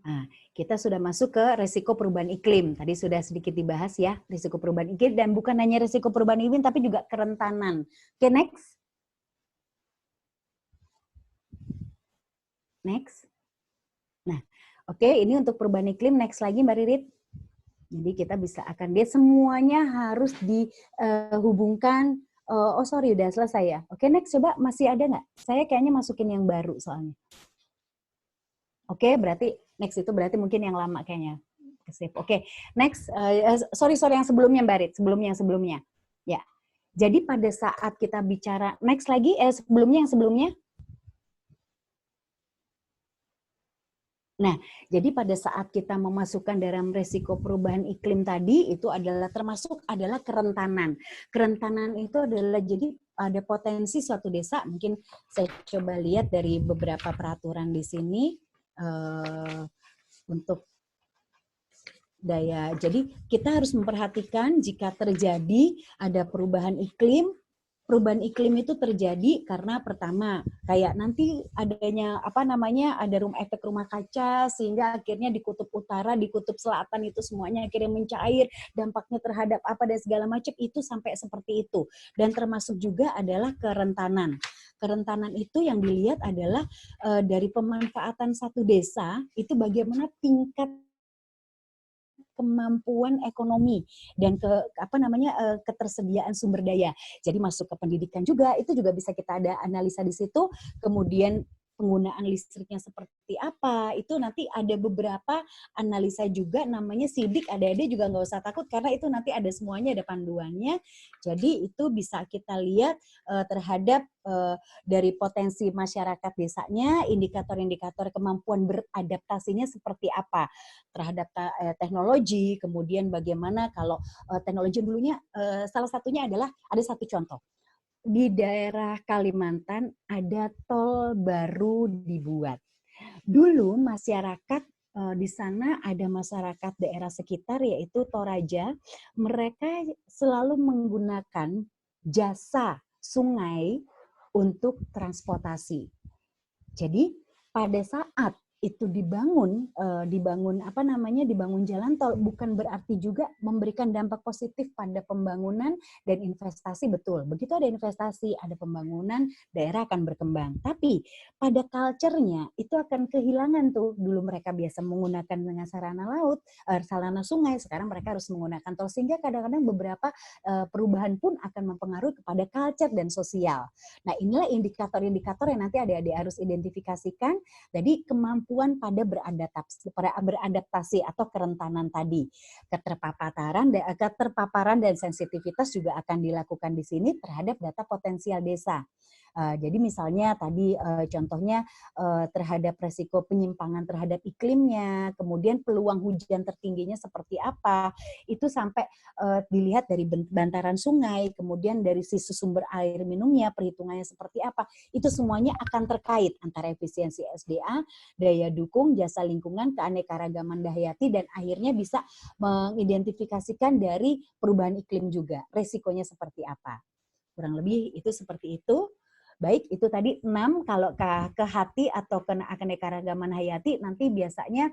[SPEAKER 4] Nah, kita sudah masuk ke resiko perubahan iklim. Tadi sudah sedikit dibahas ya, risiko perubahan iklim, dan bukan hanya risiko perubahan iklim, tapi juga kerentanan. Oke, next. Next. Nah, oke, ini untuk perubahan iklim. Next lagi, Mbak Ririt. Jadi kita bisa akan dia semuanya harus dihubungkan. Oh sorry, udah selesai ya. Oke, next, coba masih ada nggak? Saya kayaknya masukin yang baru soalnya. Oke, berarti next itu berarti mungkin yang lama kayaknya. Oke, next. Sorry yang sebelumnya Mbak Rit, sebelumnya. Ya. Jadi pada saat kita bicara next lagi, sebelumnya yang sebelumnya. Nah, jadi pada saat kita memasukkan dalam resiko perubahan iklim tadi, itu adalah termasuk adalah kerentanan. Kerentanan itu adalah jadi ada potensi suatu desa, mungkin saya coba lihat dari beberapa peraturan di sini. Untuk daya. Jadi kita harus memperhatikan jika terjadi ada perubahan iklim. Perubahan iklim itu terjadi karena pertama kayak nanti adanya ada efek rumah kaca sehingga akhirnya di kutub utara, di kutub selatan itu semuanya akhirnya mencair, dampaknya terhadap apa dan segala macam itu sampai seperti itu. Dan termasuk juga adalah kerentanan. Kerentanan itu yang dilihat adalah dari pemanfaatan satu desa itu bagaimana tingkat kemampuan ekonomi dan ketersediaan sumber daya. Jadi masuk ke pendidikan juga, itu juga bisa kita ada analisa di situ. Kemudian penggunaan listriknya seperti apa, itu nanti ada beberapa analisa juga namanya sidik. Adik-adik juga nggak usah takut karena itu nanti ada semuanya, ada panduannya. Jadi itu bisa kita lihat terhadap dari potensi masyarakat desanya, indikator-indikator kemampuan beradaptasinya seperti apa terhadap teknologi, kemudian bagaimana kalau teknologi dulunya, salah satunya adalah, ada satu contoh. Di daerah Kalimantan ada tol baru dibuat. Dulu masyarakat di sana ada masyarakat daerah sekitar yaitu Toraja, mereka selalu menggunakan jasa sungai untuk transportasi. Jadi pada saat itu dibangun jalan tol bukan berarti juga memberikan dampak positif pada pembangunan dan investasi. Betul, begitu ada investasi, ada pembangunan, daerah akan berkembang. Tapi pada culture-nya itu akan kehilangan tuh. Dulu mereka biasa menggunakan dengan sarana laut, sarana sungai, sekarang mereka harus menggunakan tol, sehingga kadang-kadang beberapa perubahan pun akan mempengaruhi kepada culture dan sosial. Nah, inilah indikator-indikator yang nanti adik-adik harus identifikasikan. Jadi kemampuan pada beradaptasi atau kerentanan tadi. Keterpaparan dan sensitivitas juga akan dilakukan di sini terhadap data potensial desa. Jadi misalnya tadi contohnya terhadap resiko penyimpangan terhadap iklimnya, kemudian peluang hujan tertingginya seperti apa, itu sampai dilihat dari bantaran sungai, kemudian dari sisi sumber air minumnya, perhitungannya seperti apa, itu semuanya akan terkait antara efisiensi SDA, daya dukung, jasa lingkungan, keanekaragaman hayati, dan akhirnya bisa mengidentifikasikan dari perubahan iklim juga, resikonya seperti apa. Kurang lebih itu seperti itu. Baik, itu tadi 6. Kalau ke hati atau ke keanekaragaman hayati, nanti biasanya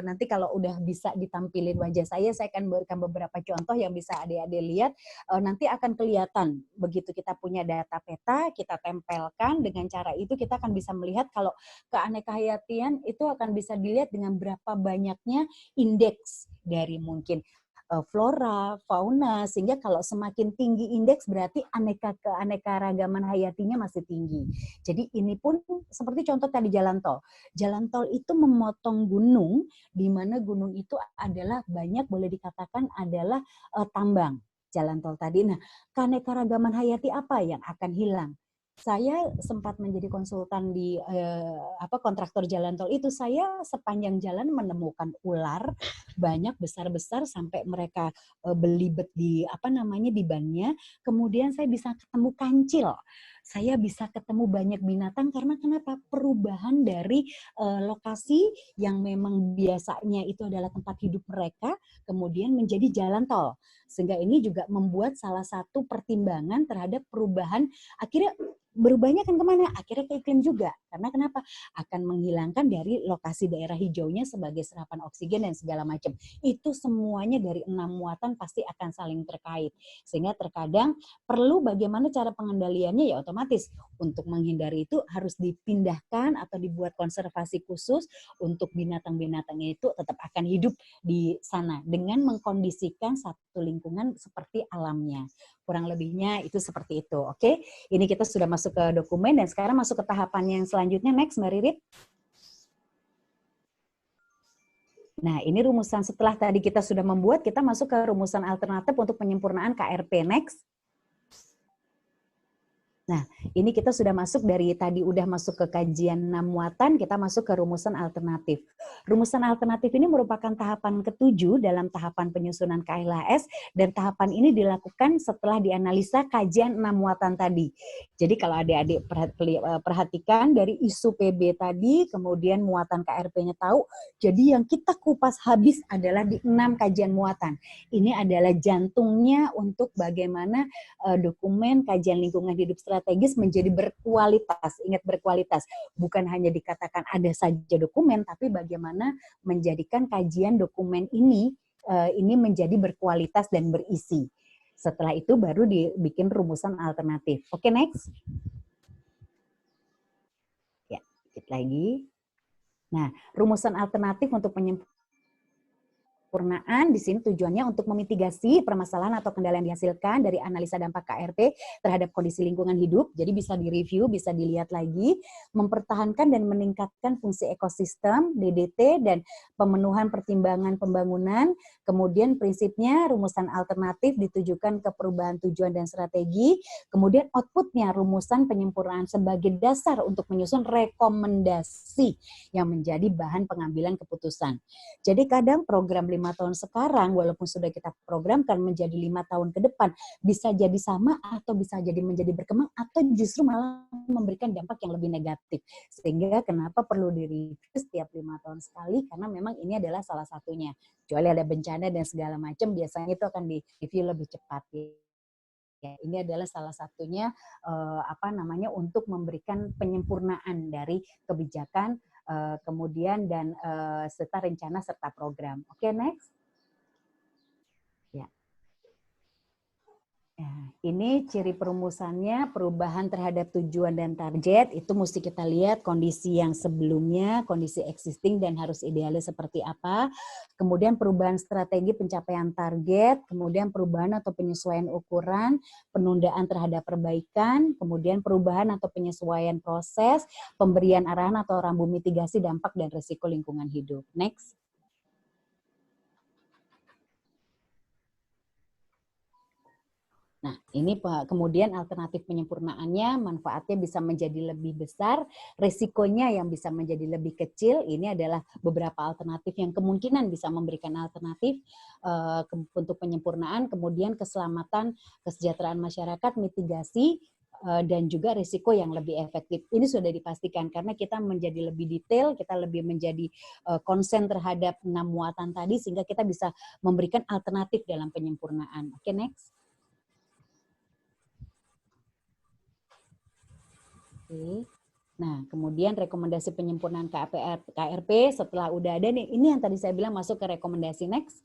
[SPEAKER 4] nanti kalau udah bisa ditampilin wajah saya akan berikan beberapa contoh yang bisa adik-adik lihat. Nanti akan kelihatan, begitu kita punya data peta, kita tempelkan, dengan cara itu kita akan bisa melihat kalau keanekaragaman itu akan bisa dilihat dengan berapa banyaknya indeks dari mungkin flora, fauna, sehingga kalau semakin tinggi indeks berarti keanekaragaman hayatinya masih tinggi. Jadi ini pun seperti contoh tadi jalan tol. Jalan tol itu memotong gunung, di mana gunung itu adalah banyak boleh dikatakan adalah tambang jalan tol tadi. Nah, keanekaragaman hayati apa yang akan hilang? Saya sempat menjadi konsultan di kontraktor jalan tol itu. Saya sepanjang jalan menemukan ular banyak besar-besar sampai mereka belibet di di bannya. Kemudian saya bisa ketemu kancil. Saya bisa ketemu banyak binatang karena kenapa? Perubahan dari lokasi yang memang biasanya itu adalah tempat hidup mereka kemudian menjadi jalan tol. Sehingga ini juga membuat salah satu pertimbangan terhadap perubahan. Akhirnya berubahnya kan kemana? Akhirnya ke iklim juga. Karena kenapa? Akan menghilangkan dari lokasi daerah hijaunya sebagai serapan oksigen dan segala macam. Itu semuanya dari 6 muatan pasti akan saling terkait. Sehingga terkadang perlu bagaimana cara pengendaliannya, ya otomatis untuk menghindari itu harus dipindahkan atau dibuat konservasi khusus untuk binatang-binatangnya itu tetap akan hidup di sana dengan mengkondisikan satu lingkungan seperti alamnya. Kurang lebihnya itu seperti itu. Oke, ini kita sudah masuk ke dokumen dan sekarang masuk ke tahapan yang selanjutnya. Next, Mbak Ririt. Nah, ini rumusan setelah tadi kita sudah membuat, kita masuk ke rumusan alternatif untuk penyempurnaan KRP. Next. Nah, ini kita sudah masuk dari tadi udah masuk ke kajian 6 muatan, kita masuk ke rumusan alternatif. Rumusan alternatif ini merupakan tahapan ke-7 dalam tahapan penyusunan KLHS, dan tahapan ini dilakukan setelah dianalisa kajian 6 muatan tadi. Jadi kalau adik-adik perhatikan dari isu PB tadi, kemudian muatan KRP-nya tahu, jadi yang kita kupas habis adalah di 6 kajian muatan. Ini adalah jantungnya untuk bagaimana dokumen kajian lingkungan hidup strategis menjadi berkualitas. Ingat, berkualitas. Bukan hanya dikatakan ada saja dokumen, tapi bagaimana menjadikan kajian dokumen ini menjadi berkualitas dan berisi. Setelah itu baru dibikin rumusan alternatif. Oke, next. Ya, dikit lagi. Nah, rumusan alternatif untuk penyempurnaan di sini tujuannya untuk memitigasi permasalahan atau kendala yang dihasilkan dari analisa dampak KRP terhadap kondisi lingkungan hidup. Jadi bisa direview, bisa dilihat lagi, mempertahankan dan meningkatkan fungsi ekosistem, DDT, dan pemenuhan pertimbangan pembangunan. Kemudian prinsipnya rumusan alternatif ditujukan ke perubahan tujuan dan strategi. Kemudian outputnya rumusan penyempurnaan sebagai dasar untuk menyusun rekomendasi yang menjadi bahan pengambilan keputusan. Jadi kadang program 5 tahun sekarang, walaupun sudah kita programkan menjadi 5 tahun ke depan, bisa jadi sama atau bisa jadi menjadi berkembang atau justru malah memberikan dampak yang lebih negatif. Sehingga kenapa perlu direview setiap 5 tahun sekali, karena memang ini adalah salah satunya. Kecuali ada bencana dan segala macam, biasanya itu akan direview lebih cepat. Ya, ini adalah salah satunya untuk memberikan penyempurnaan dari kebijakan kemudian dan serta rencana serta program. Oke, next. Ya. Nah, ini ciri perumusannya, perubahan terhadap tujuan dan target, itu mesti kita lihat kondisi yang sebelumnya, kondisi existing dan harus idealnya seperti apa. Kemudian perubahan strategi pencapaian target, kemudian perubahan atau penyesuaian ukuran, penundaan terhadap perbaikan, kemudian perubahan atau penyesuaian proses, pemberian arahan atau rambu mitigasi dampak dan risiko lingkungan hidup. Next. Nah, ini kemudian alternatif penyempurnaannya, manfaatnya bisa menjadi lebih besar, resikonya yang bisa menjadi lebih kecil. Ini adalah beberapa alternatif yang kemungkinan bisa memberikan alternatif untuk penyempurnaan, kemudian keselamatan, kesejahteraan masyarakat, mitigasi, dan juga risiko yang lebih efektif. Ini sudah dipastikan karena kita menjadi lebih detail, kita lebih menjadi konsen terhadap 6 muatan tadi sehingga kita bisa memberikan alternatif dalam penyempurnaan. Oke, next. Oke. Nah, kemudian rekomendasi penyempurnaan KRP setelah udah ada nih, ini yang tadi saya bilang masuk ke rekomendasi next.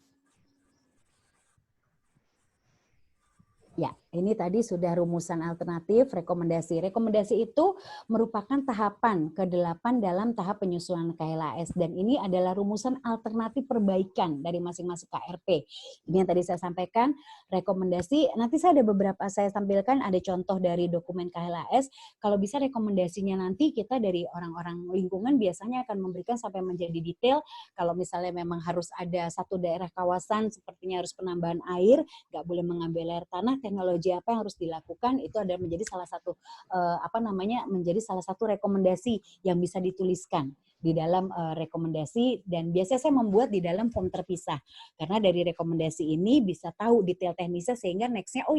[SPEAKER 4] Ya, ini tadi sudah rumusan alternatif, rekomendasi. Rekomendasi itu merupakan tahapan ke-8 dalam tahap penyusunan KLAS. Dan ini adalah rumusan alternatif perbaikan dari masing-masing KRP. Ini yang tadi saya sampaikan, rekomendasi. Nanti saya ada beberapa, saya tampilkan ada contoh dari dokumen KLAS. Kalau bisa rekomendasinya nanti kita dari orang-orang lingkungan biasanya akan memberikan sampai menjadi detail. Kalau misalnya memang harus ada satu daerah kawasan, sepertinya harus penambahan air, nggak boleh mengambil air tanah, teknologi apa yang harus dilakukan, itu adalah menjadi salah satu menjadi salah satu rekomendasi yang bisa dituliskan di dalam rekomendasi, dan biasanya saya membuat di dalam form terpisah karena dari rekomendasi ini bisa tahu detail teknisnya sehingga nextnya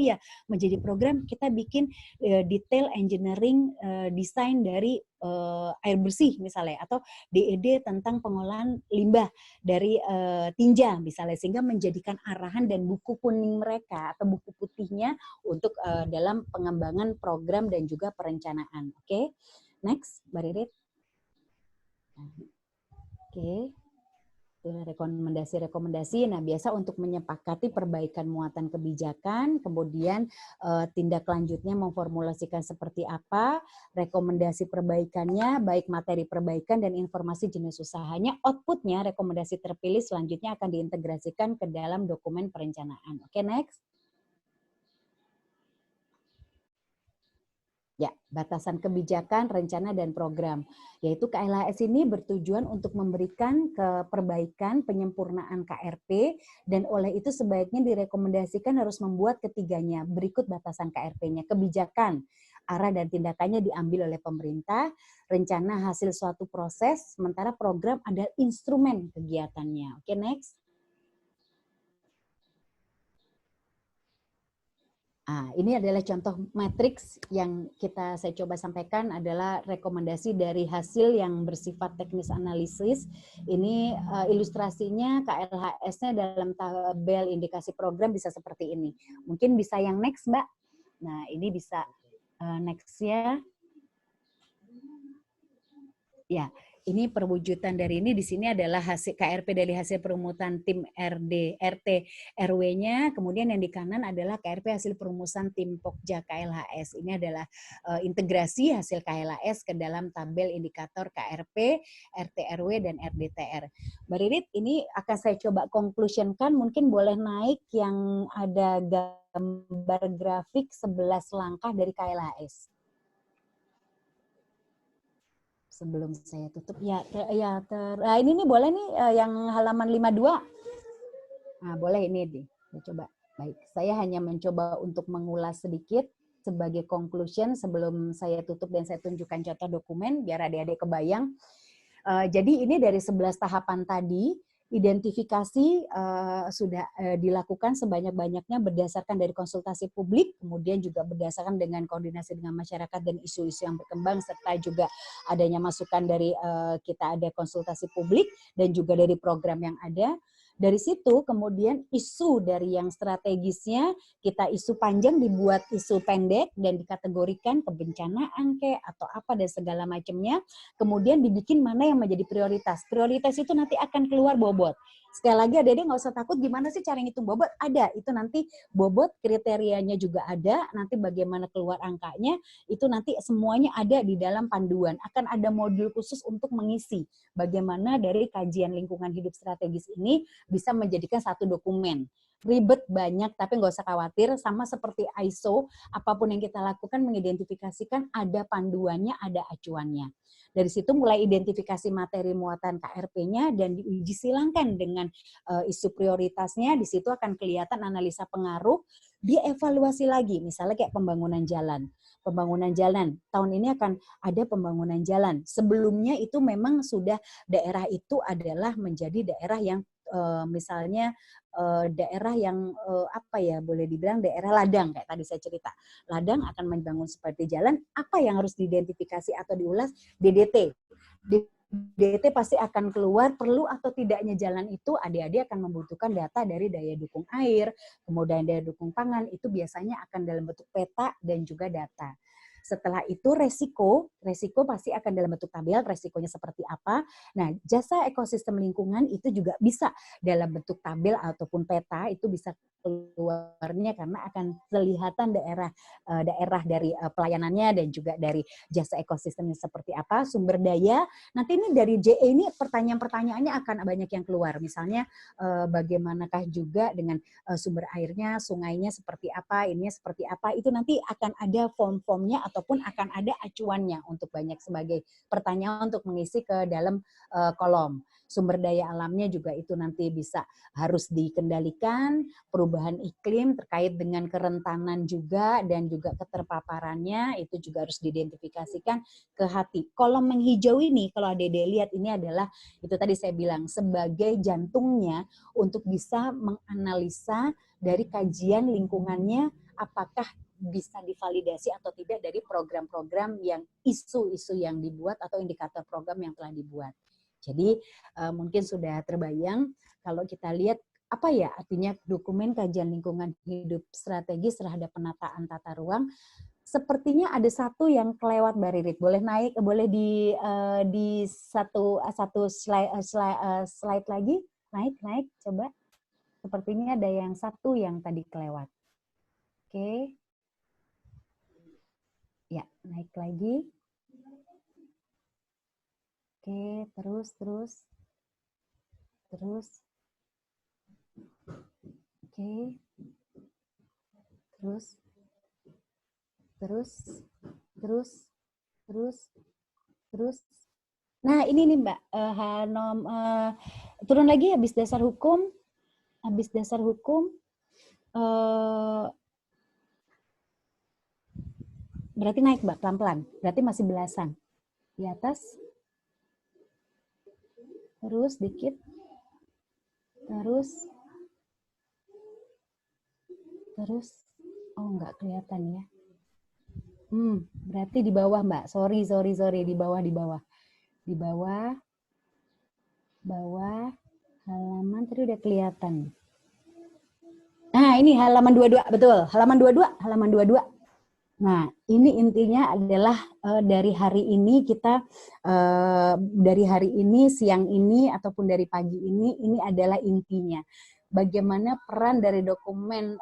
[SPEAKER 4] menjadi program kita bikin detail engineering desain dari air bersih misalnya, atau DED tentang pengolahan limbah dari tinja misalnya, sehingga menjadikan arahan dan buku kuning mereka atau buku putihnya untuk dalam pengembangan program dan juga perencanaan. Oke, next, Mbak Ririt. Oke. Rekomendasi-rekomendasi. Nah, biasa untuk menyepakati perbaikan muatan kebijakan, kemudian tindak lanjutnya memformulasikan seperti apa, rekomendasi perbaikannya, baik materi perbaikan dan informasi jenis usahanya, outputnya rekomendasi terpilih selanjutnya akan diintegrasikan ke dalam dokumen perencanaan. Oke, next. Ya, batasan kebijakan, rencana, dan program. Yaitu KLHS ini bertujuan untuk memberikan perbaikan penyempurnaan KRP, dan oleh itu sebaiknya direkomendasikan harus membuat ketiganya. Berikut batasan KRP-nya. Kebijakan, arah dan tindakannya diambil oleh pemerintah, rencana hasil suatu proses, sementara program adalah instrumen kegiatannya. Oke, next. Nah, ini adalah contoh matriks yang saya coba sampaikan adalah rekomendasi dari hasil yang bersifat teknis analisis. Ini ilustrasinya KLHS-nya dalam tabel indikasi program bisa seperti ini. Mungkin bisa yang next, Mbak. Nah, ini bisa next ya. Ya. Ini perwujudan dari ini di sini adalah hasil KRP dari hasil perumusan tim RT RW-nya, kemudian yang di kanan adalah KRP hasil perumusan tim Pokja KLHS. Ini adalah integrasi hasil KLHS ke dalam tabel indikator KRP, RT RW dan RDTR. Mbak Ririt, ini akan saya coba conclusion-kan, mungkin boleh naik yang ada gambar grafik 11 langkah dari KLHS. Sebelum saya tutup nah ini nih boleh nih yang halaman 52. Nah, boleh ini deh. Saya coba. Baik, saya hanya mencoba untuk mengulas sedikit sebagai conclusion sebelum saya tutup dan saya tunjukkan contoh dokumen biar adik-adik kebayang. Jadi ini dari 11 tahapan tadi, identifikasi sudah dilakukan sebanyak-banyaknya berdasarkan dari konsultasi publik, kemudian juga berdasarkan dengan koordinasi dengan masyarakat dan isu-isu yang berkembang, serta juga adanya masukan dari kita ada konsultasi publik dan juga dari program yang ada. Dari situ kemudian isu dari yang strategisnya kita isu panjang dibuat isu pendek dan dikategorikan kebencanaan atau apa dan segala macamnya. Kemudian dibikin mana yang menjadi prioritas. Prioritas itu nanti akan keluar bobot. Sekali lagi adik-adik nggak usah takut gimana sih cara ngitung bobot, ada. Itu nanti bobot kriterianya juga ada, nanti bagaimana keluar angkanya, itu nanti semuanya ada di dalam panduan. Akan ada modul khusus untuk mengisi bagaimana dari kajian lingkungan hidup strategis ini bisa menjadikan satu dokumen. Ribet banyak, tapi nggak usah khawatir, sama seperti ISO, apapun yang kita lakukan mengidentifikasikan ada panduannya, ada acuannya. Dari situ mulai identifikasi materi muatan KRP-nya dan diuji silangkan dengan isu prioritasnya. Di situ akan kelihatan analisa pengaruh, dia evaluasi lagi, misalnya kayak pembangunan jalan. Pembangunan jalan, tahun ini akan ada pembangunan jalan. Sebelumnya itu memang sudah daerah itu adalah menjadi daerah yang misalnya daerah yang apa ya, boleh dibilang daerah ladang, kayak tadi saya cerita. Ladang akan membangun seperti jalan, apa yang harus diidentifikasi atau diulas? DDT. DDT pasti akan keluar perlu atau tidaknya jalan itu, adik-adik akan membutuhkan data dari daya dukung air, kemudian daya dukung pangan, itu biasanya akan dalam bentuk peta dan juga data. Setelah itu resiko pasti akan dalam bentuk tabel, resikonya seperti apa. Nah, jasa ekosistem lingkungan itu juga bisa dalam bentuk tabel ataupun peta, itu bisa keluarnya karena akan kelihatan daerah dari pelayanannya dan juga dari jasa ekosistemnya seperti apa, sumber daya. Nanti ini dari JE ini pertanyaan-pertanyaannya akan banyak yang keluar. Misalnya bagaimanakah juga dengan sumber airnya, sungainya seperti apa, ininya seperti apa, itu nanti akan ada form-formnya ataupun akan ada acuannya untuk banyak sebagai pertanyaan untuk mengisi ke dalam kolom. Sumber daya alamnya juga itu nanti bisa harus dikendalikan, perubahan iklim terkait dengan kerentanan juga dan juga keterpaparannya itu juga harus diidentifikasikan ke hati. Kolom yang hijau ini kalau Dede lihat ini adalah itu tadi saya bilang sebagai jantungnya untuk bisa menganalisa dari kajian lingkungannya apakah bisa divalidasi atau tidak dari program-program yang isu-isu yang dibuat atau indikator program yang telah dibuat. Jadi mungkin sudah terbayang kalau kita lihat apa ya artinya dokumen kajian lingkungan hidup strategis terhadap penataan tata ruang. Sepertinya ada satu yang kelewat Mbak Ririt. Boleh naik, boleh di satu slide lagi, naik coba. Sepertinya ada yang satu yang tadi kelewat. Oke. Ya, naik lagi. Oke, terus. Oke. Terus. Nah, ini nih Mbak, turun lagi habis dasar hukum. Berarti naik Mbak, pelan-pelan. Berarti masih belasan. Di atas. Terus dikit. Terus. Oh, nggak kelihatan ya. Berarti di bawah Mbak. Sorry. Di bawah. Halaman tadi udah kelihatan. Nah, ini halaman 22, betul. Halaman 22. Nah, ini intinya adalah dari hari ini kita, dari hari ini, siang ini, ataupun dari pagi ini adalah intinya. Bagaimana peran dari dokumen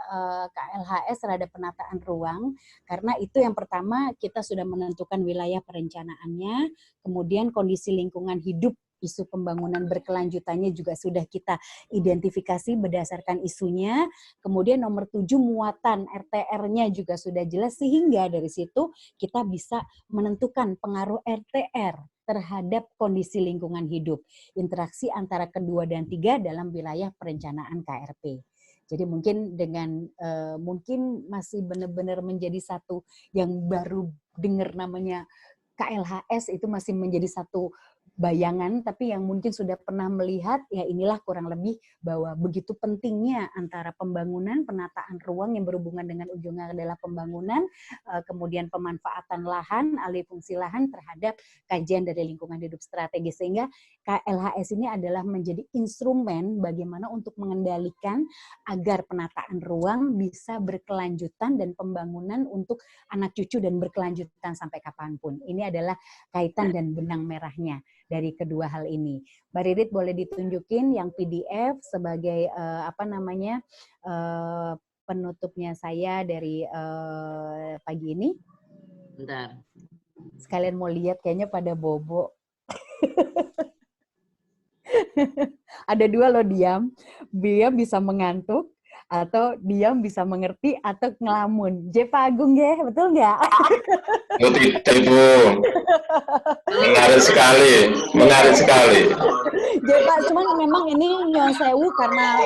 [SPEAKER 4] KLHS terhadap penataan ruang, karena itu yang pertama kita sudah menentukan wilayah perencanaannya, kemudian kondisi lingkungan hidup, isu pembangunan berkelanjutannya juga sudah kita identifikasi berdasarkan isunya, kemudian nomor 7 muatan RTR-nya juga sudah jelas, sehingga dari situ kita bisa menentukan pengaruh RTR terhadap kondisi lingkungan hidup, interaksi antara kedua dan 3 dalam wilayah perencanaan KRP. Jadi mungkin dengan mungkin masih benar-benar menjadi satu yang baru dengar namanya KLHS, itu masih menjadi satu bayangan, tapi yang mungkin sudah pernah melihat, ya inilah kurang lebih bahwa begitu pentingnya antara pembangunan, penataan ruang yang berhubungan dengan ujungnya adalah pembangunan, kemudian pemanfaatan lahan, alih fungsi lahan terhadap kajian dari lingkungan hidup strategis, sehingga KLHS ini adalah menjadi instrumen bagaimana untuk mengendalikan agar penataan ruang bisa berkelanjutan dan pembangunan untuk anak cucu dan berkelanjutan sampai kapanpun. Ini adalah kaitan dan benang merahnya dari kedua hal ini. Mbak Ririt boleh ditunjukin yang PDF sebagai penutupnya saya dari pagi ini.
[SPEAKER 1] Bentar.
[SPEAKER 4] Sekalian mau lihat, kayaknya pada bobo. Ada 2 loh diam bisa mengantuk. atau diam bisa mengerti atau ngelamun. J. Pak Agung ya, betul nggak?
[SPEAKER 5] Oh, tidak, Ibu. Menarik sekali, menarik sekali.
[SPEAKER 4] J. Pak, cuman memang ini nyon sewu karena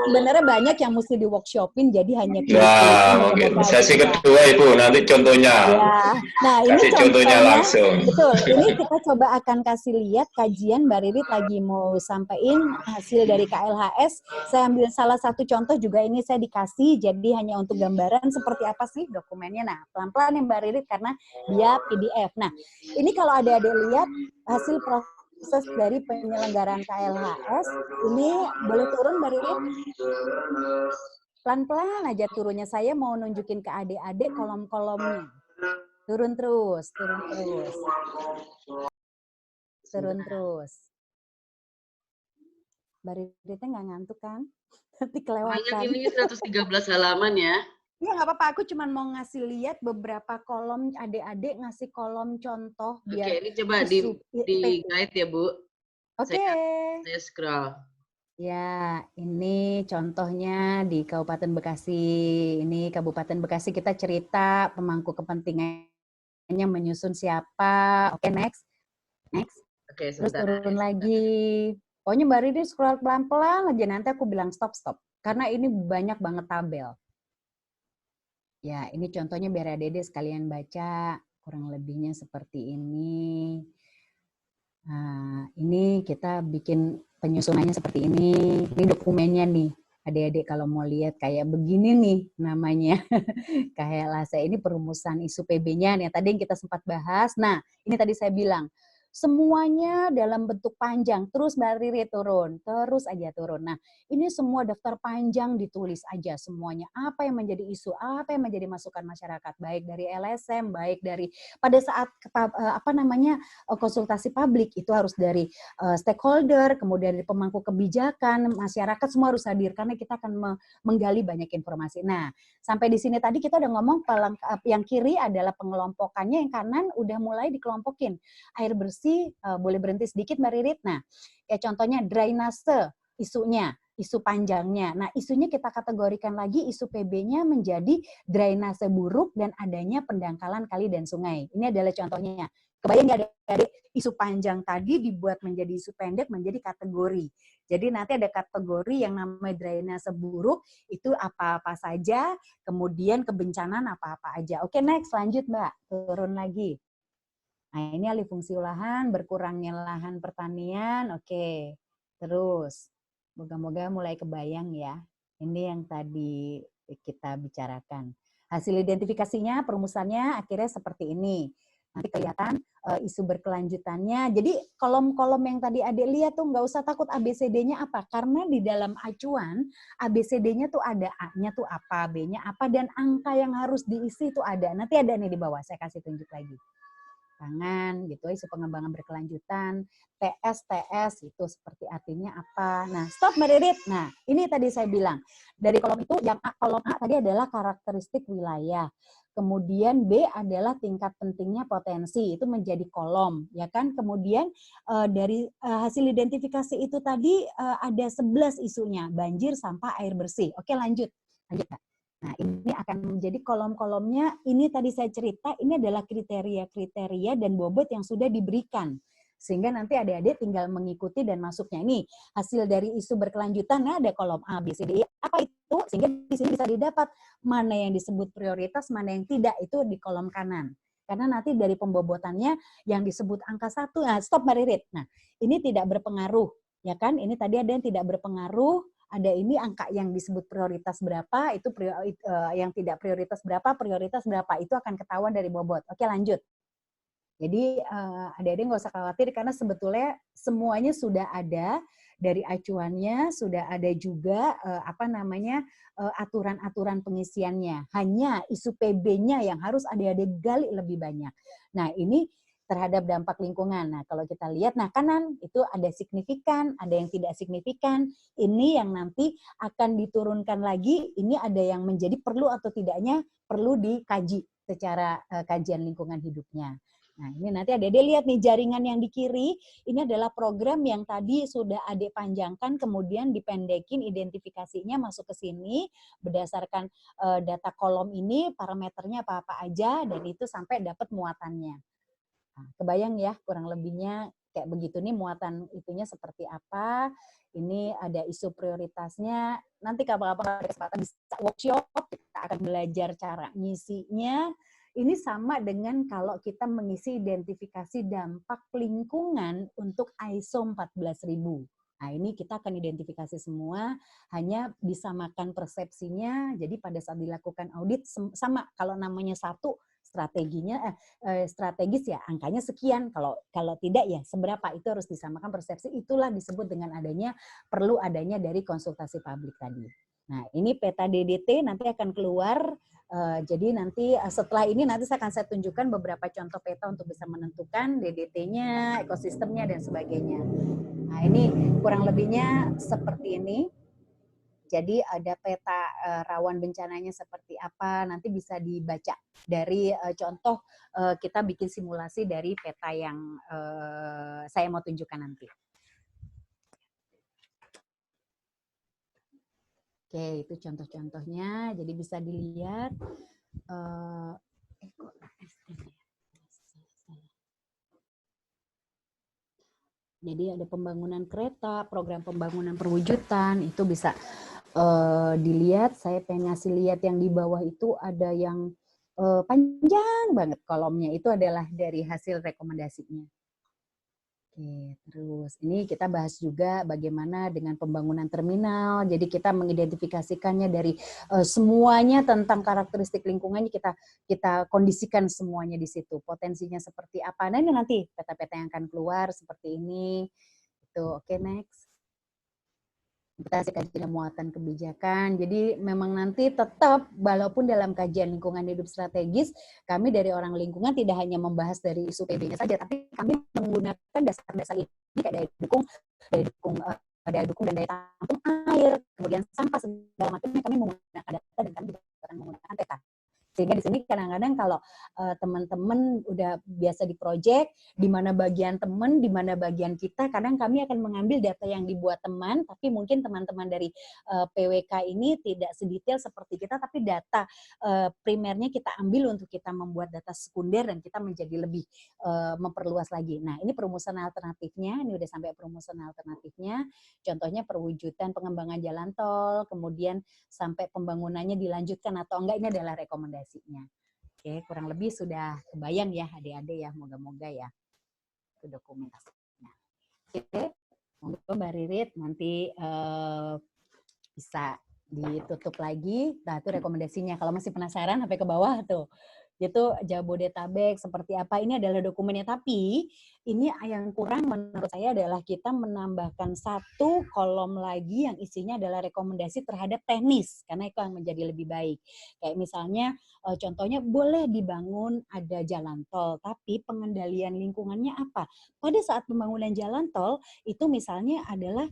[SPEAKER 4] sebenarnya banyak yang mesti di workshopin, jadi hanya
[SPEAKER 5] Nah, mungkin sesi kedua Ibu, nanti contohnya.
[SPEAKER 4] Ya, nah ini
[SPEAKER 5] Kasih contohnya langsung.
[SPEAKER 4] Betul, ini kita coba akan kasih lihat kajian Mbak Ririt lagi mau sampaikan hasil dari KLHS. Saya ambil salah satu contoh juga ini saya dikasih, jadi hanya untuk gambaran seperti apa sih dokumennya. Nah, pelan-pelan ya Mbak Ririt karena dia PDF. Nah, ini kalau adik-adik lihat hasil proses dari penyelenggaraan KLHS, ini boleh turun Mbak Ririt? Pelan-pelan aja turunnya, saya mau nunjukin ke adik-adik kolom-kolomnya. Turun terus, turun terus. Turun terus. Mbak Ritnya nggak ngantuk kan? Nanti kelewatan.
[SPEAKER 1] Banyak ini 113 halaman ya.
[SPEAKER 4] Iya nggak apa-apa, aku cuma mau ngasih lihat beberapa kolom, adik-adik ngasih kolom contoh. Biar
[SPEAKER 1] Oke, ini coba di guide ya Bu.
[SPEAKER 4] Oke.
[SPEAKER 1] Saya scroll.
[SPEAKER 4] Ya, ini contohnya di Kabupaten Bekasi. Ini Kabupaten Bekasi kita cerita pemangku kepentingannya menyusun siapa. Oke, next. Next.
[SPEAKER 1] Oke,
[SPEAKER 4] terus
[SPEAKER 1] sebentar.
[SPEAKER 4] turun lagi. Pokoknya Mbak Ridi scroll pelan-pelan aja, nanti aku bilang stop. Karena ini banyak banget tabel. Ya, ini contohnya biar adik-adik sekalian baca. Kurang lebihnya seperti ini. Nah, ini kita bikin penyusunannya seperti ini. Ini dokumennya nih. Adik-adik kalau mau lihat kayak begini nih namanya. Kayak Lase ini perumusan isu PB-nya nih. Tadi yang kita sempat bahas. Nah, ini tadi saya bilang. Semuanya dalam bentuk panjang, terus Mbak Riri turun, terus aja turun. Nah, ini semua daftar panjang ditulis aja semuanya. Apa yang menjadi isu, apa yang menjadi masukan masyarakat, baik dari LSM, baik dari pada saat konsultasi publik itu harus dari stakeholder, kemudian dari pemangku kebijakan, masyarakat semua harus hadir karena kita akan menggali banyak informasi. Nah, sampai di sini tadi kita udah ngomong yang kiri adalah pengelompokannya, yang kanan udah mulai dikelompokin. Air bersih boleh berhenti sedikit Mbak Ririt. Nah, kayak contohnya drainase isunya, isu panjangnya. Nah, isunya kita kategorikan lagi isu PB-nya menjadi drainase buruk dan adanya pendangkalan kali dan sungai. Ini adalah contohnya. Kebayang nggak adik-adik, isu panjang tadi dibuat menjadi isu pendek menjadi kategori. Jadi nanti ada kategori yang namanya drainase buruk, itu apa-apa saja, kemudian kebencanaan apa-apa aja. Oke, next, lanjut Mbak, turun lagi. Nah, ini alih fungsi lahan, berkurangnya lahan pertanian, oke. Terus, moga-moga mulai kebayang ya. Ini yang tadi kita bicarakan. Hasil identifikasinya, perumusannya akhirnya seperti ini. Nanti kelihatan isu berkelanjutannya. Jadi kolom-kolom yang tadi adik lihat tuh nggak usah takut ABCD-nya apa. Karena di dalam acuan, ABCD-nya tuh ada A-nya tuh apa, B-nya apa, dan angka yang harus diisi tuh ada. Nanti ada nih di bawah, saya kasih tunjuk lagi. Pangan gitu, isu pengembangan berkelanjutan, TS itu seperti artinya apa. Nah, stop Mbak Ririt. Nah, ini tadi saya bilang dari kolom itu yang kolom A tadi adalah karakteristik wilayah. Kemudian B adalah tingkat pentingnya potensi, itu menjadi kolom, ya kan? Kemudian dari hasil identifikasi itu tadi ada 11 isunya, banjir, sampah, air bersih. Oke, lanjut Kak. Nah, ini akan menjadi kolom-kolomnya. Ini tadi saya cerita, ini adalah kriteria-kriteria dan bobot yang sudah diberikan. Sehingga nanti adik-adik tinggal mengikuti dan masuknya. Ini hasil dari isu berkelanjutan, nah ada kolom A, B, C, D, E. Apa itu? Sehingga di sini bisa didapat mana yang disebut prioritas, mana yang tidak, itu di kolom kanan. Karena nanti dari pembobotannya yang disebut angka 1, nah stop Mbak Ririt. Nah, ini tidak berpengaruh. Ya kan? Ini tadi ada yang tidak berpengaruh. Ada ini angka yang disebut prioritas berapa, itu yang tidak prioritas berapa, itu akan ketahuan dari bobot. Oke, lanjut. Jadi adik-adik nggak usah khawatir karena sebetulnya semuanya sudah ada dari acuannya, sudah ada juga aturan-aturan pengisiannya. Hanya isu PB-nya yang harus adik-adik gali lebih banyak. Nah, ini terhadap dampak lingkungan. Nah, kalau kita lihat, nah kanan itu ada signifikan, ada yang tidak signifikan. Ini yang nanti akan diturunkan lagi, ini ada yang menjadi perlu atau tidaknya perlu dikaji secara kajian lingkungan hidupnya. Nah, ini nanti Adik-adik lihat nih jaringan yang di kiri, ini adalah program yang tadi sudah Adik panjangkan, kemudian dipendekin identifikasinya masuk ke sini, berdasarkan data kolom ini, parameternya apa-apa aja, dan itu sampai dapat muatannya. Nah, kebayang ya, kurang lebihnya kayak begitu nih, muatan itunya seperti apa. Ini ada isu prioritasnya, nanti kapan-kapan ada kesempatan bisa workshop, kita akan belajar cara ngisinya. Ini sama dengan kalau kita mengisi identifikasi dampak lingkungan untuk ISO 14000. Nah, ini kita akan identifikasi semua, hanya disamakan persepsinya. Jadi pada saat dilakukan audit sama, kalau namanya satu strateginya strategis ya angkanya sekian, kalau tidak ya seberapa, itu harus disamakan persepsi. Itulah disebut dengan perlu adanya dari konsultasi publik tadi. Nah, ini peta DDT nanti akan keluar. Jadi nanti setelah ini nanti saya tunjukkan beberapa contoh peta untuk bisa menentukan DDT-nya, ekosistemnya, dan sebagainya. Nah, ini kurang lebihnya seperti ini. Jadi ada peta rawan bencananya seperti apa, nanti bisa dibaca dari contoh kita bikin simulasi dari peta yang saya mau tunjukkan nanti. Oke, itu contoh-contohnya, jadi bisa dilihat. Jadi ada pembangunan kereta, program pembangunan perwujudan, itu bisa dilihat. Saya pengen ngasih lihat yang di bawah itu ada yang panjang banget kolomnya, itu adalah dari hasil rekomendasinya. Oke, terus ini kita bahas juga bagaimana dengan pembangunan terminal. Jadi kita mengidentifikasikannya dari semuanya tentang karakteristik lingkungannya, kita kondisikan semuanya di situ. Potensinya seperti apa? Nah, ini nanti peta-peta yang akan keluar seperti ini. Itu oke, next. Kita kajian muatan kebijakan. Jadi memang nanti tetap walaupun dalam kajian lingkungan hidup strategis, kami dari orang lingkungan tidak hanya membahas dari isu PB-nya saja, tapi kami menggunakan dasar-dasar ini kayak daya dukung dan daya tampung air, kemudian sampah segala macamnya kami menggunakan data dan kami juga akan menggunakan peta. Sehingga di sini kadang-kadang kalau teman-teman udah biasa di project, di mana bagian teman, di mana bagian kita, kadang kami akan mengambil data yang dibuat teman, tapi mungkin teman-teman dari PWK ini tidak sedetail seperti kita, tapi data primernya kita ambil untuk kita membuat data sekunder dan kita menjadi lebih memperluas lagi. Nah, ini perumusan alternatifnya, ini udah sampai perumusan alternatifnya, contohnya perwujudan pengembangan jalan tol, kemudian sampai pembangunannya dilanjutkan atau enggak, ini adalah rekomendasi. Oke, kurang lebih sudah kebayang ya adik-adik ya, moga-moga ya itu dokumentasinya. Oke, monggo Mbak Ririt nanti bisa ditutup lagi. Nah, itu rekomendasinya. Kalau masih penasaran sampai ke bawah tuh. Itu Jabodetabek seperti apa, ini adalah dokumennya, tapi ini yang kurang menurut saya adalah kita menambahkan satu kolom lagi yang isinya adalah rekomendasi terhadap teknis, karena itu yang menjadi lebih baik. Kayak misalnya contohnya boleh dibangun ada jalan tol, tapi pengendalian lingkungannya apa? Pada saat pembangunan jalan tol itu misalnya adalah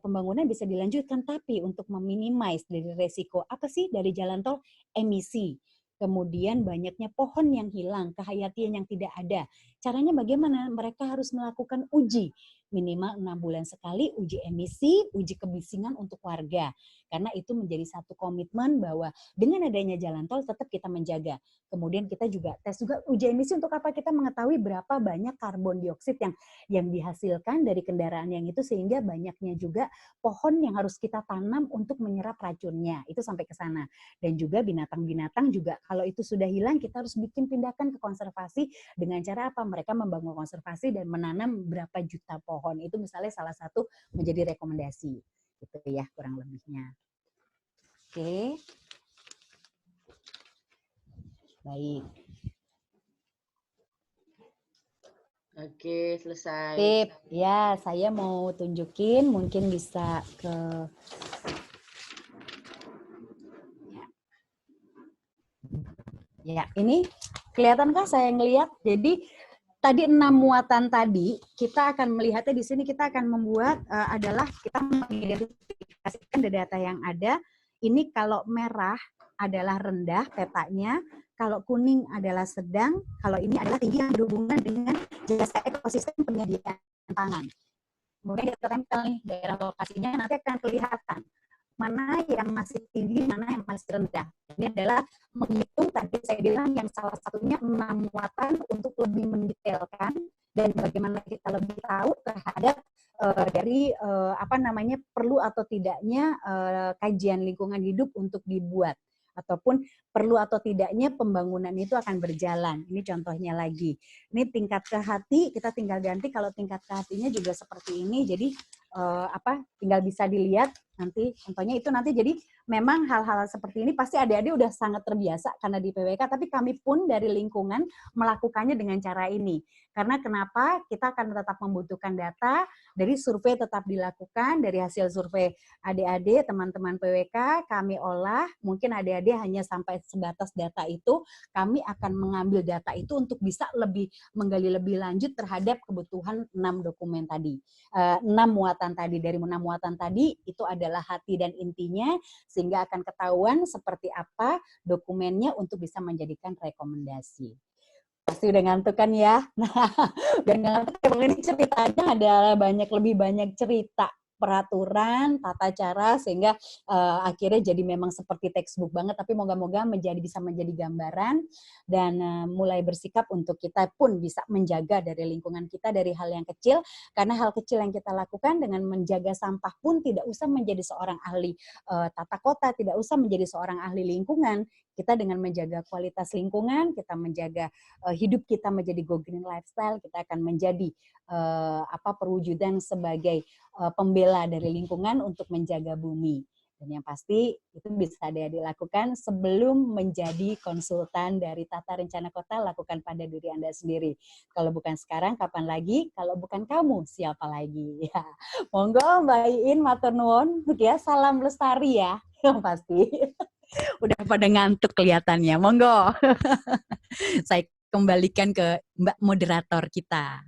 [SPEAKER 4] pembangunan bisa dilanjutkan, tapi untuk meminimais dari resiko apa sih dari jalan tol? Emisi. Kemudian banyaknya pohon yang hilang, kehayatian yang tidak ada. Caranya bagaimana? Mereka harus melakukan uji. Minimal 6 bulan sekali, uji emisi, uji kebisingan untuk warga. Karena itu menjadi satu komitmen bahwa dengan adanya jalan tol tetap kita menjaga. Kemudian kita juga tes juga uji emisi untuk apa? Kita mengetahui berapa banyak karbon dioksida yang dihasilkan dari kendaraan yang itu, sehingga banyaknya juga pohon yang harus kita tanam untuk menyerap racunnya. Itu sampai ke sana. Dan juga binatang-binatang juga kalau itu sudah hilang, kita harus bikin tindakan ke konservasi dengan cara apa? Mereka membangun konservasi dan menanam berapa juta pohon. Itu misalnya salah satu menjadi rekomendasi. Gitu ya kurang lebihnya. Oke. Baik.
[SPEAKER 1] Oke, selesai.
[SPEAKER 4] Tip, ya saya mau tunjukin, mungkin bisa ke ya ini kelihatankah saya ngelihat? Jadi tadi 6 muatan tadi kita akan melihatnya di sini, kita akan membuat adalah kita mengidentifikasikan data yang ada. Ini kalau merah adalah rendah petanya, kalau kuning adalah sedang, kalau ini adalah tinggi yang berhubungan dengan jasa ekosistem penyediaan pangan. Kemudian kita tempel nih daerah lokasinya, nanti akan kelihatan mana yang masih tinggi, mana yang masih rendah. Ini adalah menghitung, tadi saya bilang yang salah satunya 6 muatan untuk lebih mendetailkan dan bagaimana kita lebih tahu terhadap dari perlu atau tidaknya kajian lingkungan hidup untuk dibuat, ataupun perlu atau tidaknya pembangunan itu akan berjalan. Ini contohnya lagi. Ini tingkat ke hati, kita tinggal ganti kalau tingkat ke hatinya juga seperti ini. Jadi tinggal bisa dilihat nanti contohnya itu nanti. Jadi memang hal-hal seperti ini pasti adik-adik udah sangat terbiasa karena di PWK, tapi kami pun dari lingkungan melakukannya dengan cara ini. Karena kenapa? Kita akan tetap membutuhkan data, dari survei tetap dilakukan, dari hasil survei adik-adik, teman-teman PWK, kami olah, mungkin adik-adik hanya sampai sebatas data itu, kami akan mengambil data itu untuk bisa lebih menggali lebih lanjut terhadap kebutuhan 6 dokumen tadi. 6 muatan tadi, dari 6 muatan tadi, itu adalah hati dan intinya, sehingga akan ketahuan seperti apa dokumennya untuk bisa menjadikan rekomendasi. Pasti udah ngantuk kan ya? Nah, udah ngantuk, ini ceritanya adalah lebih banyak cerita, peraturan, tata cara, sehingga akhirnya jadi memang seperti textbook banget, tapi moga-moga bisa menjadi gambaran, dan mulai bersikap untuk kita pun bisa menjaga dari lingkungan kita, dari hal yang kecil, karena hal kecil yang kita lakukan dengan menjaga sampah pun tidak usah menjadi seorang ahli tata kota, tidak usah menjadi seorang ahli lingkungan. Kita dengan menjaga kualitas lingkungan, kita menjaga hidup kita menjadi go green lifestyle, kita akan menjadi perwujudan sebagai pembela dari lingkungan untuk menjaga bumi. Dan yang pasti itu bisa dilakukan sebelum menjadi konsultan dari tata rencana kota, lakukan pada diri Anda sendiri. Kalau bukan sekarang, kapan lagi? Kalau bukan kamu, siapa lagi? Ya. Monggo Mbak Iin, matur nuwun, ya, salam lestari ya, yang pasti. Udah pada ngantuk kelihatannya, monggo. Saya kembalikan ke Mbak moderator kita.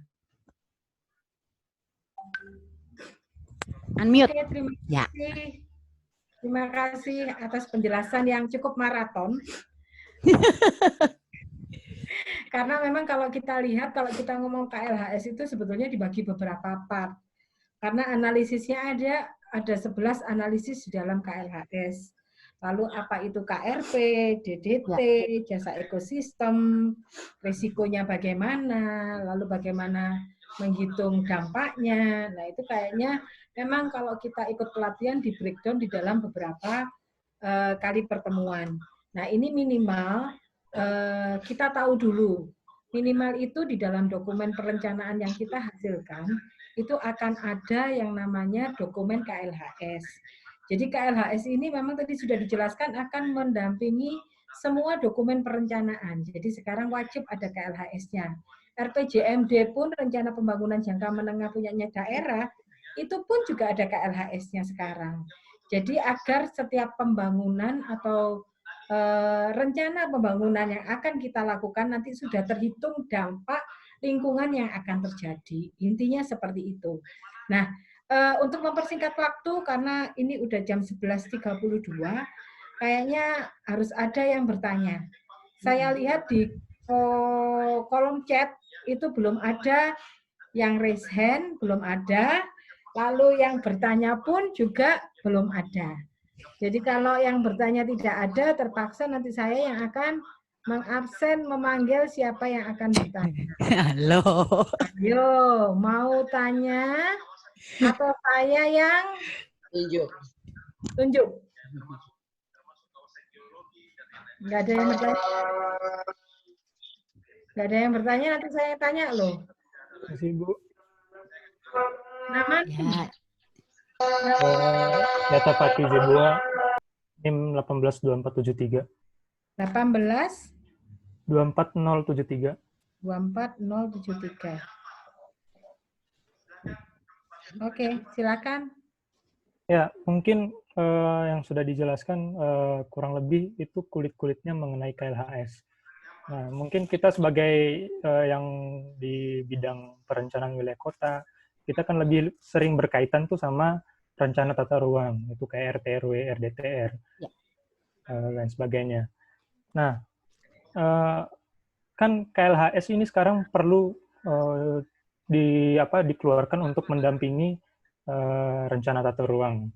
[SPEAKER 4] Unmute.
[SPEAKER 3] Oke, terima kasih atas penjelasan yang cukup maraton. Karena memang kalau kita lihat, kalau kita ngomong KLHS itu sebetulnya dibagi beberapa part. Karena analisisnya ada 11 analisis di dalam KLHS. Lalu apa itu KRP, DDT, jasa ekosistem, risikonya bagaimana, lalu bagaimana menghitung dampaknya. Nah, itu kayaknya memang kalau kita ikut pelatihan di breakdown di dalam beberapa kali pertemuan. Nah, ini minimal kita tahu dulu. Minimal itu di dalam dokumen perencanaan yang kita hasilkan, itu akan ada yang namanya dokumen KLHS. Jadi KLHS ini memang tadi sudah dijelaskan akan mendampingi semua dokumen perencanaan. Jadi sekarang wajib ada KLHS-nya. RPJMD pun, rencana pembangunan jangka menengah punyanya daerah, itu pun juga ada KLHS-nya sekarang. Jadi agar setiap pembangunan atau rencana pembangunan yang akan kita lakukan nanti sudah terhitung dampak lingkungan yang akan terjadi. Intinya seperti itu. Nah, untuk mempersingkat waktu, karena ini udah jam 11.32, kayaknya harus ada yang bertanya. Saya lihat di kolom chat itu belum ada yang raise hand, belum ada. Lalu yang bertanya pun juga belum ada. Jadi kalau yang bertanya tidak ada, terpaksa nanti saya yang akan mengabsen, memanggil siapa yang akan bertanya.
[SPEAKER 4] Halo.
[SPEAKER 3] Ayo, mau tanya atau saya yang tunjuk? Nggak ada yang bertanya? Nggak ada yang bertanya, nanti saya tanya loh.
[SPEAKER 6] Terima kasih, Bu.
[SPEAKER 3] Namanya?
[SPEAKER 6] Data Pati J2, NIM 182473.
[SPEAKER 3] 18?
[SPEAKER 6] 24073.
[SPEAKER 3] 24073. Oke, silakan.
[SPEAKER 6] Ya, mungkin yang sudah dijelaskan kurang lebih itu kulit-kulitnya mengenai KLHS. Nah, mungkin kita sebagai yang di bidang perencanaan wilayah kota, kita kan lebih sering berkaitan tuh sama rencana tata ruang, itu kayak RT, RW, RDTR, dan sebagainya. Nah, kan KLHS ini sekarang perlu dikeluarkan untuk mendampingi rencana tata ruang.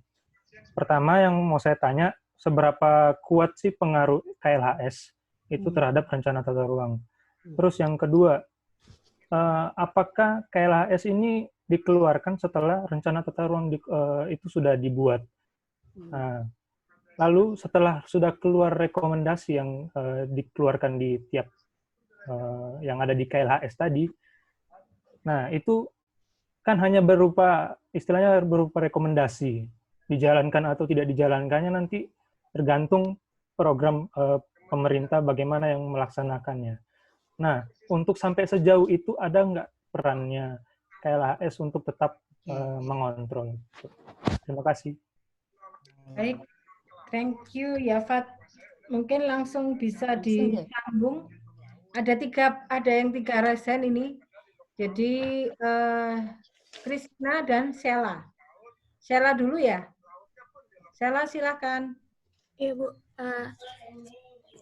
[SPEAKER 6] Pertama yang mau saya tanya, seberapa kuat sih pengaruh KLHS itu terhadap rencana tata ruang? Terus yang kedua, apakah KLHS ini dikeluarkan setelah rencana tata ruang itu sudah dibuat? Lalu setelah sudah keluar rekomendasi yang dikeluarkan di tiap yang ada di KLHS tadi, nah itu kan hanya istilahnya berupa rekomendasi, dijalankan atau tidak dijalankannya nanti tergantung program pemerintah bagaimana yang melaksanakannya. Nah, untuk sampai sejauh itu ada nggak perannya KLHS untuk tetap mengontrol? Terima kasih.
[SPEAKER 3] Baik, thank you Yafat. Mungkin langsung bisa disambung. Ada yang 3 resen ini. Jadi Krisna dan Sheila. Sheila dulu ya. Sheila silakan.
[SPEAKER 7] Iya Bu,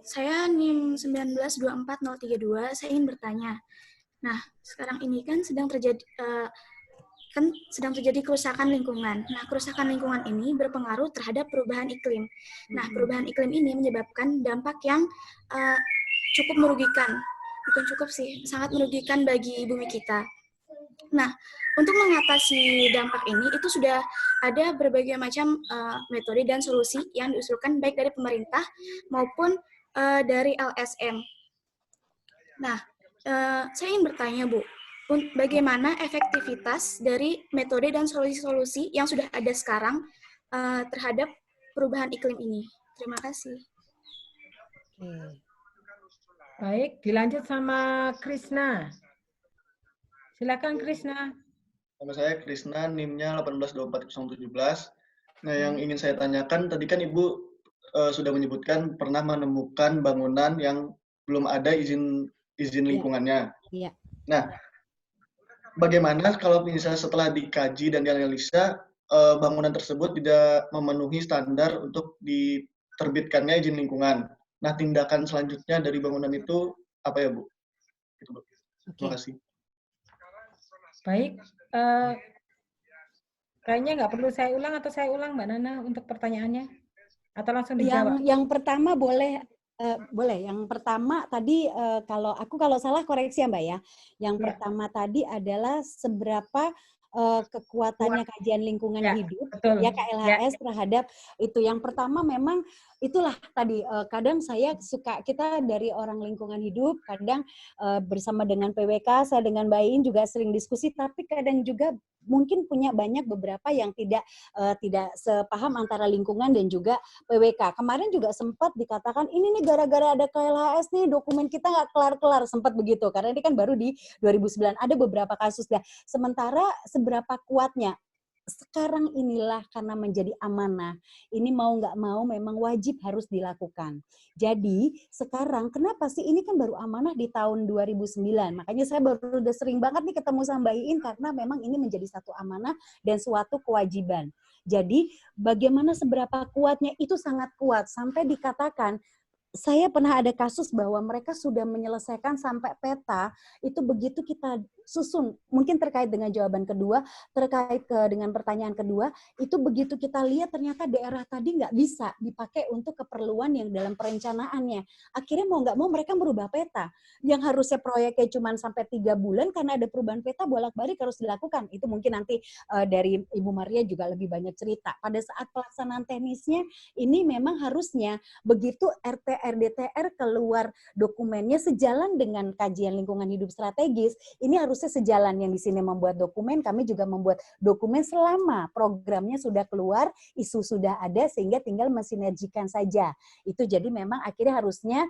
[SPEAKER 7] saya NIM 1924032. Saya ingin bertanya. Nah, sekarang ini kan sedang terjadi kerusakan lingkungan. Nah, kerusakan lingkungan ini berpengaruh terhadap perubahan iklim. Nah, perubahan iklim ini menyebabkan dampak yang cukup merugikan. Bukan cukup sih, sangat merugikan bagi bumi kita. Nah, untuk mengatasi dampak ini, itu sudah ada berbagai macam metode dan solusi yang diusulkan baik dari pemerintah maupun dari LSM. Nah, saya ingin bertanya, Bu, bagaimana efektivitas dari metode dan solusi-solusi yang sudah ada sekarang terhadap perubahan iklim ini? Terima kasih.
[SPEAKER 3] Baik, dilanjut sama Krisna. Silakan Krisna.
[SPEAKER 8] Nama saya Krisna, NIM-nya 1824017. Nah, yang ingin saya tanyakan, tadi kan Ibu sudah menyebutkan pernah menemukan bangunan yang belum ada izin lingkungannya.
[SPEAKER 4] Iya.
[SPEAKER 8] Nah, bagaimana kalau misalnya setelah dikaji dan dianalisa, bangunan tersebut tidak memenuhi standar untuk diterbitkannya izin lingkungan? Nah, tindakan selanjutnya dari bangunan itu apa ya, Bu? Gitu, Bu. Terima kasih.
[SPEAKER 3] Baik, kayaknya nggak perlu saya ulang atau saya ulang Mbak Nana untuk pertanyaannya? Atau langsung dijawab?
[SPEAKER 4] Yang pertama boleh. Yang pertama tadi kalau salah koreksi ya Mbak ya. Yang pertama tadi adalah seberapa kekuatannya kajian lingkungan hidup
[SPEAKER 3] betul.
[SPEAKER 4] Ya KLHS terhadap itu. Yang pertama memang itulah tadi kadang kita dari orang lingkungan hidup kadang bersama dengan PWK, saya dengan Mbak Iin juga sering diskusi, tapi kadang juga mungkin punya banyak beberapa yang tidak sepaham antara lingkungan dan juga PWK. Kemarin juga sempat dikatakan ini nih gara-gara ada KLHS nih dokumen kita nggak kelar-kelar, sempat begitu karena ini kan baru di 2009 ada beberapa kasus dah. Sementara seberapa kuatnya sekarang inilah karena menjadi amanah, ini mau nggak mau memang wajib harus dilakukan. Jadi sekarang kenapa sih ini kan baru amanah di tahun 2009, makanya saya udah sering banget nih ketemu sama Mbak Iin karena memang ini menjadi satu amanah dan suatu kewajiban. Jadi bagaimana seberapa kuatnya itu sangat kuat sampai dikatakan saya pernah ada kasus bahwa mereka sudah menyelesaikan sampai peta, itu begitu kita susun, mungkin terkait dengan jawaban kedua, dengan pertanyaan kedua, itu begitu kita lihat ternyata daerah tadi nggak bisa dipakai untuk keperluan yang dalam perencanaannya. Akhirnya mau nggak mau mereka merubah peta. Yang harusnya proyeknya cuma sampai 3 bulan, karena ada perubahan peta, bolak-balik harus dilakukan. Itu mungkin nanti dari Ibu Maria juga lebih banyak cerita. Pada saat pelaksanaan teknisnya, ini memang harusnya begitu RDTR keluar dokumennya sejalan dengan kajian lingkungan hidup strategis, ini harusnya sejalan. Yang di sini membuat dokumen, kami juga membuat dokumen selama programnya sudah keluar, isu sudah ada, sehingga tinggal mensinergikan saja. Itu jadi memang akhirnya harusnya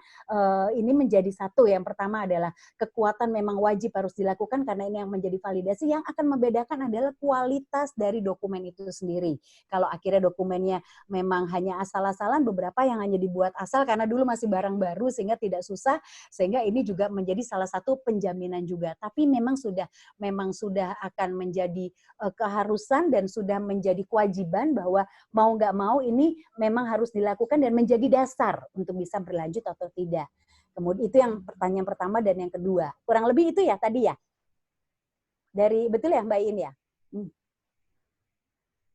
[SPEAKER 4] ini menjadi satu. Yang pertama adalah kekuatan memang wajib harus dilakukan karena ini yang menjadi validasi. Yang akan membedakan adalah kualitas dari dokumen itu sendiri. Kalau akhirnya dokumennya memang hanya asal-asalan, beberapa yang hanya dibuat asal karena dulu masih barang baru sehingga tidak susah, sehingga ini juga menjadi salah satu penjaminan juga. Tapi memang sudah akan menjadi keharusan dan sudah menjadi kewajiban bahwa mau nggak mau ini memang harus dilakukan dan menjadi dasar untuk bisa berlanjut atau tidak. Kemudian itu yang pertanyaan pertama dan yang kedua. Kurang lebih itu ya tadi ya? Betul ya Mbak In ya?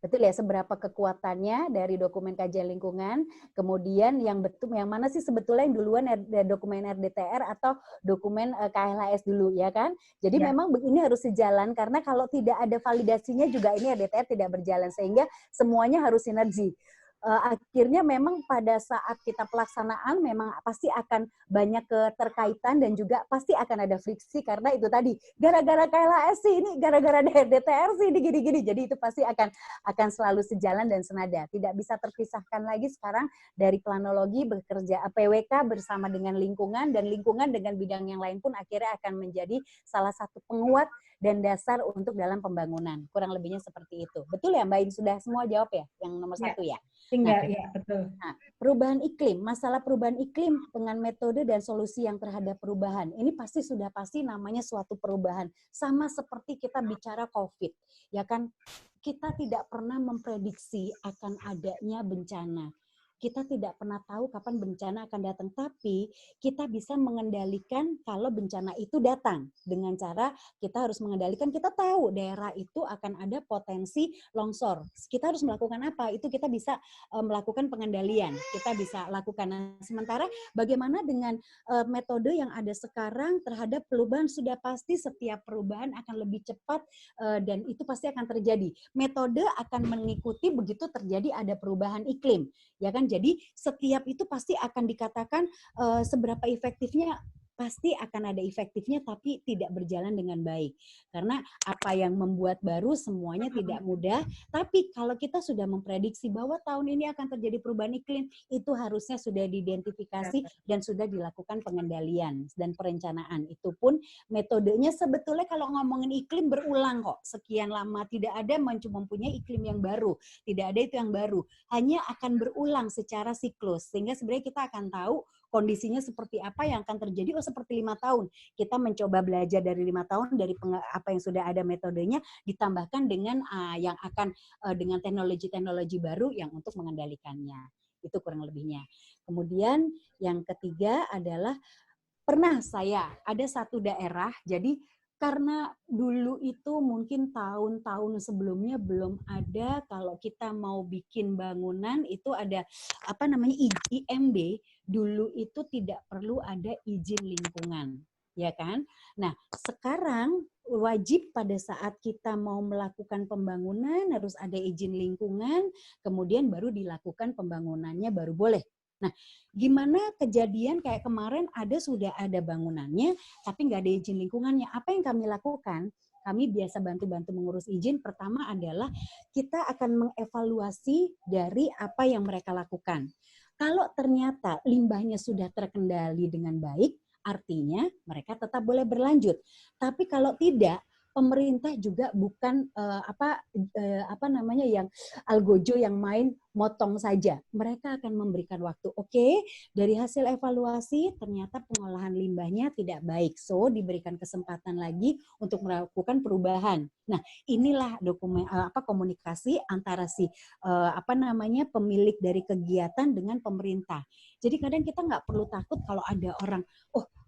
[SPEAKER 4] Betul ya, seberapa kekuatannya dari dokumen kajian lingkungan, kemudian yang mana sih sebetulnya yang duluan dokumen RDTR atau dokumen KLHS dulu ya kan? Jadi memang ini harus sejalan karena kalau tidak ada validasinya juga ini RDTR tidak berjalan sehingga semuanya harus sinergi. Akhirnya memang pada saat kita pelaksanaan memang pasti akan banyak keterkaitan dan juga pasti akan ada friksi karena itu tadi gara-gara KLHS sih ini gara-gara DTR sih ini gini-gini, jadi itu pasti akan selalu sejalan dan senada, tidak bisa terpisahkan lagi sekarang dari planologi bekerja PWK bersama dengan lingkungan dan lingkungan dengan bidang yang lain pun akhirnya akan menjadi salah satu penguat dan dasar untuk dalam pembangunan, kurang lebihnya seperti itu. Betul ya Mbak In, sudah semua jawab ya yang nomor 1 ya?
[SPEAKER 3] Tinggal, ya betul.
[SPEAKER 4] Nah, perubahan iklim, masalah perubahan iklim dengan metode dan solusi yang terhadap perubahan. Ini sudah pasti namanya suatu perubahan. Sama seperti kita bicara COVID, ya kan? Kita tidak pernah memprediksi akan adanya bencana. Kita tidak pernah tahu kapan bencana akan datang, tapi kita bisa mengendalikan kalau bencana itu datang dengan cara kita harus mengendalikan. Kita tahu daerah itu akan ada potensi longsor. Kita harus melakukan apa? Itu kita bisa melakukan pengendalian. Kita bisa lakukan. Nah, sementara bagaimana dengan metode yang ada sekarang terhadap perubahan? Sudah pasti setiap perubahan akan lebih cepat dan itu pasti akan terjadi. Metode akan mengikuti begitu terjadi ada perubahan iklim, ya kan? Jadi setiap itu pasti akan dikatakan seberapa efektifnya, pasti akan ada efektifnya tapi tidak berjalan dengan baik. Karena apa yang membuat baru semuanya tidak mudah, tapi kalau kita sudah memprediksi bahwa tahun ini akan terjadi perubahan iklim, itu harusnya sudah diidentifikasi dan sudah dilakukan pengendalian dan perencanaan. Itu pun metodenya sebetulnya kalau ngomongin iklim berulang kok. Sekian lama tidak ada mempunyai iklim yang baru. Tidak ada itu yang baru. Hanya akan berulang secara siklus. Sehingga sebenarnya kita akan tahu kondisinya seperti apa yang akan terjadi. Oh, seperti 5 tahun. Kita mencoba belajar dari 5 tahun dari apa yang sudah ada metodenya ditambahkan dengan yang akan dengan teknologi-teknologi baru yang untuk mengendalikannya. Itu kurang lebihnya. Kemudian yang ketiga adalah pernah saya ada satu daerah, jadi karena dulu itu mungkin tahun-tahun sebelumnya belum ada kalau kita mau bikin bangunan itu ada apa namanya IMB, dulu itu tidak perlu ada izin lingkungan, ya kan? Nah, sekarang wajib pada saat kita mau melakukan pembangunan harus ada izin lingkungan, kemudian baru dilakukan pembangunannya baru boleh. Nah, gimana kejadian kayak kemarin sudah ada bangunannya, tapi nggak ada izin lingkungannya. Apa yang kami lakukan? Kami biasa bantu-bantu mengurus izin. Pertama adalah kita akan mengevaluasi dari apa yang mereka lakukan. Kalau ternyata limbahnya sudah terkendali dengan baik, artinya mereka tetap boleh berlanjut. Tapi kalau tidak, pemerintah juga bukan yang algojo yang main motong saja. Mereka akan memberikan waktu. Oke, dari hasil evaluasi ternyata pengolahan limbahnya tidak baik. So, diberikan kesempatan lagi untuk melakukan perubahan. Nah, inilah komunikasi antara pemilik dari kegiatan dengan pemerintah. Jadi kadang kita nggak perlu takut kalau ada orang,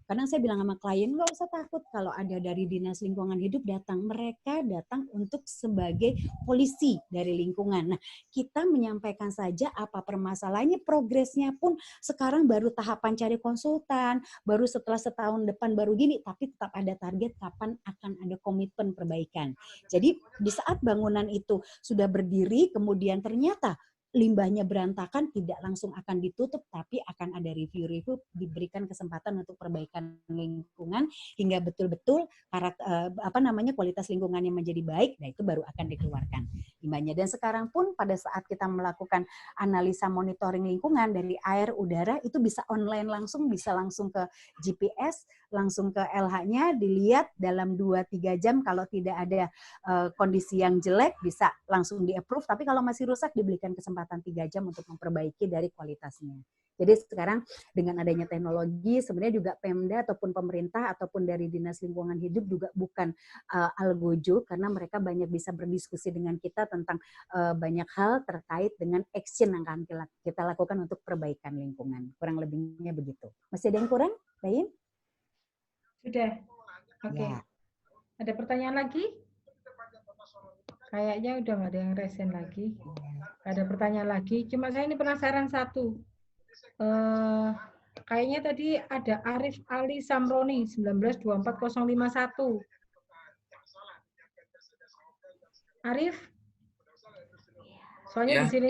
[SPEAKER 4] kadang saya bilang sama klien, nggak usah takut kalau ada dari Dinas Lingkungan Hidup datang. Mereka datang untuk sebagai polisi dari lingkungan. Nah, kita menyampaikan saja apa permasalahannya, progresnya pun sekarang baru tahapan cari konsultan, baru setelah setahun depan baru gini, tapi tetap ada target kapan akan ada komitmen perbaikan. Jadi di saat bangunan itu sudah berdiri, kemudian ternyata limbahnya berantakan, tidak langsung akan ditutup, tapi akan ada review-review, diberikan kesempatan untuk perbaikan lingkungan hingga betul-betul kualitas lingkungannya menjadi baik. Nah, itu baru akan dikeluarkan limbahnya. Dan sekarang pun pada saat kita melakukan analisa monitoring lingkungan dari air, udara, itu bisa online langsung, bisa langsung ke GPS, langsung ke LH-nya, dilihat dalam 2-3 jam. Kalau tidak ada kondisi yang jelek, bisa langsung di-approve. Tapi kalau masih rusak, diberikan kesempatan 3 jam untuk memperbaiki dari kualitasnya. Jadi sekarang dengan adanya teknologi, sebenarnya juga Pemda ataupun pemerintah daerah ataupun dari Dinas Lingkungan Hidup juga bukan algojo, karena mereka banyak bisa berdiskusi dengan kita tentang banyak hal terkait dengan action yang akan kita lakukan untuk perbaikan lingkungan. Kurang lebihnya begitu. Masih ada yang kurang, Bayin?
[SPEAKER 3] Sudah. Oke.
[SPEAKER 4] Ya.
[SPEAKER 3] Ada pertanyaan lagi? Kayaknya udah nggak ada yang resen lagi. Nggak ada pertanyaan lagi. Cuma saya ini penasaran satu. Kayaknya tadi ada Arif Ali Samroni 1924051. Arif? Soalnya
[SPEAKER 9] Ya.
[SPEAKER 3] di sini.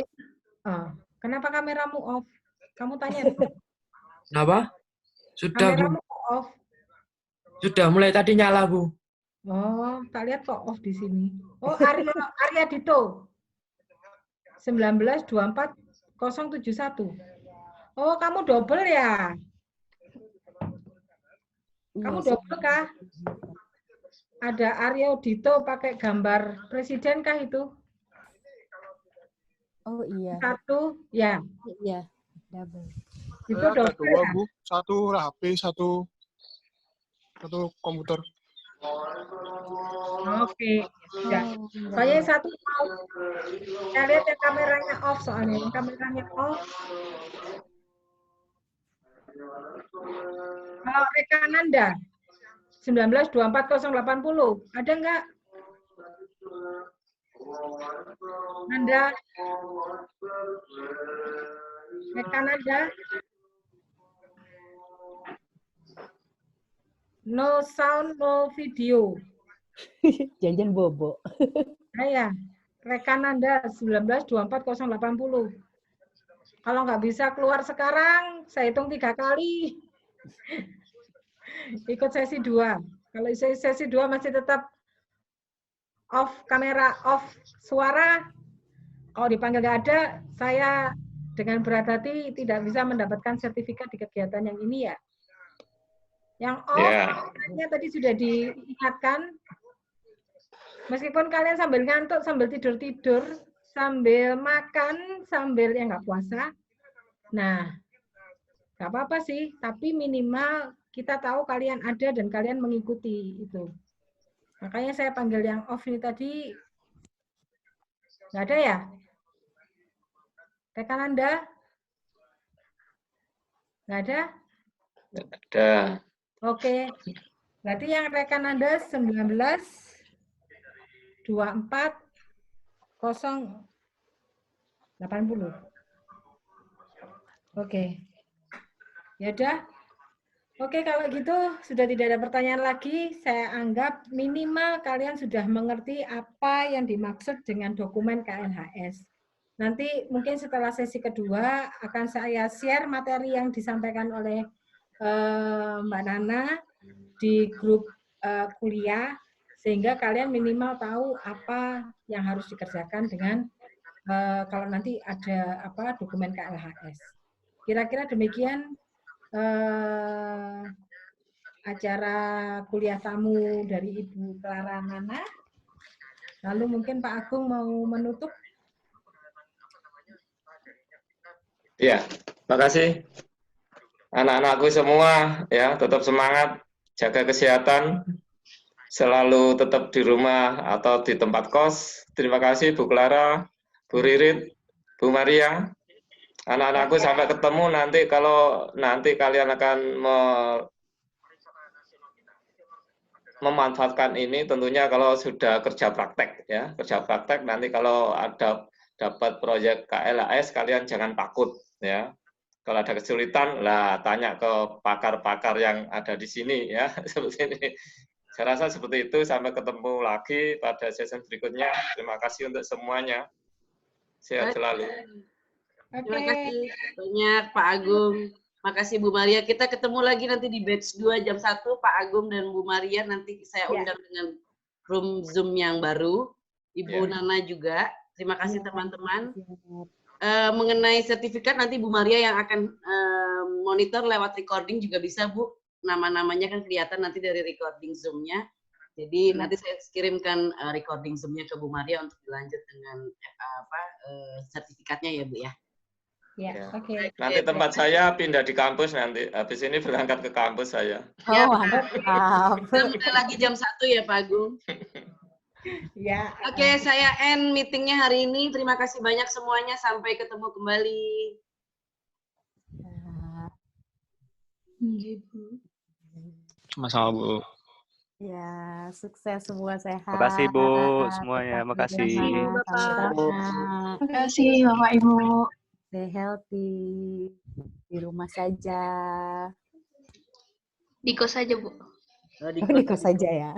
[SPEAKER 3] Kenapa kameramu off? Kamu tanya dulu.
[SPEAKER 9] Kenapa? Sudah, Bu.
[SPEAKER 3] Kameramu off.
[SPEAKER 9] Sudah mulai tadi nyala, Bu.
[SPEAKER 3] Oh, tak lihat kok off di sini. Oh, Arya Dito. 1924071. Oh, kamu double ya? Kamu double kah? Ada Arya Dito pakai gambar presiden kah itu?
[SPEAKER 4] Oh iya.
[SPEAKER 3] Satu, ya.
[SPEAKER 4] Iya, double.
[SPEAKER 3] Itu
[SPEAKER 10] Ada
[SPEAKER 3] double
[SPEAKER 10] dua,
[SPEAKER 3] ya?
[SPEAKER 10] Bu. Satu HP, satu komputer.
[SPEAKER 3] Oke. Ya. Saya satu mau. Saya lihat yang kameranya off soalnya. Yang kameranya off. Kalau rekan Anda 1924080 ada enggak? Anda rekan Anda? No sound, no video.
[SPEAKER 4] Janjian bobo.
[SPEAKER 3] Saya rekan Anda 1924080. Kalau nggak bisa keluar sekarang, saya hitung 3 kali. Ikut sesi 2. Kalau sesi 2 masih tetap off kamera, off suara, kalau dipanggil nggak ada, saya dengan berat hati tidak bisa mendapatkan sertifikat di kegiatan yang ini ya. Yang off, tadi sudah diingatkan, meskipun kalian sambil ngantuk, sambil tidur-tidur, sambil makan, sambil yang nggak puasa, nah, nggak apa-apa sih, tapi minimal kita tahu kalian ada dan kalian mengikuti itu. Makanya saya panggil yang off ini tadi, nggak ada ya? Rekan Anda? Nggak ada?
[SPEAKER 5] Ada.
[SPEAKER 3] Oke. Berarti yang rekan Anda 1924080. Oke. Ya udah. Oke, kalau gitu sudah tidak ada pertanyaan lagi, saya anggap minimal kalian sudah mengerti apa yang dimaksud dengan dokumen KLHS. Nanti mungkin setelah sesi kedua akan saya share materi yang disampaikan oleh Mbak Nana di grup kuliah, sehingga kalian minimal tahu apa yang harus dikerjakan dengan kalau nanti ada dokumen KLHS. Kira-kira demikian acara kuliah tamu dari Ibu Clara Nana. Lalu mungkin Pak Agung mau menutup.
[SPEAKER 5] Ya, makasih. Anak-anakku semua ya, tetap semangat, jaga kesehatan, selalu tetap di rumah atau di tempat kos. Terima kasih Bu Clara, Bu Ririt, Bu Maria. Anak-anakku sampai ketemu nanti kalau nanti kalian akan memanfaatkan ini tentunya kalau sudah kerja praktek ya, kerja praktek nanti kalau ada dapat proyek KLHS kalian jangan takut ya. Kalau ada kesulitan lah tanya ke pakar-pakar yang ada di sini ya, seperti ini. Saya rasa seperti itu, sampai ketemu lagi pada sesi berikutnya. Terima kasih untuk semuanya. Sehat selalu.
[SPEAKER 1] Terima kasih banyak Pak Agung. Makasih Bu Maria. Kita ketemu lagi nanti di batch 2 jam 1, Pak Agung dan Bu Maria. Nanti saya undang dengan room Zoom yang baru. Ibu Nana juga. Terima kasih teman-teman. Mengenai sertifikat nanti Bu Maria yang akan monitor lewat recording juga bisa Bu. Nama-namanya kan kelihatan nanti dari recording Zoom-nya. Jadi nanti saya kirimkan recording Zoom-nya ke Bu Maria untuk dilanjut dengan sertifikatnya ya Bu ya.
[SPEAKER 3] Ya,
[SPEAKER 5] Ya.
[SPEAKER 3] oke.
[SPEAKER 5] Nanti tempat saya pindah di kampus nanti. Habis ini berangkat ke kampus saya.
[SPEAKER 1] Ya,
[SPEAKER 4] Oh, mantap.
[SPEAKER 1] udah lagi jam 1 ya Pak Agung.
[SPEAKER 3] Ya.
[SPEAKER 1] Oke, saya end meetingnya hari ini. Terima kasih banyak semuanya. Sampai ketemu kembali.
[SPEAKER 11] Sama-sama, Bu.
[SPEAKER 4] Ya, sukses semua, sehat.
[SPEAKER 11] Makasih, Bu, semuanya.
[SPEAKER 4] Tetap
[SPEAKER 11] Makasih.
[SPEAKER 4] di rumah,
[SPEAKER 7] Bapak.
[SPEAKER 4] sama-sama.
[SPEAKER 7] Terima kasih Bapak Ibu.
[SPEAKER 4] Stay healthy. Di rumah saja.
[SPEAKER 7] Di kos saja, Bu.
[SPEAKER 1] Oh, di
[SPEAKER 4] Di kos saja ya.